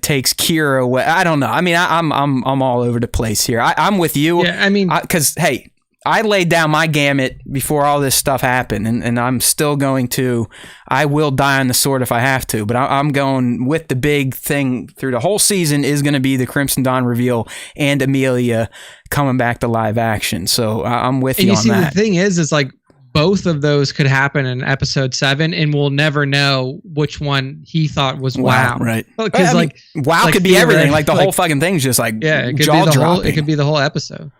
takes Kira away. I don't know. I mean, I'm all over the place here. I'm with you. Yeah, I mean, because hey, I laid down my gamut before all this stuff happened, and I'm still going to. I will die on the sword if I have to, but I'm going with the big thing through the whole season is going to be the Crimson Dawn reveal and Amelia coming back to live action. So I'm with you on that. And the thing is like both of those could happen in episode 7, and we'll never know which one he thought was wow. Right? Because wow could be everything. Like the whole fucking thing's just like jaw dropping. It could be the whole episode.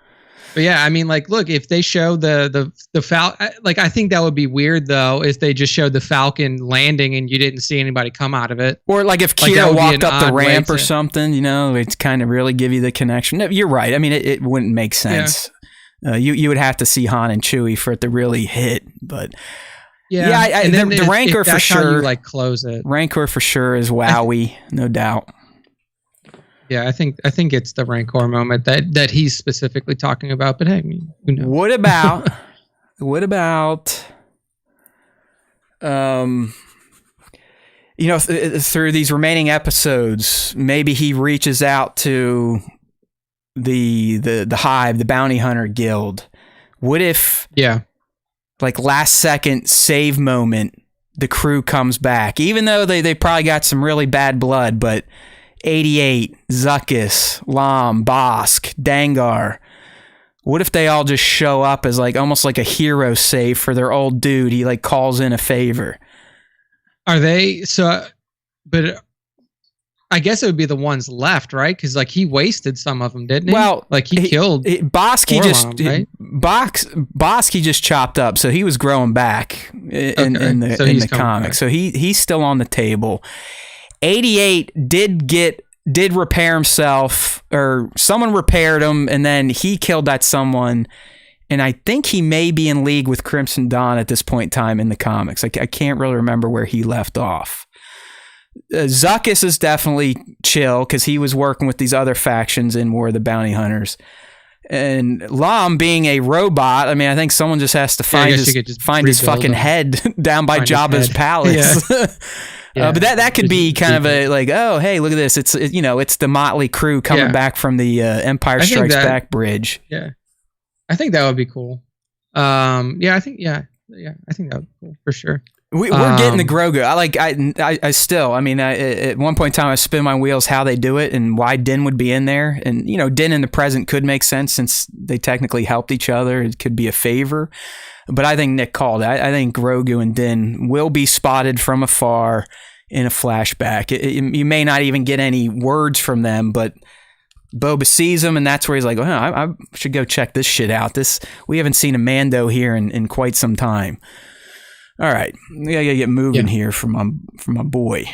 But yeah, I mean, like, look, if they show the Falcon, like, I think that would be weird though if they just showed the Falcon landing and you didn't see anybody come out of it. Or like if Kira walked up the ramp or something, it's kind of really give you the connection. No, you're right. I mean, it wouldn't make sense. Yeah. You would have to see Han and Chewie for it to really hit. But and then the Rancor for sure. How you, like, close it. Rancor for sure is wowie, no doubt. Yeah, I think it's the Rancor moment that he's specifically talking about. But hey, I mean, who knows? What about through these remaining episodes, maybe he reaches out to the Hive, the Bounty Hunter Guild. What if like last second save moment, the crew comes back, even though they probably got some really bad blood, but 88, Zuckuss, Lam, Bosk, Dangar. What if they all just show up as like almost like a hero save for their old dude? He like calls in a favor. Are they so? But I guess it would be the ones left, right? Because like he wasted some of them, didn't he? Well, like he killed Bosk. Bosk he just chopped up, so he was growing back in the comic. So he's still on the table. 88 did repair himself, or someone repaired him, and then he killed that someone. And I think he may be in league with Crimson Dawn at this point in time in the comics. I can't really remember where he left off. Zuckuss is definitely chill because he was working with these other factions in War of the Bounty Hunters. And Lam being a robot, I mean, I think someone just has to find his fucking head down by Jabba's palace. Yeah. Yeah. But that could be kind of a like, oh, hey, look at this. It's the motley crew coming back from the Empire Strikes Back bridge. Yeah, I think that would be cool. I think that would be cool for sure. We're getting the Grogu. I still, at one point in time, I spin my wheels how they do it and why Din would be in there. And, Din in the present could make sense since they technically helped each other. It could be a favor. But I think Nick called it. I think Grogu and Din will be spotted from afar in a flashback. You may not even get any words from them, but Boba sees them, and that's where he's like, I should go check this shit out. We haven't seen a Mando here in quite some time. All right, we gotta get moving here for my boy.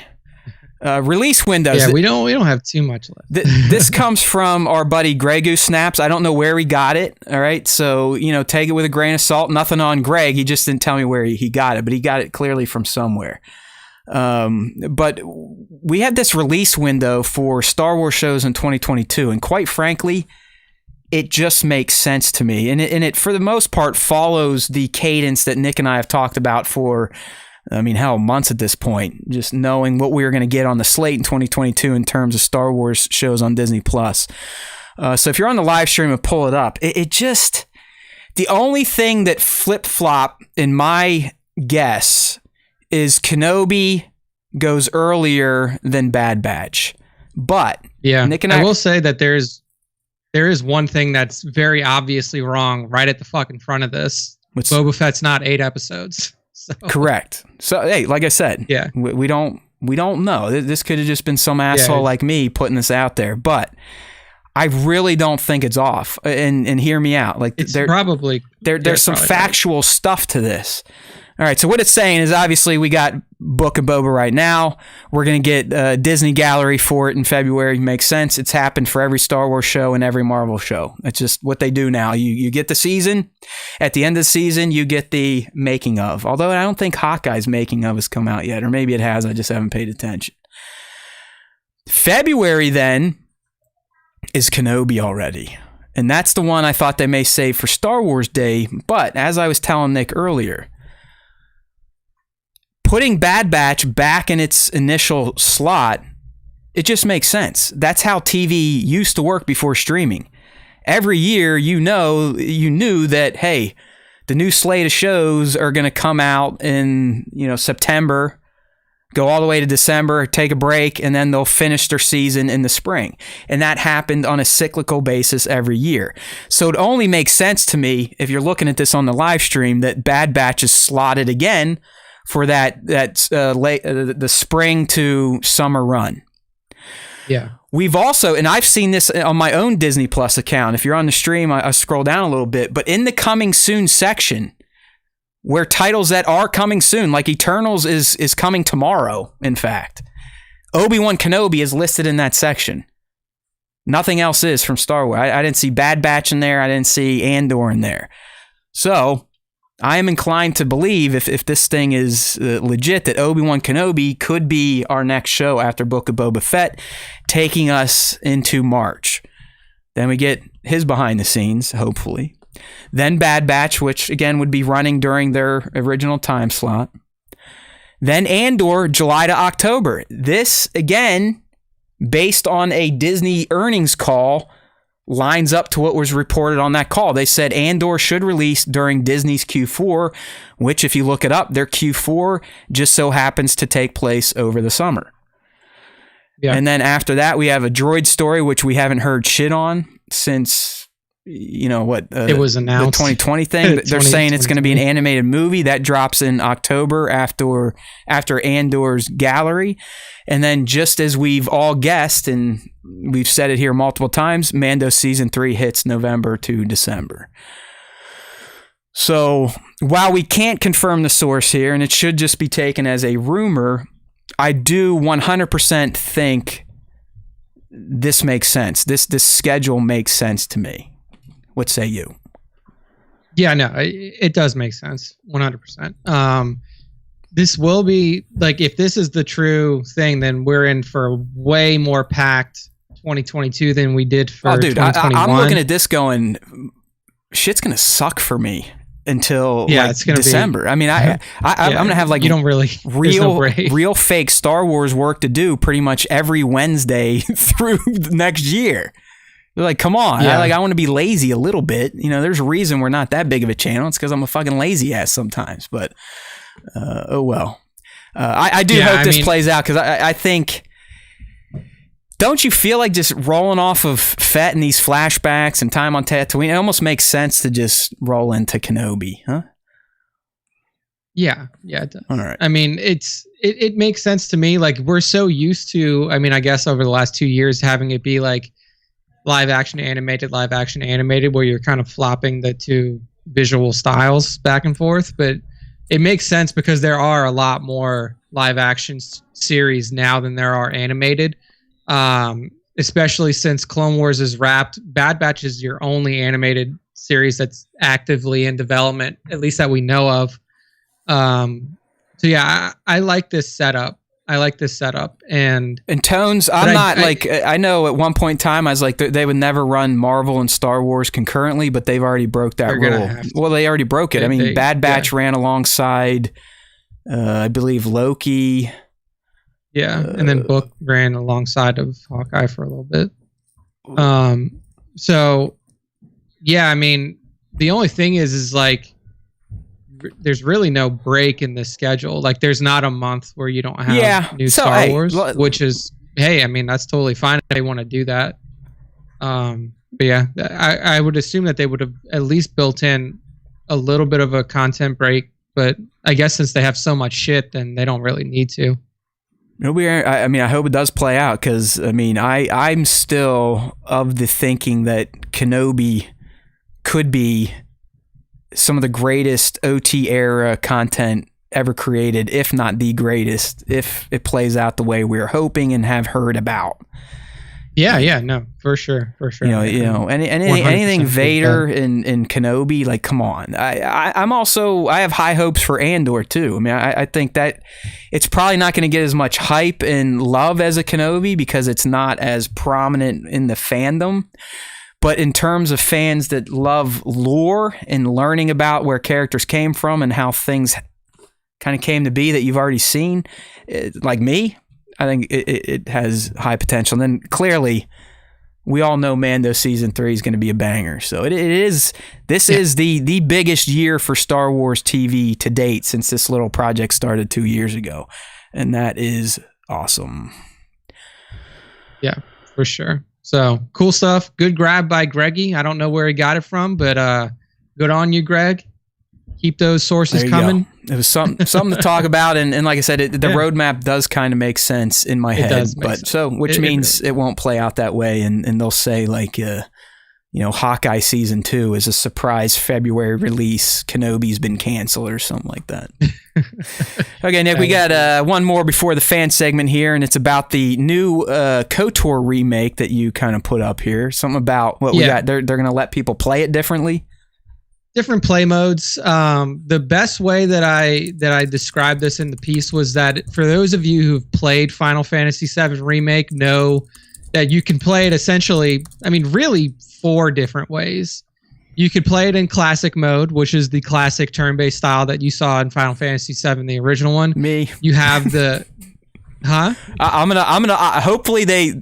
Release windows. Yeah, we don't have too much left. This comes from our buddy Gregu Snaps. I don't know where he got it. All right, so take it with a grain of salt. Nothing on Greg. He just didn't tell me where he got it, but he got it clearly from somewhere. But we had this release window for Star Wars shows in 2022, and quite frankly, it just makes sense to me, and it for the most part follows the cadence that Nick and I have talked about for I mean, hell, months at this point, just knowing what we were going to get on the slate in 2022 in terms of Star Wars shows on Disney Plus. So if you're on the live stream and pull it up, it just, the only thing that flip-flop in my guess is Kenobi goes earlier than Bad Batch. But yeah, Nick and I will say that there is one thing that's very obviously wrong right at the fucking front of this. Boba Fett's not 8 episodes. So. Correct. So, hey, like I said, yeah, we don't know. This could have just been some asshole like me putting this out there, but I really don't think it's off. And hear me out. Like it's probably there's some factual stuff to this. All right, so what it's saying is obviously we got Book of Boba right now. We're going to get Disney Gallery for it in February. Makes sense. It's happened for every Star Wars show and every Marvel show. It's just what they do now. You get the season. At the end of the season, you get the making of. Although I don't think Hawkeye's making of has come out yet, or maybe it has. I just haven't paid attention. February, then, is Kenobi already. And that's the one I thought they may save for Star Wars Day. But as I was telling Nick earlier, putting Bad Batch back in its initial slot, it just makes sense. That's how TV used to work before streaming. Every year, you knew that, hey, the new slate of shows are going to come out in, September, go all the way to December, take a break, and then they'll finish their season in the spring. And that happened on a cyclical basis every year. So it only makes sense to me, if you're looking at this on the live stream, that Bad Batch is slotted again for the spring to summer run. Yeah. We've also, and I've seen this on my own Disney Plus account. If you're on the stream, I scroll down a little bit, but in the coming soon section, where titles that are coming soon, like Eternals is coming tomorrow, in fact, Obi-Wan Kenobi is listed in that section. Nothing else is from Star Wars. I didn't see Bad Batch in there. I didn't see Andor in there. So I am inclined to believe, if this thing is legit, that Obi-Wan Kenobi could be our next show after Book of Boba Fett, taking us into March. Then we get his behind the scenes, hopefully. Then Bad Batch, which again would be running during their original time slot. Then Andor, July to October. This, again, based on a Disney earnings call, lines up to what was reported on that call. They said Andor should release during Disney's Q4, which, if you look it up, their Q4 just so happens to take place over the summer. Yeah. And then after that, we have a droid story, which we haven't heard shit on since, it was announced. The 2020 thing. They're saying it's going to be an animated movie that drops in October after Andor's Gallery. And then, just as we've all guessed, and we've said it here multiple times, Mando Season 3 hits November to December. So, while we can't confirm the source here, and it should just be taken as a rumor, I do 100% think this makes sense. This schedule makes sense to me. What say you? Yeah, no, it does make sense, 100%. This will be, like, if this is the true thing, then we're in for a way more packed 2022 than we did for 2021. I'm looking at this going, shit's going to suck for me until it's gonna December. I'm going to have, like, you don't really real fake Star Wars work to do pretty much every Wednesday through the next year. They're like, come on. Yeah. I want to be lazy a little bit. There's a reason we're not that big of a channel. It's because I'm a fucking lazy ass sometimes. But, oh well. I do hope this plays out, because I think... Don't you feel like just rolling off of Fett and these flashbacks and time on Tatooine, it almost makes sense to just roll into Kenobi, huh? Yeah, it does. All right. I mean, it makes sense to me. Like, we're so used to, I guess over the last 2 years, having it be like live action animated, where you're kind of flopping the two visual styles back and forth. But it makes sense because there are a lot more live action series now than there are animated. Especially since Clone Wars is wrapped. Bad Batch is your only animated series that's actively in development, at least that we know of. So yeah, I like this setup. And Tones, I know at one point in time I was like, they would never run Marvel and Star Wars concurrently, but they've already broke that rule. Well, they already broke it. Bad Batch ran alongside I believe Loki. Yeah, and then Book ran alongside of Hawkeye for a little bit. So yeah, I mean, the only thing is like there's really no break in the schedule. Like there's not a month where you don't have new Star Wars, which is, hey, I mean, that's totally fine if they want to do that. But yeah, I would assume that they would have at least built in a little bit of a content break, but I guess since they have so much shit, then they don't really need to. I mean, I hope it does play out, because I mean, I'm still of the thinking that Kenobi could be some of the greatest OT era content ever created, if not the greatest, if it plays out the way we're hoping and have heard about. Yeah, no, for sure. Anything Vader and Kenobi, like, come on. I have high hopes for Andor too. I mean, I think that it's probably not going to get as much hype and love as a Kenobi because it's not as prominent in the fandom. But in terms of fans that love lore and learning about where characters came from and how things kind of came to be that you've already seen, like me, I think it has high potential. And then clearly, we all know Mando season 3 is going to be a banger. So this is the biggest year for Star Wars TV to date since this little project started 2 years ago, and that is awesome. Yeah, for sure. So cool stuff. Good grab by Greggy. I don't know where he got it from, but good on you, Greg. Keep those sources coming. Go. It was something to talk about, and like I said, the roadmap does kind of make sense in my head. Which means it won't play out that way, and they'll say like, Hawkeye season 2 is a surprise February release. Kenobi's been canceled or something like that. Okay, Nick, we got one more before the fan segment here, and it's about the new KOTOR remake that you kind of put up here. Something about what we got. They're going to let people play it differently. Different play modes. The best way that I described this in the piece was that for those of you who've played Final Fantasy VII Remake, know that you can play it essentially, I mean, really 4 different ways. You could play it in classic mode, which is the classic turn-based style that you saw in Final Fantasy VII, the original one. Me. You have the... Huh? I'm gonna. Hopefully they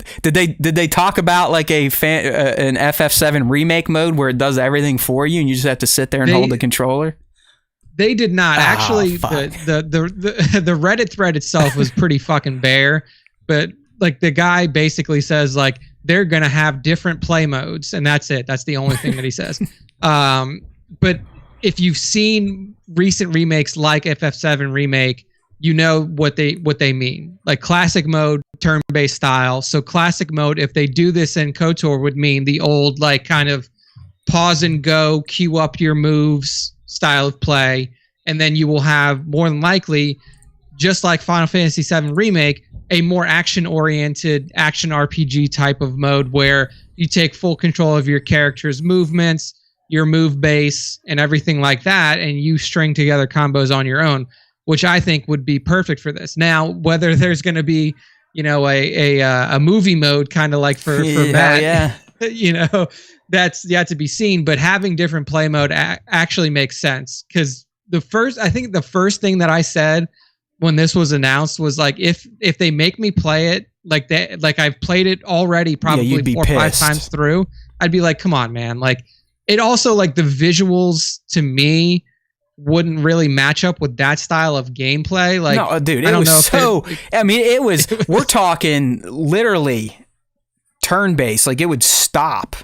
talk about like an FF7 remake mode where it does everything for you and you just have to sit there and hold the controller. They did not actually. The Reddit thread itself was pretty fucking bare, but like the guy basically says like they're gonna have different play modes and that's it. That's the only thing that he says. But if you've seen recent remakes like FF7 remake, you know what they mean. Like classic mode, turn-based style. So classic mode, if they do this in KOTOR, would mean the old like kind of pause and go, queue up your moves style of play, and then you will have more than likely, just like Final Fantasy VII Remake, a more action-oriented action RPG type of mode where you take full control of your character's movements, your move base, and everything like that, and you string together combos on your own, which I think would be perfect for this. Now, whether there's going to be, a movie mode kind of like for Matt, that's yet to be seen. But having different play mode actually makes sense because the first thing that I said when this was announced was like, if they make me play it like that, like I've played it already probably 4 or 5 times through, I'd be like, come on, man. Like it also like the visuals to me wouldn't really match up with that style of gameplay. Like, no, dude, it was so. It was. We're talking literally turn-based. Like it would stop.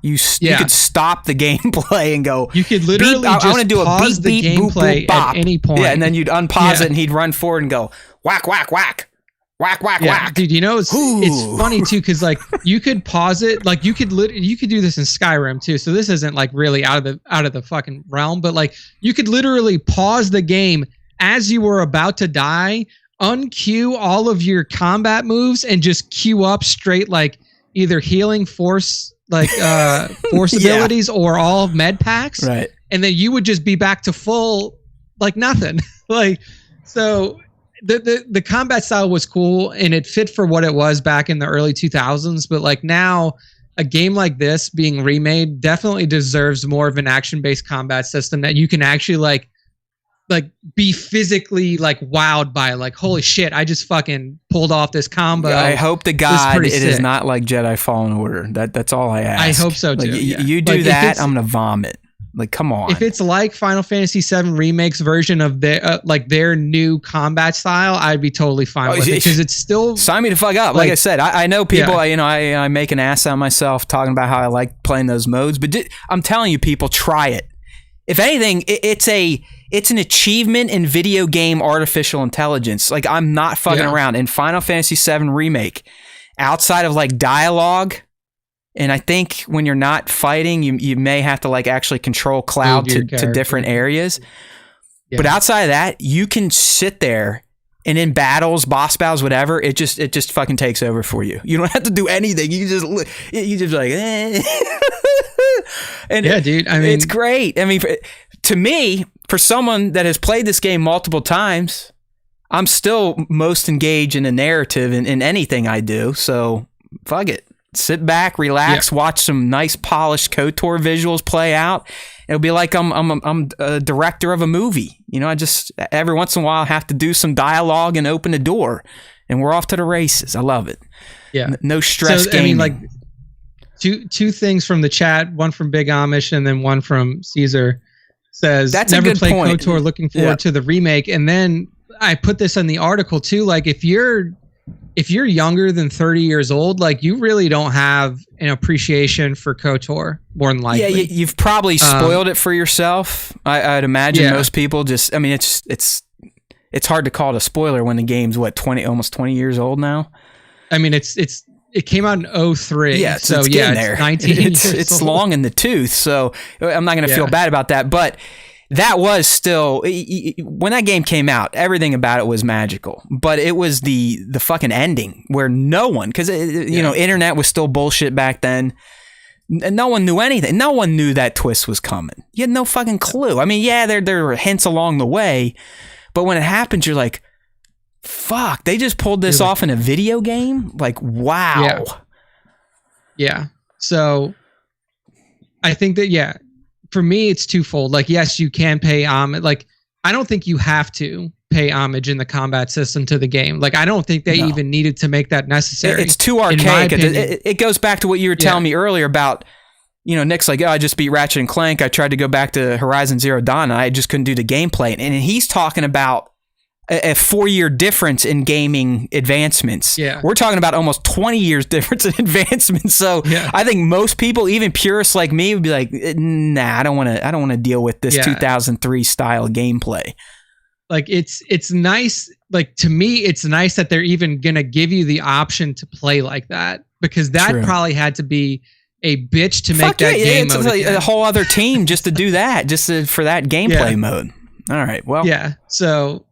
You could stop the gameplay and go. You could literally just pause the gameplay at any point. Yeah, and then you'd unpause it, and he'd run forward and go whack, whack, whack. Whack, whack, whack. Dude, it's funny too because like you could pause it, like you could do this in Skyrim too. So this isn't like really out of the fucking realm, but like you could literally pause the game as you were about to die, unqueue all of your combat moves, and just queue up straight like either healing force force abilities or all med packs, right? And then you would just be back to full like nothing, like so. The combat style was cool and it fit for what it was back in the early 2000s, but like now a game like this being remade definitely deserves more of an action-based combat system that you can actually like like be physically like wowed by like, holy shit, I just fucking pulled off this combo. I hope to God it sick. is not like Jedi Fallen Order. That's all I ask. I hope so too. Like, yeah. you do like, that, I'm gonna vomit. Like, come on. If it's like Final Fantasy VII Remake's version of their like their new combat style, I'd be totally fine with it because it's still sign me to fuck up. Like I said, I know people. I make an ass out of myself talking about how I like playing those modes, but I'm telling you, people, try it. If anything, it's an achievement in video game artificial intelligence. Like, I'm not fucking around. In Final Fantasy VII Remake, outside of like dialogue. And I think when you're not fighting, you may have to like actually control Cloud to different areas. Yeah. But outside of that, you can sit there and in battles, boss battles, whatever, it just fucking takes over for you. You don't have to do anything. You just like, eh. And yeah, dude. I mean, it's great. I mean, to me, for someone that has played this game multiple times, I'm still most engaged in the narrative in anything I do. So fuck it. Sit back, relax, watch some nice polished KOTOR visuals play out. It'll be like I'm a director of a movie. You know, I just every once in a while have to do some dialogue and open the door, and we're off to the races. I love it. Yeah, no stress. So, gaming. I mean, like two things from the chat. One from Big Amish, and then one from Caesar says, "That's never a good played point. KOTOR. Looking forward to the remake." And then I put this in the article too. Like, if you're younger than 30 years old, like you really don't have an appreciation for KOTOR, more than likely. Yeah, you've probably spoiled it for yourself. I'd imagine most people just. I mean, it's hard to call it a spoiler when the game's almost 20 years old now. I mean, it came out in 2003. Yeah, so it's yeah, there. It's 19 years It's old. long in the tooth. So I'm not going to feel bad about that, but. That was still when that game came out. Everything about it was magical, but it was the fucking ending where no one, because you know, internet was still bullshit back then. And no one knew anything. No one knew that twist was coming. You had no fucking clue. I mean, yeah, there were hints along the way, but when it happens, you're like, "Fuck!" They just pulled this off in a video game. Like, wow. Yeah. So, I think that for me, it's twofold. Like, yes, you can pay homage. Like, I don't think you have to pay homage in the combat system to the game. Like, I don't think they even needed to make that necessary. It's too archaic. It goes back to what you were telling me earlier about, you know, Nick's like, I just beat Ratchet and Clank. I tried to go back to Horizon Zero Dawn. I just couldn't do the gameplay. And he's talking about a 4-year difference in gaming advancements. Yeah. We're talking about almost 20 years difference in advancements. So I think most people, even purists like me, would be like, nah, I don't want to deal with this 2003 style gameplay. Like it's nice. Like, to me, it's nice that they're even going to give you the option to play like that, because that probably had to be a bitch to make that game mode. It's like a whole other team just to do that, for that gameplay mode. All right. Well, so,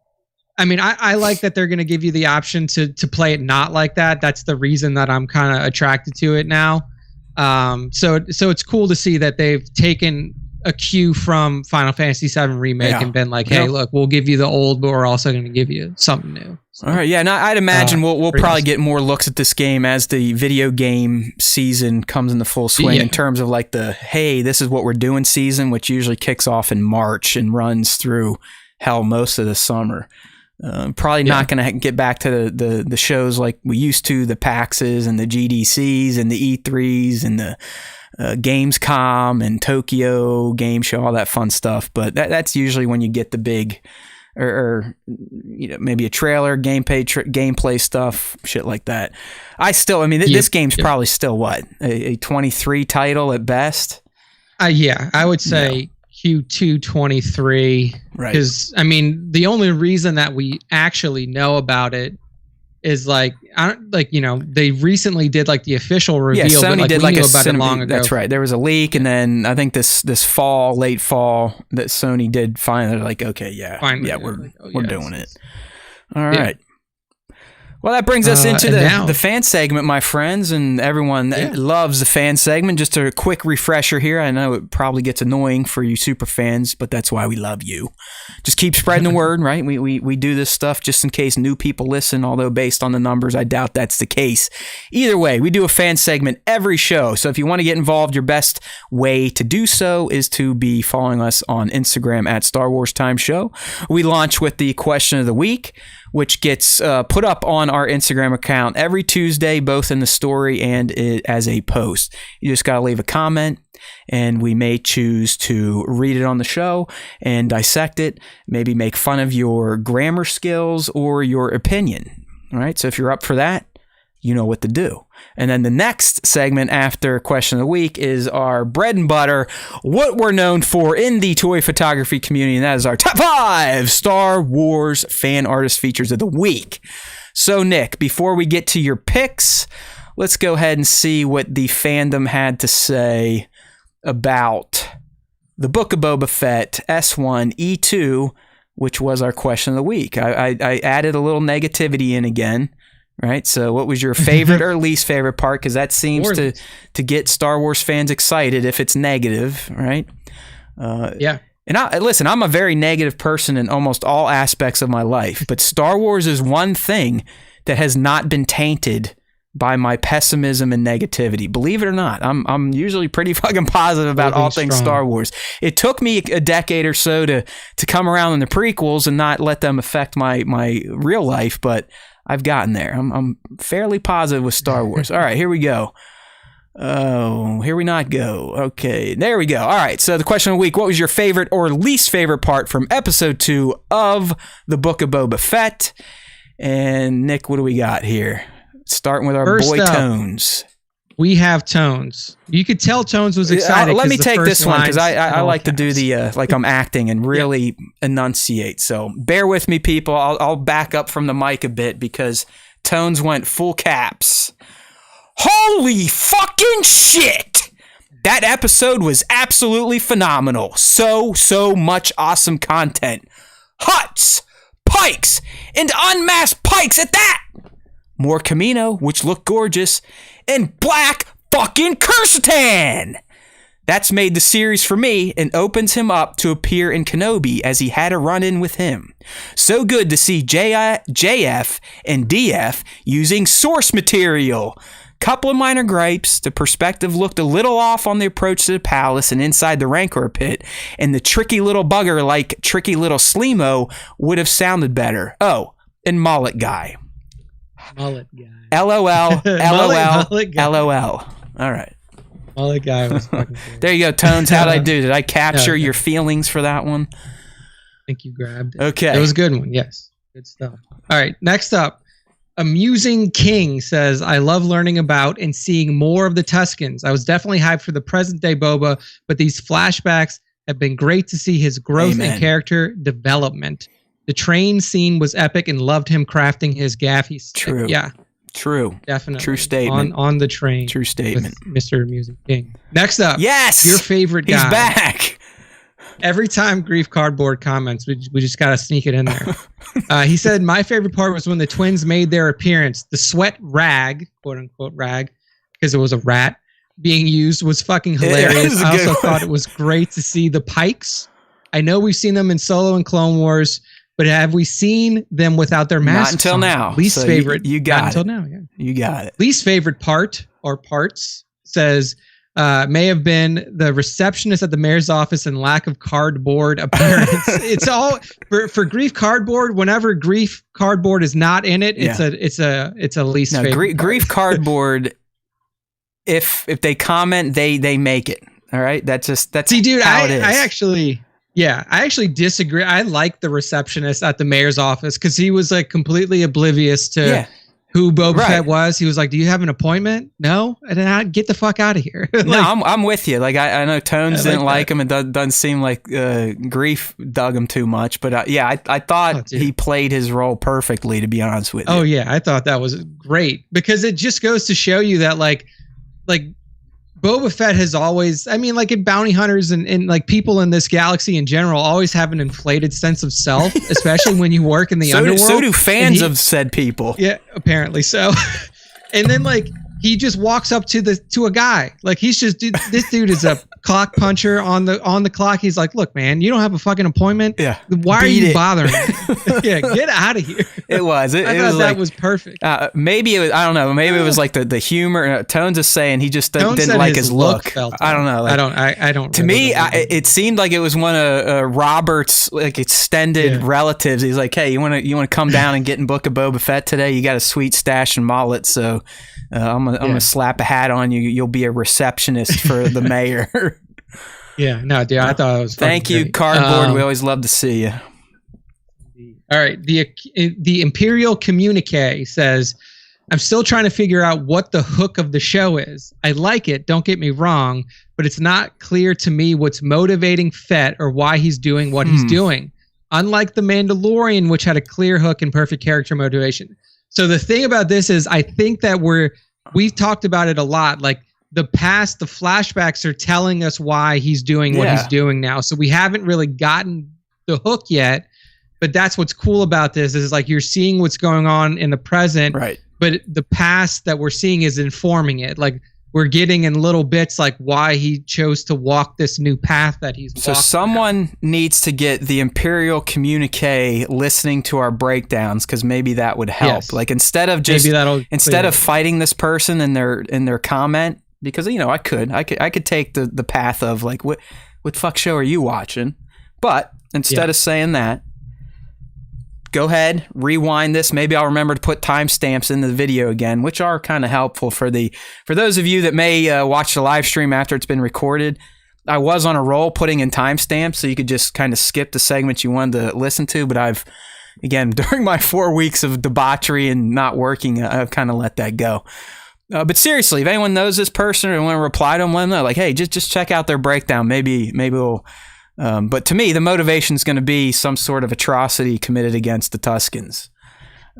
I mean, I like that they're going to give you the option to play it not like that. That's the reason that I'm kind of attracted to it now. So it's cool to see that they've taken a cue from Final Fantasy VII Remake and been like, hey, look, we'll give you the old, but we're also going to give you something new. So, all right, and I'd imagine we'll probably get more looks at this game as the video game season comes into full swing in terms of like hey, this is what we're doing season, which usually kicks off in March and runs through most of the summer. Probably not going to get back to the shows like we used to, the PAXs and the GDCs and the E3s and the Gamescom and Tokyo Game Show, all that fun stuff. But that's usually when you get the big, or you know, maybe a trailer, gameplay stuff, shit like that. This game's probably still a 23 title at best. I would say. Q2 23, because I mean, the only reason that we actually know about it is like they recently did like the official reveal. Yeah, Sony did like about it long ago. That's right. There was a leak, and then I think this late fall, that Sony did finally like, okay, we're doing it. All right. Well, that brings us into now- the fan segment, my friends, and everyone that loves the fan segment. Just a quick refresher here. I know it probably gets annoying for you super fans, but that's why we love you. Just keep spreading the word, right? We do this stuff just in case new people listen, although based on the numbers, I doubt that's the case. Either way, we do a fan segment every show. So if you want to get involved, your best way to do so is to be following us on Instagram at Star Wars Time Show. We launch with the question of the week, which gets put up on our Instagram account every Tuesday, both in the story and as a post. You just got to leave a comment, and we may choose to read it on the show and dissect it, maybe make fun of your grammar skills or your opinion. All right, so if you're up for that, you know what to do. And then the next segment after Question of the Week is our bread and butter, what we're known for in the toy photography community, and that is our top 5 Star Wars fan artist features of the week. So, Nick, before we get to your picks, let's go ahead and see what the fandom had to say about the Book of Boba Fett S1E2, which was our question of the week. I added a little negativity in again. Right, so what was your favorite or least favorite part? Because that seems to get Star Wars fans excited if it's negative, right? Yeah. And listen, I'm a very negative person in almost all aspects of my life, but Star Wars is one thing that has not been tainted by my pessimism and negativity. Believe it or not, I'm usually pretty fucking positive about all things Star Wars. It took me a decade or so to come around in the prequels and not let them affect my real life, but I've gotten there. I'm fairly positive with Star Wars. All right, here we go. Oh, here we not go. Okay, there we go. All right, so the question of the week, what was your favorite or least favorite part from episode 2 of the Book of Boba Fett? And Nick, what do we got here? Starting with our First boy up, Tones. We have Tones. You could tell Tones was excited. Let me take this one because I like to do cats. the like I'm acting and really enunciate. So bear with me, people. I'll back up from the mic a bit because Tones went full caps. Holy fucking shit! That episode was absolutely phenomenal. So much awesome content. Huts, pikes, and unmasked pikes at that. More Camino, which looked gorgeous, and Black fucking Kirsten. That's made the series for me and opens him up to appear in Kenobi as he had a run-in with him. So good to see JF and DF using source material. Couple of minor gripes. The perspective looked a little off on the approach to the palace and inside the Rancor pit, and the tricky little bugger like tricky little Sleemo would have sounded better. Oh, and Mullet Guy. Mullet guy. LOL, LOL, Mullet guy. LOL. All right. Mullet guy was fucking cool. There you go, Tones. How'd I do? Did I capture your feelings for that one? I think you grabbed it. Okay. It was a good one. Yes. Good stuff. All right. Next up, Amusing King says, I love learning about and seeing more of the Tuscans. I was definitely hyped for the present day Boba, but these flashbacks have been great to see his growth and character development. The train scene was epic and loved him crafting his gaff. True. Yeah. True. Definitely. True statement. On the train. True statement. Mr. Amusing King. Next up. Yes. Your favorite guy. He's back. Every time Grief Cardboard comments, we just got to sneak it in there. He said, my favorite part was when the twins made their appearance. The sweat rag, quote unquote rag, because it was a rat, being used was fucking hilarious. I also thought it was great to see the pikes. I know we've seen them in Solo and Clone Wars, but have we seen them without their masks? Not until on? now. Least So favorite. You got not it. Until now, yeah. You got it. Least favorite part or parts says may have been the receptionist at the mayor's office and lack of cardboard appearance. It's all for Grief Cardboard. Whenever Grief Cardboard is not in it, it's a least favorite. Grief Cardboard. If they comment, they make it. All right. That's See, dude, how it is. I actually disagree. I like the receptionist at the mayor's office because he was like completely oblivious to who Boba Fett was. He was like, "Do you have an appointment?" No, and then I'd get the fuck out of here. Like, no, I'm with you. Like I know Tones didn't like him. It doesn't seem like Grief dug him too much. But I thought he played his role perfectly. To be honest with you. Oh yeah, I thought that was great because it just goes to show you that like Boba Fett has always, I mean, like in bounty hunters and like people in this galaxy in general, always have an inflated sense of self, especially when you work in the underworld. So do fans of said people. Yeah, apparently so. And then like he just walks up to a guy, like he's just this dude is a clock puncher on the clock. He's like, look, man, you don't have a fucking appointment. Yeah, why are you bothering me? Yeah, get out of here. It was. I thought that was perfect. Maybe it was. I don't know. Maybe it was like the humor. Tones is saying he just didn't like his look. I don't know. Like, I don't. To me, it seemed like it was one of Robert's like extended relatives. He's like, hey, you want to come down and get in Book of Boba Fett today? You got a sweet stash and mullet, so I'm gonna slap a hat on you. You'll be a receptionist for the mayor. Yeah, no, dude, I thought it was. Thank you, great. Cardboard. We always love to see you. All right, the Imperial Communique says, I'm still trying to figure out what the hook of the show is. I like it, don't get me wrong, but it's not clear to me what's motivating Fett or why he's doing what he's doing. Unlike The Mandalorian, which had a clear hook and perfect character motivation. So the thing about this is, I think that we've talked about it a lot. Like the flashbacks are telling us why he's doing what he's doing now. So we haven't really gotten the hook yet. But that's what's cool about this is like you're seeing what's going on in the present, right? But the past that we're seeing is informing it. Like we're getting in little bits like why he chose to walk this new path that he's walking. So someone needs to get the Imperial Communique listening to our breakdowns because maybe that would help. Yes. Like instead of fighting this person in their comment, because I could take the path of like what fuck show are you watching? But instead of saying that, go ahead, rewind this. Maybe I'll remember to put timestamps in the video again, which are kind of helpful for those of you that may watch the live stream after it's been recorded. I was on a roll putting in timestamps, so you could just kind of skip the segments you wanted to listen to. But I've, again, during my 4 weeks of debauchery and not working, I've kind of let that go. But seriously, if anyone knows this person or want to reply to them, let them know. Like, hey, just check out their breakdown. Maybe we'll. But to me, the motivation is going to be some sort of atrocity committed against the Tuskens.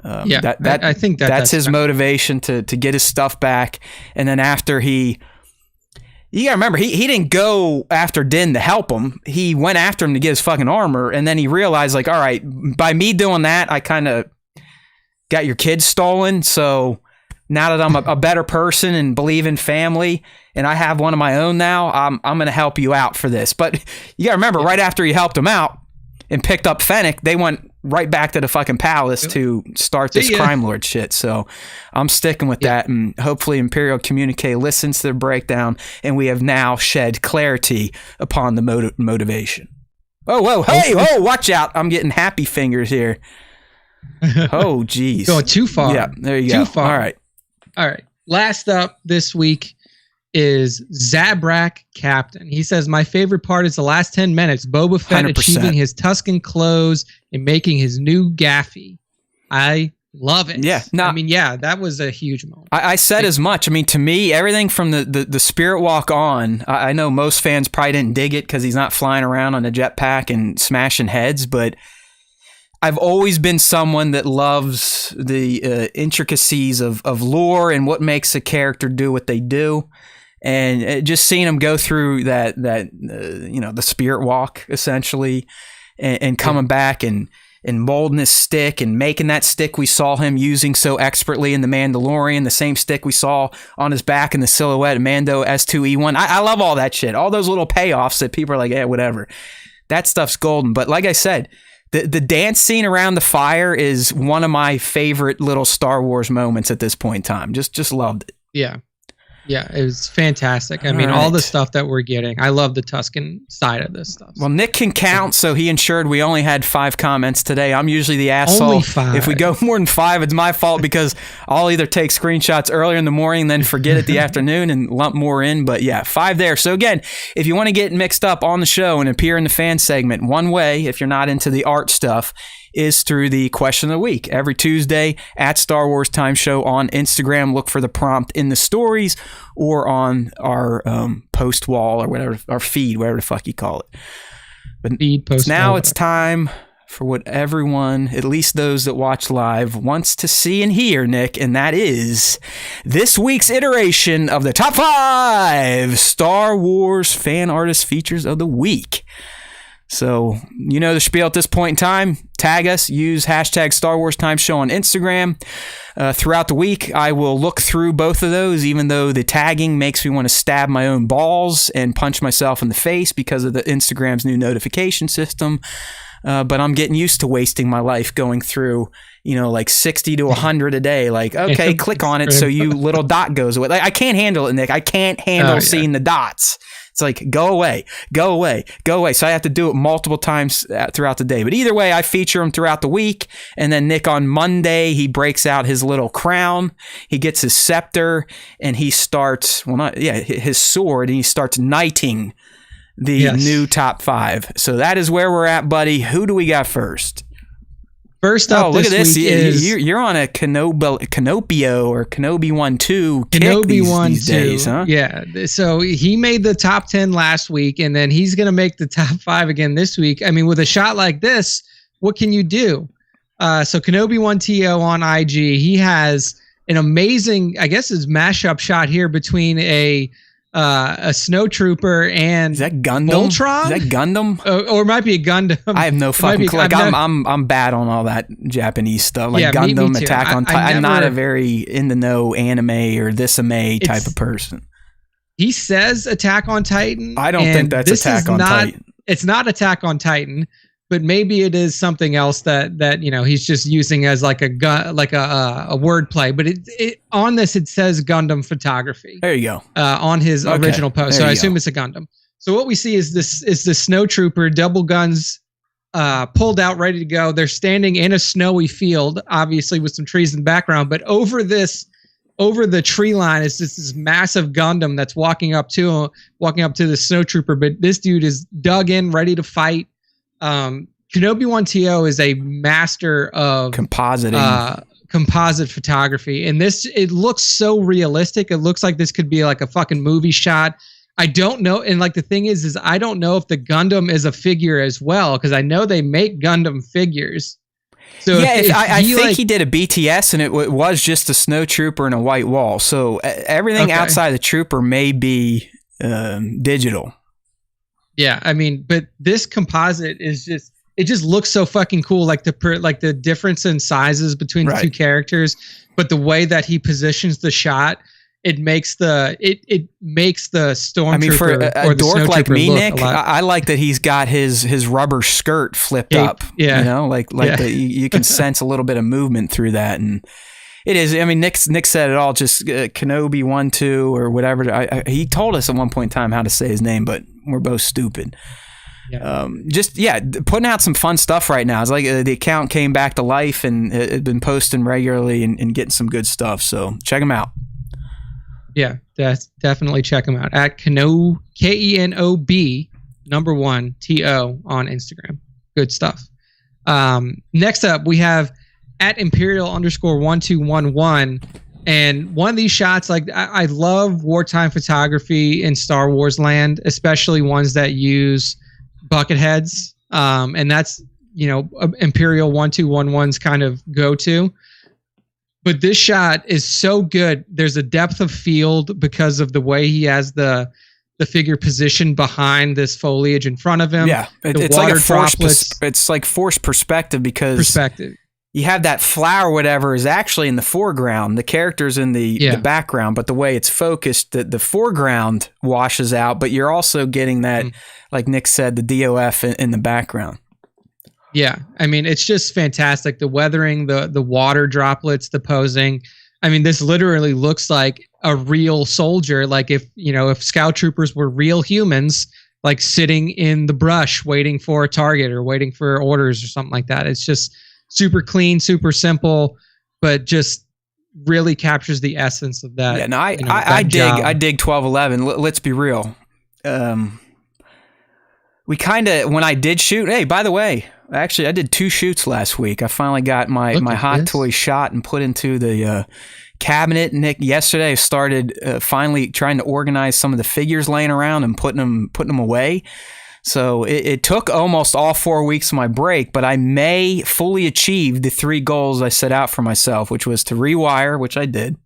I think that's his motivation to get his stuff back. And then after you got to remember, he didn't go after Din to help him. He went after him to get his fucking armor. And then he realized, like, all right, by me doing that, I kind of got your kids stolen. So now that I'm a better person and believe in family, and I have one of my own now, I'm going to help you out for this. But you got to remember, right after he helped him out and picked up Fennec, they went right back to the fucking palace to start this crime lord shit. So I'm sticking with that, and hopefully Imperial Communique listens to the breakdown, and we have now shed clarity upon the motivation. Oh, whoa, hey, oh, watch out. I'm getting happy fingers here. Oh, geez. Going too far. Yeah, there you go. Too far. All right. Last up this week is Zabrak Captain. He says, my favorite part is the last 10 minutes. Boba Fett 100%. Achieving his Tusken clothes and making his new gaffy. I love it. Yeah. No, I mean, that was a huge moment. I said as much. I mean, to me, everything from the Spirit Walk on, I know most fans probably didn't dig it because he's not flying around on a jetpack and smashing heads, but I've always been someone that loves the intricacies of lore and what makes a character do what they do. And just seeing him go through that the Spirit Walk, essentially, and coming back and molding his stick and making that stick we saw him using so expertly in The Mandalorian, the same stick we saw on his back in the silhouette of Mando S1E2. I love all that shit. All those little payoffs that people are like, yeah, whatever. That stuff's golden. But like I said, the dance scene around the fire is one of my favorite little Star Wars moments at this point in time. Just loved it. Yeah, it was fantastic. I mean, all the stuff that we're getting. I love the Tusken side of this stuff. Well, Nick can count, so he ensured we only had 5 comments today. I'm usually the asshole. Only 5. If we go more than 5, it's my fault because I'll either take screenshots earlier in the morning, then forget it the afternoon and lump more in. But yeah, 5 there. So again, if you want to get mixed up on the show and appear in the fan segment, one way, if you're not into the art stuff, is through the question of the week. Every Tuesday at Star Wars Time Show on Instagram. Look for the prompt in the stories or on our post wall or whatever, our feed, whatever the fuck you call it. But feed, post now wall, it's time for what everyone, at least those that watch live, wants to see and hear, Nick, and that is this week's iteration of the top 5 Star Wars fan artist features of the week. So, you know the spiel at this point in time. Tag us, use hashtag Star Wars Time Show on Instagram. Throughout the week, I will look through both of those, even though the tagging makes me want to stab my own balls and punch myself in the face because of the Instagram's new notification system. But I'm getting used to wasting my life going through, like 60 to 100 a day. Like, okay, click on it so you little dot goes away. Like, I can't handle it, Nick. I can't handle seeing the dots. It's like, go away, go away, go away. So I have to do it multiple times throughout the day. But either way, I feature him throughout the week. And then Nick on Monday, he breaks out his little crown. He gets his scepter and he starts, his sword, and he starts knighting the new top 5. So that is where we're at, buddy. Who do we got first? First up, look at this. Is You're on a Canopio or Kenobi 1-2 kick Kenobi these days, huh? Yeah. So he made the top 10 last week, and then he's going to make the top 5 again this week. I mean, with a shot like this, what can you do? So Kenobi 1TO on IG, he has an amazing, I guess, his mashup shot here between a snowtrooper and is that Gundam? Voltron? Is that Gundam? Or it might be a Gundam. I have no fucking clue. Like, I'm bad on all that Japanese stuff. Like Gundam, me Attack on Titan. I'm not a very in the know anime or this-ame type of person. He says Attack on Titan. I don't think that's Attack on Titan. It's not Attack on Titan, but maybe it is something else that he's just using as like a wordplay. But it on this it says Gundam photography. There you go. On his original post, so I assume it's a Gundam. So what we see is the snowtrooper, double guns pulled out, ready to go. They're standing in a snowy field, obviously with some trees in the background. But over the tree line is this massive Gundam that's walking up to the snowtrooper. But this dude is dug in, ready to fight. Kenobi 1TO is a master of composite photography, and it looks so realistic. It looks like this could be like a fucking movie shot. I don't know, and like the thing is I don't know if the Gundam is a figure as well, because I know they make Gundam figures. So I think he did a BTS, and it was just a snowtrooper and a white wall. So everything outside the trooper may be digital. Yeah, I mean, but this composite is it just looks so fucking cool. Like the difference in sizes between the two characters, but the way that he positions the shot, it makes the stormtrooper. I mean, for a dork like me, Nick, I like that he's got his rubber skirt flipped up. Yeah, you can sense a little bit of movement through that, and it is. I mean, Nick said it all. Just Kenobi 1-2 or whatever. He told us at one point in time how to say his name, but we're both stupid. Yeah. Putting out some fun stuff right now. It's like the account came back to life and it had been posting regularly and getting some good stuff. So check them out. Yeah, definitely check them out at Kenob #1TO on Instagram. Good stuff. Next up, we have at Imperial_1211. And one of these shots, like I love wartime photography in Star Wars land, especially ones that use bucket heads. And that's, Imperial 1211's kind of go-to. But this shot is so good. There's a depth of field because of the way he has the figure positioned behind this foliage in front of him. Yeah, it's like a forced perspective because you have that flower, whatever, is actually in the foreground. The character's in the background, but the way it's focused, the foreground washes out, but you're also getting that, like Nick said, the DOF in the background. Yeah, I mean, it's just fantastic. The weathering, the water droplets, the posing. I mean, this literally looks like a real soldier. Like if scout troopers were real humans, like sitting in the brush waiting for a target or waiting for orders or something like that. It's just super clean, super simple, but just really captures the essence of that. Yeah, no, I dig 1211. Let's be real. We kind of, when I did shoot, hey, by the way, actually I did 2 shoots last week. I finally got my hot toy shot and put into the cabinet. Nick, yesterday I started finally trying to organize some of the figures laying around and putting them away. So it took almost all 4 weeks of my break, but I may fully achieve the 3 goals I set out for myself, which was to rewire, which I did,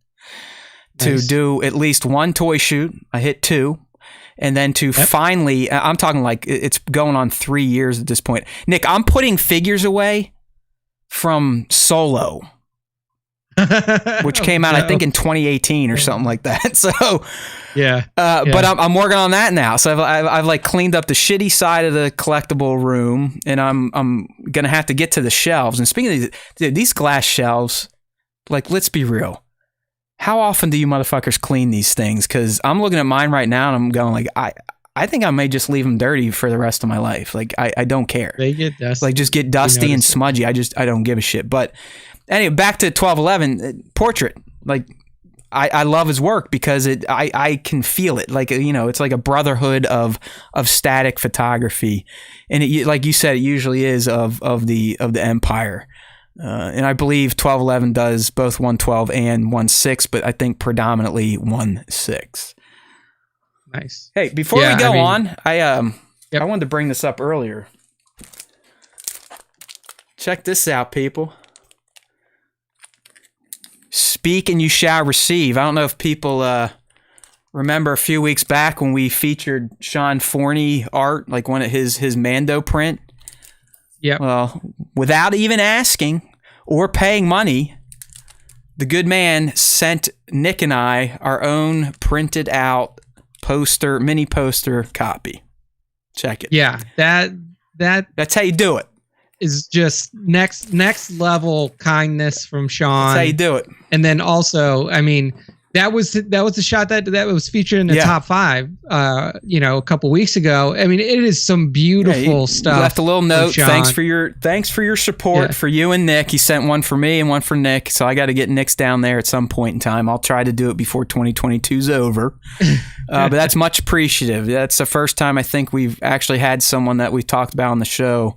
to do at least 1 toy shoot. I hit 2. And then to finally, I'm talking like it's going on 3 years at this point. Nick, I'm putting figures away from Solo, which came out, I think, in 2018 or something like that. So, but I'm working on that now. So I've like cleaned up the shitty side of the collectible room, and I'm gonna have to get to the shelves. And speaking of these glass shelves, like, let's be real. How often do you motherfuckers clean these things? Because I'm looking at mine right now and I'm going like, I think I may just leave them dirty for the rest of my life. Like, I don't care. They get dusty. Like, just get dusty and smudgy. I don't give a shit. But anyway, back to 1211 portrait. Like, I love his work because I can feel it. Like, you know, it's like a brotherhood of static photography, and it, like you said, it usually is of the Empire. And I believe 1211 does both 112 and 16, but I think predominantly 16. Nice. Hey, before we go on, I wanted to bring this up earlier. Check this out, people. Speak and you shall receive. I don't know if people remember a few weeks back when we featured Sean Forney art, like one of his Mando print. Yeah. Well, without even asking or paying money, the good man sent Nick and I our own printed out mini poster copy. Check it. Yeah, that's how you do it. Is just next level kindness from Sean. That's how you do it. And then also, I mean, that was the shot that was featured in the top 5, a couple weeks ago. I mean, it is some beautiful stuff. He left a little note. Thanks for your support for you and Nick. He sent one for me and one for Nick. So I got to get Nick's down there at some point in time. I'll try to do it before 2022 is over. But that's much appreciative. That's the first time I think we've actually had someone that we talked about on the show.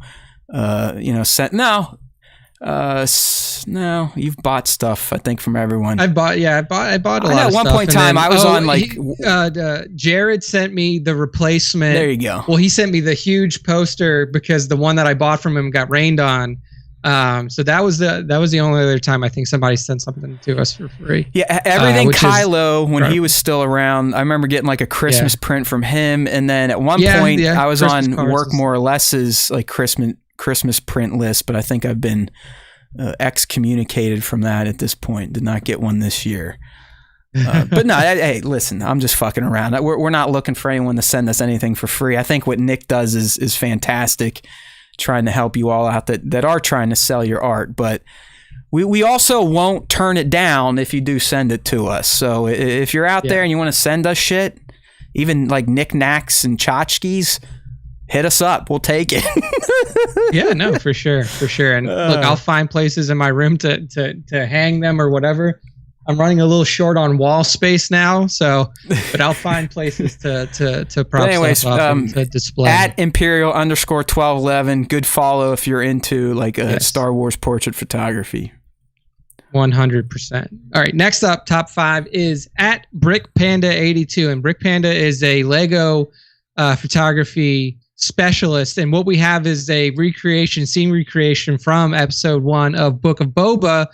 Sent no, you've bought stuff, I think, from everyone. I bought a lot of stuff. At one point in time, I was on like... Jared sent me the replacement. There you go. Well, he sent me the huge poster because the one that I bought from him got rained on. So that was the only other time I think somebody sent something to us for free. Yeah, everything Kylo, when he was still around, I remember getting like a Christmas print from him. And then at one point, I was Christmas on Work More or Less's like Christmas print list, but I think I've been excommunicated from that at this point. Did not get one this year. But no, hey, listen, I'm just fucking around. We're not looking for anyone to send us anything for free. I think what Nick does is fantastic, trying to help you all out that are trying to sell your art. But we also won't turn it down if you do send it to us. So if you're out there and you want to send us shit, even like knickknacks and tchotchkes, hit us up. We'll take it. Yeah, no, for sure. And look, I'll find places in my room to hang them or whatever. I'm running a little short on wall space now, but I'll find places to prop stuff up and to display. At Imperial_1211, good follow if you're into like Star Wars portrait photography. 100%. All right, next up, top 5 is at Brick Panda 82, and Brick Panda is a Lego photography specialist, and what we have is a scene recreation from episode 1 of Book of Boba,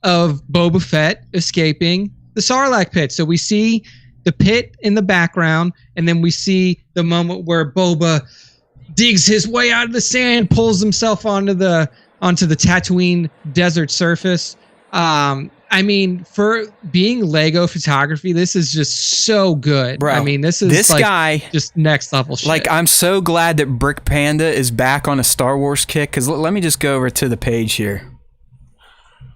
of Boba Fett escaping the Sarlacc pit. So we see the pit in the background, and then we see the moment where Boba digs his way out of the sand, pulls himself onto the Tatooine desert surface. I mean, for being Lego photography, this is just so good. Bro, I mean, this like guy just next level shit. Like, I'm so glad that Brick Panda is back on a Star Wars kick, because let me just go over to the page here.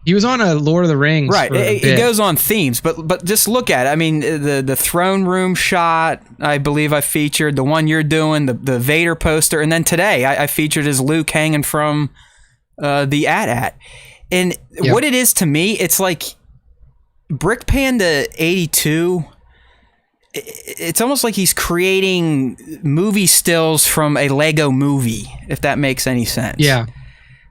He was on a Lord of the Rings. Right, it goes on themes, but just look at it. I mean, the throne room shot, I believe I featured, the one you're doing, the Vader poster, and then today I featured as Luke hanging from the AT-AT. And what it is to me, it's like Brick Panda 82, it's almost like he's creating movie stills from a Lego movie, if that makes any sense. Yeah.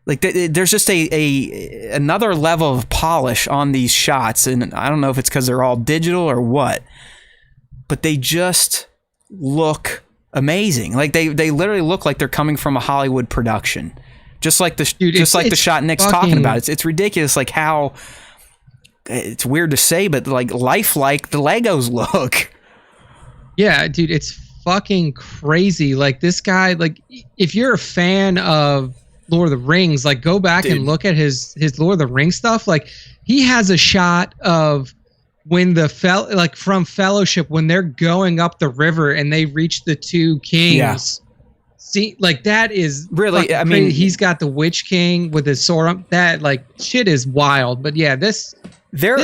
Like there's just another level of polish on these shots, and I don't know if it's because they're all digital or what, but they just look amazing. Like they literally look like they're coming from a Hollywood production, just like the the shot Nick's talking about. It's ridiculous, like how it's weird to say, but like lifelike the Legos look. Yeah, dude, it's fucking crazy. Like this guy, like if you're a fan of Lord of the Rings, like go back and look at his Lord of the Rings stuff. Like he has a shot of when from Fellowship, when they're going up the river and they reach the two kings. Yeah. See, like that is really, I mean, he's got the Witch King with his sword up. That like shit is wild. But yeah, this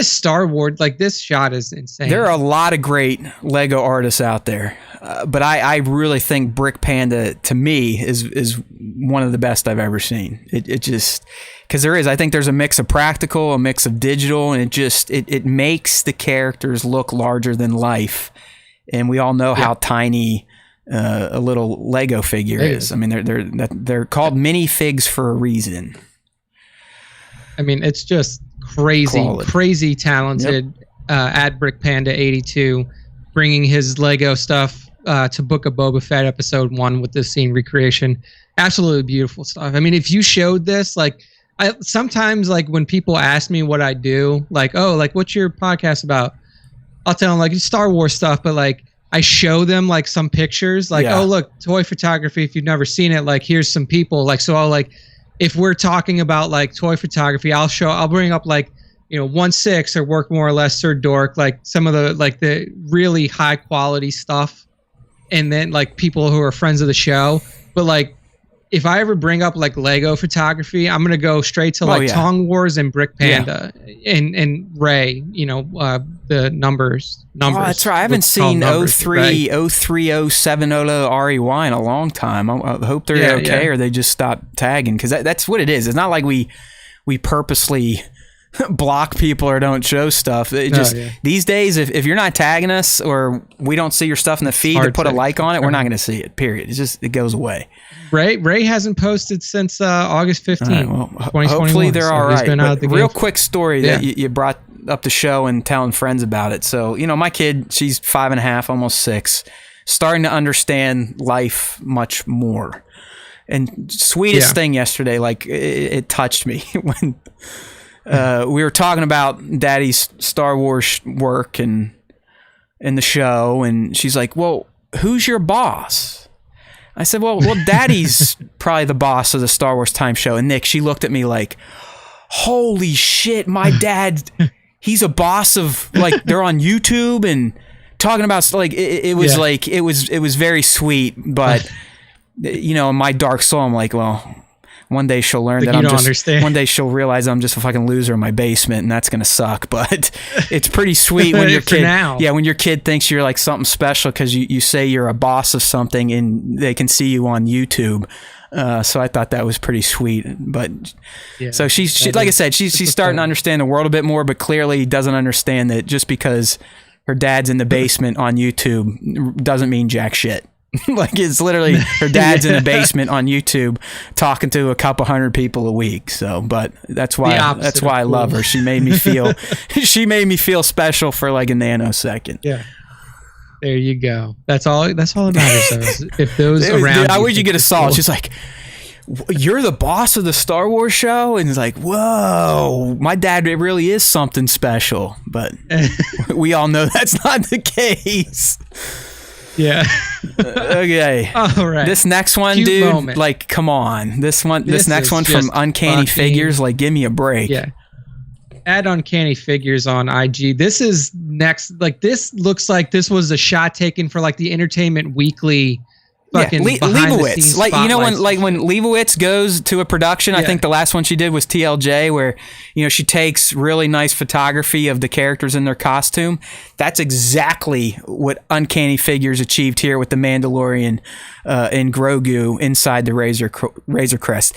Star Wars, like this shot is insane. There are a lot of great Lego artists out there, but I really think Brick Panda to me is one of the best I've ever seen. It just, because I think there's a mix of practical, a mix of digital, and it makes the characters look larger than life. And we all know how tiny a little Lego figure is. I mean, they're called minifigs for a reason. I mean, it's just crazy talented at Brick Panda 82, bringing his Lego stuff to Book of Boba Fett episode 1 with this scene recreation. Absolutely beautiful stuff. I mean, if you showed this, like sometimes like when people ask me what I do, like, oh, like what's your podcast about? I'll tell them like it's Star Wars stuff, but like I show them like some pictures, like, oh look, toy photography. If you've never seen it, like here's some people. Like so I'll like, if we're talking about like toy photography, I'll bring up like, 1/6 or Work More or Less Sir Dork, like some of the really high quality stuff. And then like people who are friends of the show. But like, if I ever bring up like Lego photography, I'm going to go straight to Tong Wars and Brick Panda and Ray, the numbers. Oh, that's right. I haven't seen 030700 REY in a long time. I hope they're okay or they just stopped tagging, because that's what it is. It's not like we purposely block people or don't show stuff. These days, if you're not tagging us or we don't see your stuff in the feed to put a like on it, we're not going to see it, period. It goes away. Ray hasn't posted since August 15th, right, well, 2021. Hopefully they're all right. But real quick story that you brought up the show and telling friends about it. So, my kid, she's 5.5, almost 6, starting to understand life much more. And sweetest thing yesterday, like it touched me when we were talking about Daddy's Star Wars work and the show, and she's like, well, who's your boss? I said, well, Daddy's probably the boss of the Star Wars Time Show. And Nick, she looked at me like, holy shit, my dad, he's a boss of, like, they're on YouTube and talking about, like, it was like, it was very sweet, but, in my dark soul, I'm like, well, one day she'll learn that one day she'll realize I'm just a fucking loser in my basement, and that's going to suck. But it's pretty sweet when your kid, when your kid thinks you're like something special because you say you're a boss of something and they can see you on YouTube. So I thought that was pretty sweet. But so she's like I said, she's starting to understand the world a bit more, but clearly doesn't understand that just because her dad's in the basement on YouTube doesn't mean jack shit. Like it's literally her dad's in the basement on YouTube talking to a couple hundred people a week. So, but that's why I love her. She made me feel special for like a nanosecond. Yeah. There you go. That's all it matters. If those around, I wish you get a solid. She's like, you're the boss of the Star Wars show, and it's like, whoa, my dad really is something special. But we all know that's not the case. Yeah. Okay. All right. This next one, Cute dude. Moment. Like, come on. This next one from Uncanny Figures. Like, give me a break. Yeah. Add Uncanny Figures on IG. This is next. Like, this looks like this was a shot taken for like the Entertainment Weekly. Fucking Leibowitz. Like, when Leibowitz goes to a production, I think the last one she did was TLJ, where she takes really nice photography of the characters in their costume. That's exactly what Uncanny Figures achieved here with the Mandalorian and Grogu inside the Razor Crest.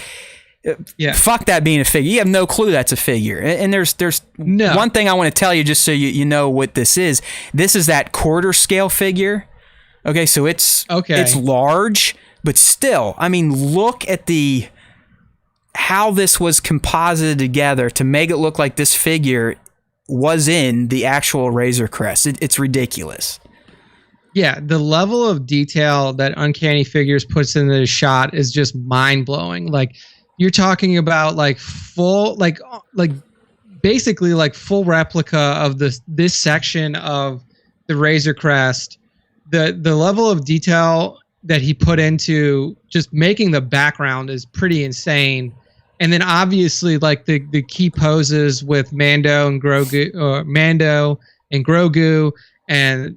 Fuck that being a figure. You have no clue that's a figure. And there's one thing I want to tell you, just so you know what this is. This is that quarter scale figure. Okay, so it's large, but still, I mean, look at how this was composited together to make it look like this figure was in the actual Razor Crest. It's ridiculous. Yeah, the level of detail that Uncanny Figures puts into the shot is just mind blowing. Like you're talking about like full, like basically like full replica of this section of the Razor Crest. The level of detail that he put into just making the background is pretty insane. And then obviously like the key poses with Mando and Grogu, and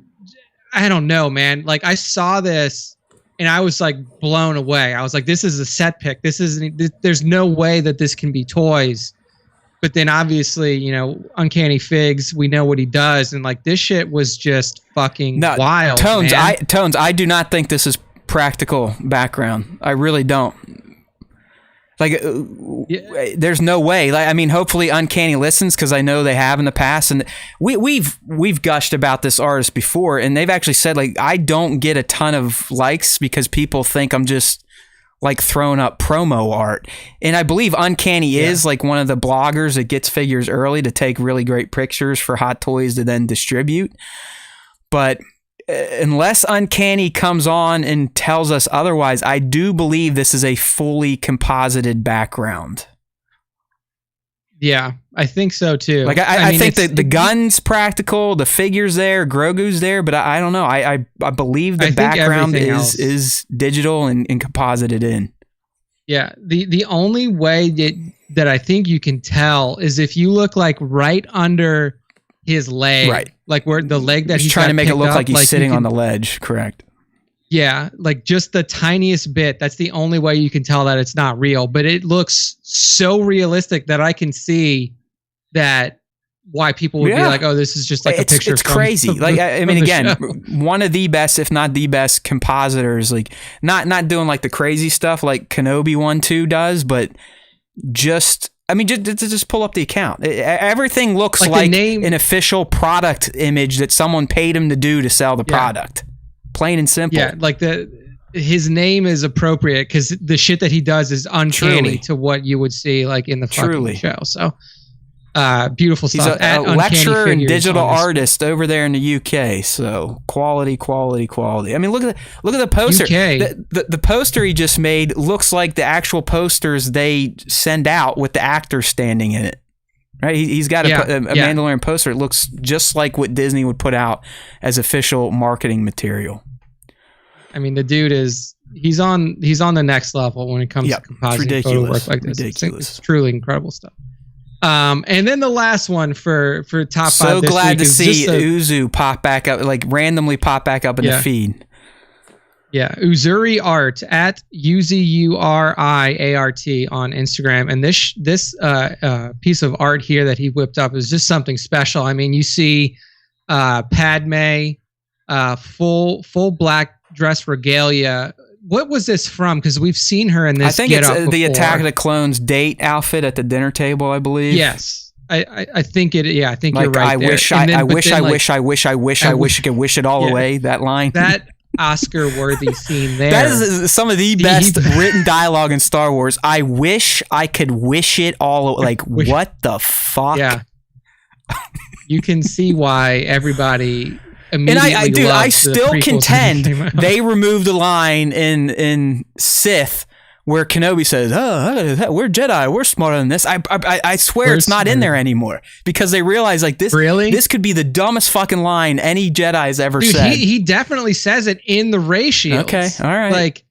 I don't know, man. Like I saw this and I was like blown away. I was like, this is a set pick. There's no way that this can be toys. But then obviously, you know, Uncanny Figs, we know what he does. And like this shit was just fucking wild. Tones, man. I do not think this is practical background. I really don't. Like, there's no way. Like, I mean, hopefully Uncanny listens because I know they have in the past, and we've gushed about this artist before, and they've actually said like I don't get a ton of likes because people think I'm just like throwing up promo art, and I believe Uncanny is like one of the bloggers that gets figures early to take really great pictures for Hot Toys to then distribute, but. Unless Uncanny comes on and tells us otherwise, I do believe this is a fully composited background. Yeah, I think so too. Like I think that the gun's practical, the figure's there, Grogu's there, but I don't know. I believe the background is digital and composited in. Yeah, the only way that I think you can tell is if you look like right under his leg, right? Like where the leg that he's trying to make it look up, like he's sitting on the ledge, correct? Yeah, like just the tiniest bit. That's the only way you can tell that it's not real. But it looks so realistic that I can see that why people would be like, "Oh, this is just like a picture." It's crazy. Like I mean, again, one of the best, if not the best, compositors. Like not doing like the crazy stuff like Kenobi 1-2 does, but just. I mean, just pull up the account. Everything looks like an official product image that someone paid him to do to sell the product. Plain and simple. Yeah, like his name is appropriate because the shit that he does is uncanny to what you would see like in the fucking show. So, beautiful stuff. He's a lecturer and digital artist over there in the UK. So quality. I mean, look at the poster. UK. The poster he just made looks like the actual posters they send out with the actor standing in it. Right? He's got a Mandalorian poster. It looks just like what Disney would put out as official marketing material. I mean, the dude he's on the next level when it comes to compositing photo work like this. It's truly incredible stuff. And then the last one for top 5 this week. So glad to see Uzu pop back up, like randomly pop back up in the feed. Yeah, Uzuri Art at UZURIART on Instagram, and this piece of art here that he whipped up is just something special. I mean, you see Padme, full black dress regalia. What was this from? Because we've seen her in this. I think it's the Attack of the Clones date outfit at the dinner table, I believe. Yes, I think it. Yeah, I think like, you're right. I wish I could wish it all away. That line. That Oscar-worthy scene there. That is some of the best written dialogue in Star Wars. I wish I could wish it all. Like what the fuck? Yeah. You can see why everybody. And I still contend they removed the line in Sith where Kenobi says, "Oh, we're Jedi, we're smarter than this." I swear it's not in there anymore because they realize like this. Really? This could be the dumbest fucking line any Jedi has ever said. He definitely says it in the ratio. Okay, all right. Like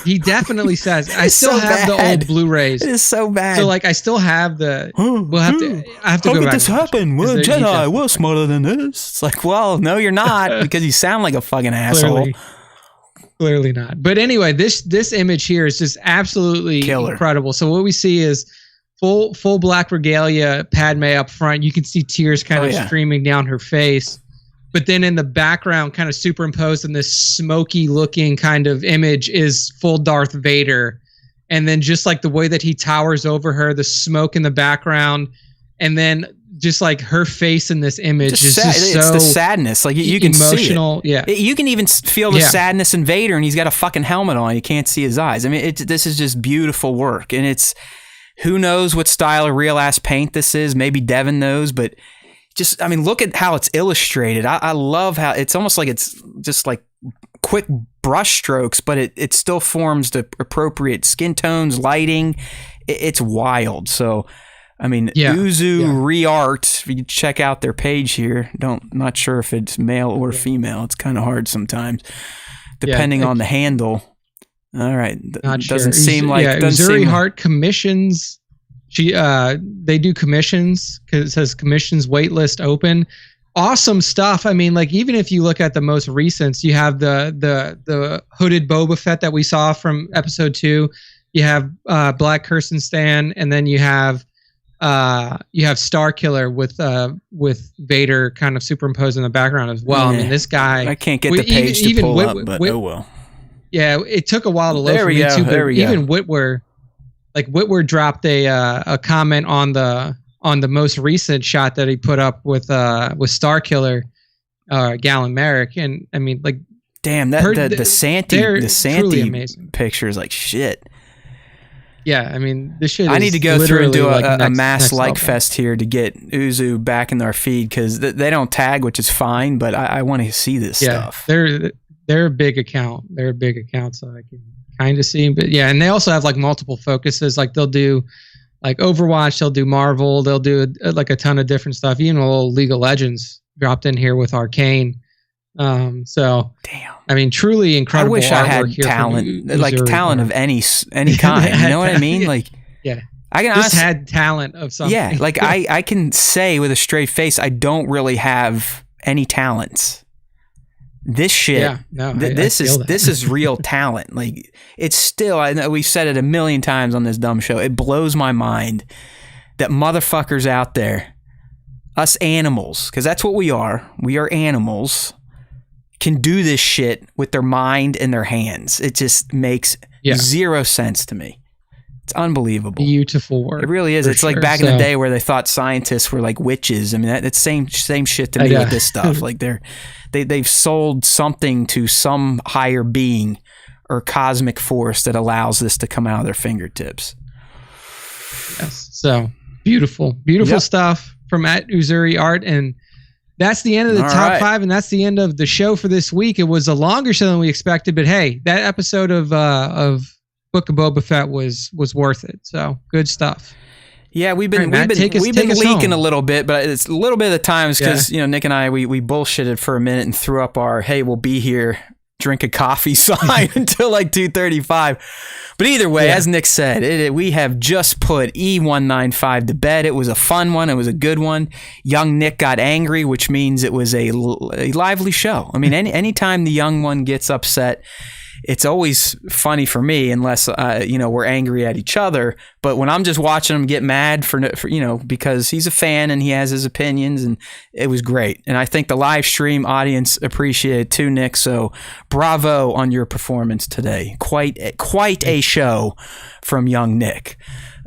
he definitely says. I still have the old Blu-rays. It is so bad. So like I still have the. We'll have to. I have to go back. How could this happen? We're Jedi. We're smarter than this. It's like, well, no, you're not because you sound like a fucking asshole. Clearly not. But anyway, this image here is just absolutely incredible. So what we see is full black regalia, Padme up front. You can see tears kind of streaming down her face. But then in the background, kind of superimposed in this smoky looking kind of image is full Darth Vader. And then just like the way that he towers over her, the smoke in the background, and then just like her face in this image is just so it's the sadness. Like you can emotional, see it. Yeah. You can even feel the sadness in Vader, and he's got a fucking helmet on. You can't see his eyes. I mean, this is just beautiful work, and it's who knows what style of real ass paint this is. Maybe Devin knows, but just, I mean, look at how it's illustrated. I love how it's almost like it's just like quick brush strokes, but it still forms the appropriate skin tones, lighting. It's wild. So, I mean, Uzu Re-Art, if you check out their page here, not sure if it's male or female. It's kind of hard sometimes, depending on the handle. All right. Doesn't seem like... Uzuri Hart commissions... they do commissions because it says commissions waitlist open. Awesome stuff. I mean, like, even if you look at the most recents, you have the hooded Boba Fett that we saw from episode 2. You have Black Kirsten Stan, and then you have Star Killer with Vader kind of superimposed in the background as well. I mean, this guy... I can't get the page to pull up, but oh well. Yeah, it took a while to load for me too. But even Whitwer dropped a comment on the most recent shot that he put up with Star Killer, Galen Merrick, and I mean, like, damn, the Santi picture is like shit. Yeah, I mean, this shit. I need to go through and do a mass like fest here to get Uzu back in our feed because they don't tag, which is fine, but I want to see this stuff. They're a big account. They're a big account, so I can kind of see. But yeah, and they also have like multiple focuses. Like they'll do like Overwatch, they'll do Marvel, they'll do like a ton of different stuff. Even a little League of Legends dropped in here with Arcane. So damn, I mean, truly incredible. I wish I had talent, like talent of any kind. You know what I mean? Like, yeah, I can just had talent of something. Yeah, like I can say with a straight face, I don't really have any talents. This shit, this is real talent. Like, it's still, I know we've said it a million times on this dumb show. It blows my mind that motherfuckers out there, us animals, because that's what we are. We are animals, can do this shit with their mind and their hands. It just makes zero sense to me. It's unbelievable. Beautiful work. It really is. It's like back in the day where they thought scientists were like witches. I mean, that's same shit to me with this stuff. Like they've sold something to some higher being or cosmic force that allows this to come out of their fingertips. Yes. So beautiful stuff from @Uzuri Art, and that's the end of the top 5, and that's the end of the show for this week. It was a longer show than we expected, but hey, that episode of Book of Boba Fett was worth it. So good stuff. Yeah, we've been leaking a little bit, but it's a little bit of the times because Nick and I we bullshitted for a minute and threw up our "Hey, we'll be here, drink a coffee" sign until like 2:35. But either way, as Nick said, we have just put E195 to bed. It was a fun one. It was a good one. Young Nick got angry, which means it was a lively show. I mean, anytime the young one gets upset, it's always funny for me, unless we're angry at each other. But when I'm just watching him get mad for because he's a fan and he has his opinions, and it was great. And I think the live stream audience appreciated too, Nick. So bravo on your performance today. Quite a show from young Nick.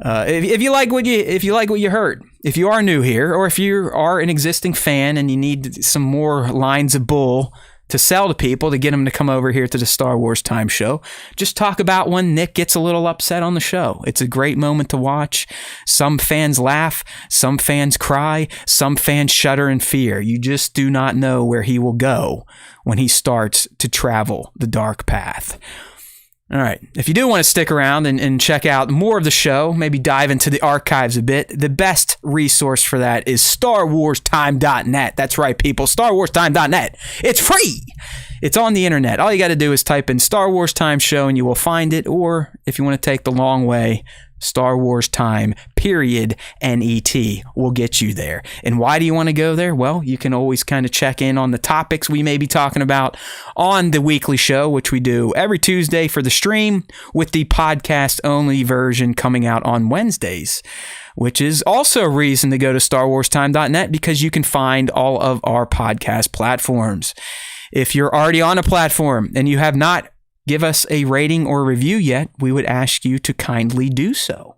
If you like what you heard, if you are new here, or if you are an existing fan and you need some more lines of bull to sell to people to get them to come over here to the Star Wars Time Show, just talk about when Nick gets a little upset on the show. It's a great moment to watch. Some fans laugh, some fans cry, some fans shudder in fear. You just do not know where he will go when he starts to travel the dark path. All right. If you do want to stick around and check out more of the show, maybe dive into the archives a bit, the best resource for that is StarWarsTime.net. That's right, people. StarWarsTime.net. It's free. It's on the internet. All you got to do is type in Star Wars Time Show and you will find it. Or if you want to take the long way, Star Wars Time, .net will get you there. And why do you want to go there? Well, you can always kind of check in on the topics we may be talking about on the weekly show, which we do every Tuesday for the stream, with the podcast only version coming out on Wednesdays, which is also a reason to go to StarWarsTime.net, because you can find all of our podcast platforms. If you're already on a platform and you have not give us a rating or review yet, we would ask you to kindly do so.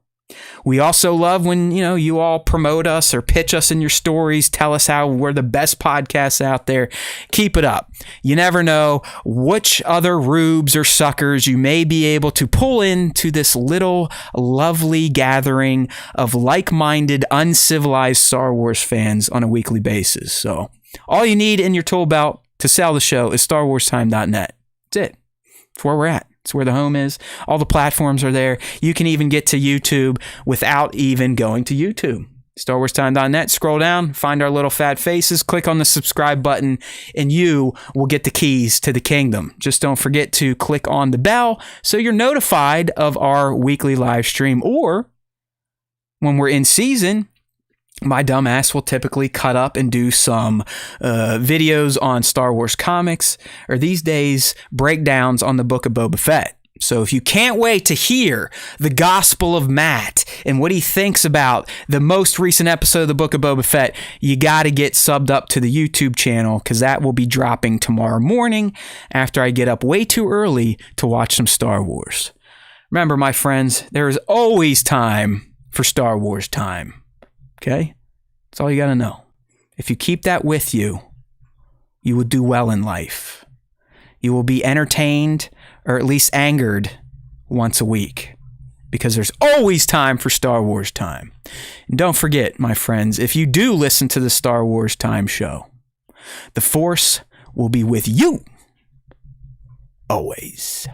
We also love when, you all promote us or pitch us in your stories, tell us how we're the best podcasts out there. Keep it up. You never know which other rubes or suckers you may be able to pull into this little lovely gathering of like-minded, uncivilized Star Wars fans on a weekly basis. So all you need in your tool belt to sell the show is StarWarsTime.net. That's it. That's where we're at. It's where the home is. All the platforms are there. You can even get to YouTube without even going to YouTube. StarWarsTime.net. Scroll down, find our little fat faces, click on the subscribe button, and you will get the keys to the kingdom. Just don't forget to click on the bell so you're notified of our weekly live stream. Or when we're in season, my dumbass will typically cut up and do some videos on Star Wars comics, or these days, breakdowns on the Book of Boba Fett. So if you can't wait to hear the gospel of Matt and what he thinks about the most recent episode of the Book of Boba Fett, you got to get subbed up to the YouTube channel, because that will be dropping tomorrow morning after I get up way too early to watch some Star Wars. Remember, my friends, there is always time for Star Wars time. Okay? That's all you got to know. If you keep that with you, you will do well in life. You will be entertained, or at least angered, once a week, because there's always time for Star Wars time. And don't forget, my friends, if you do listen to the Star Wars Time Show, the Force will be with you always.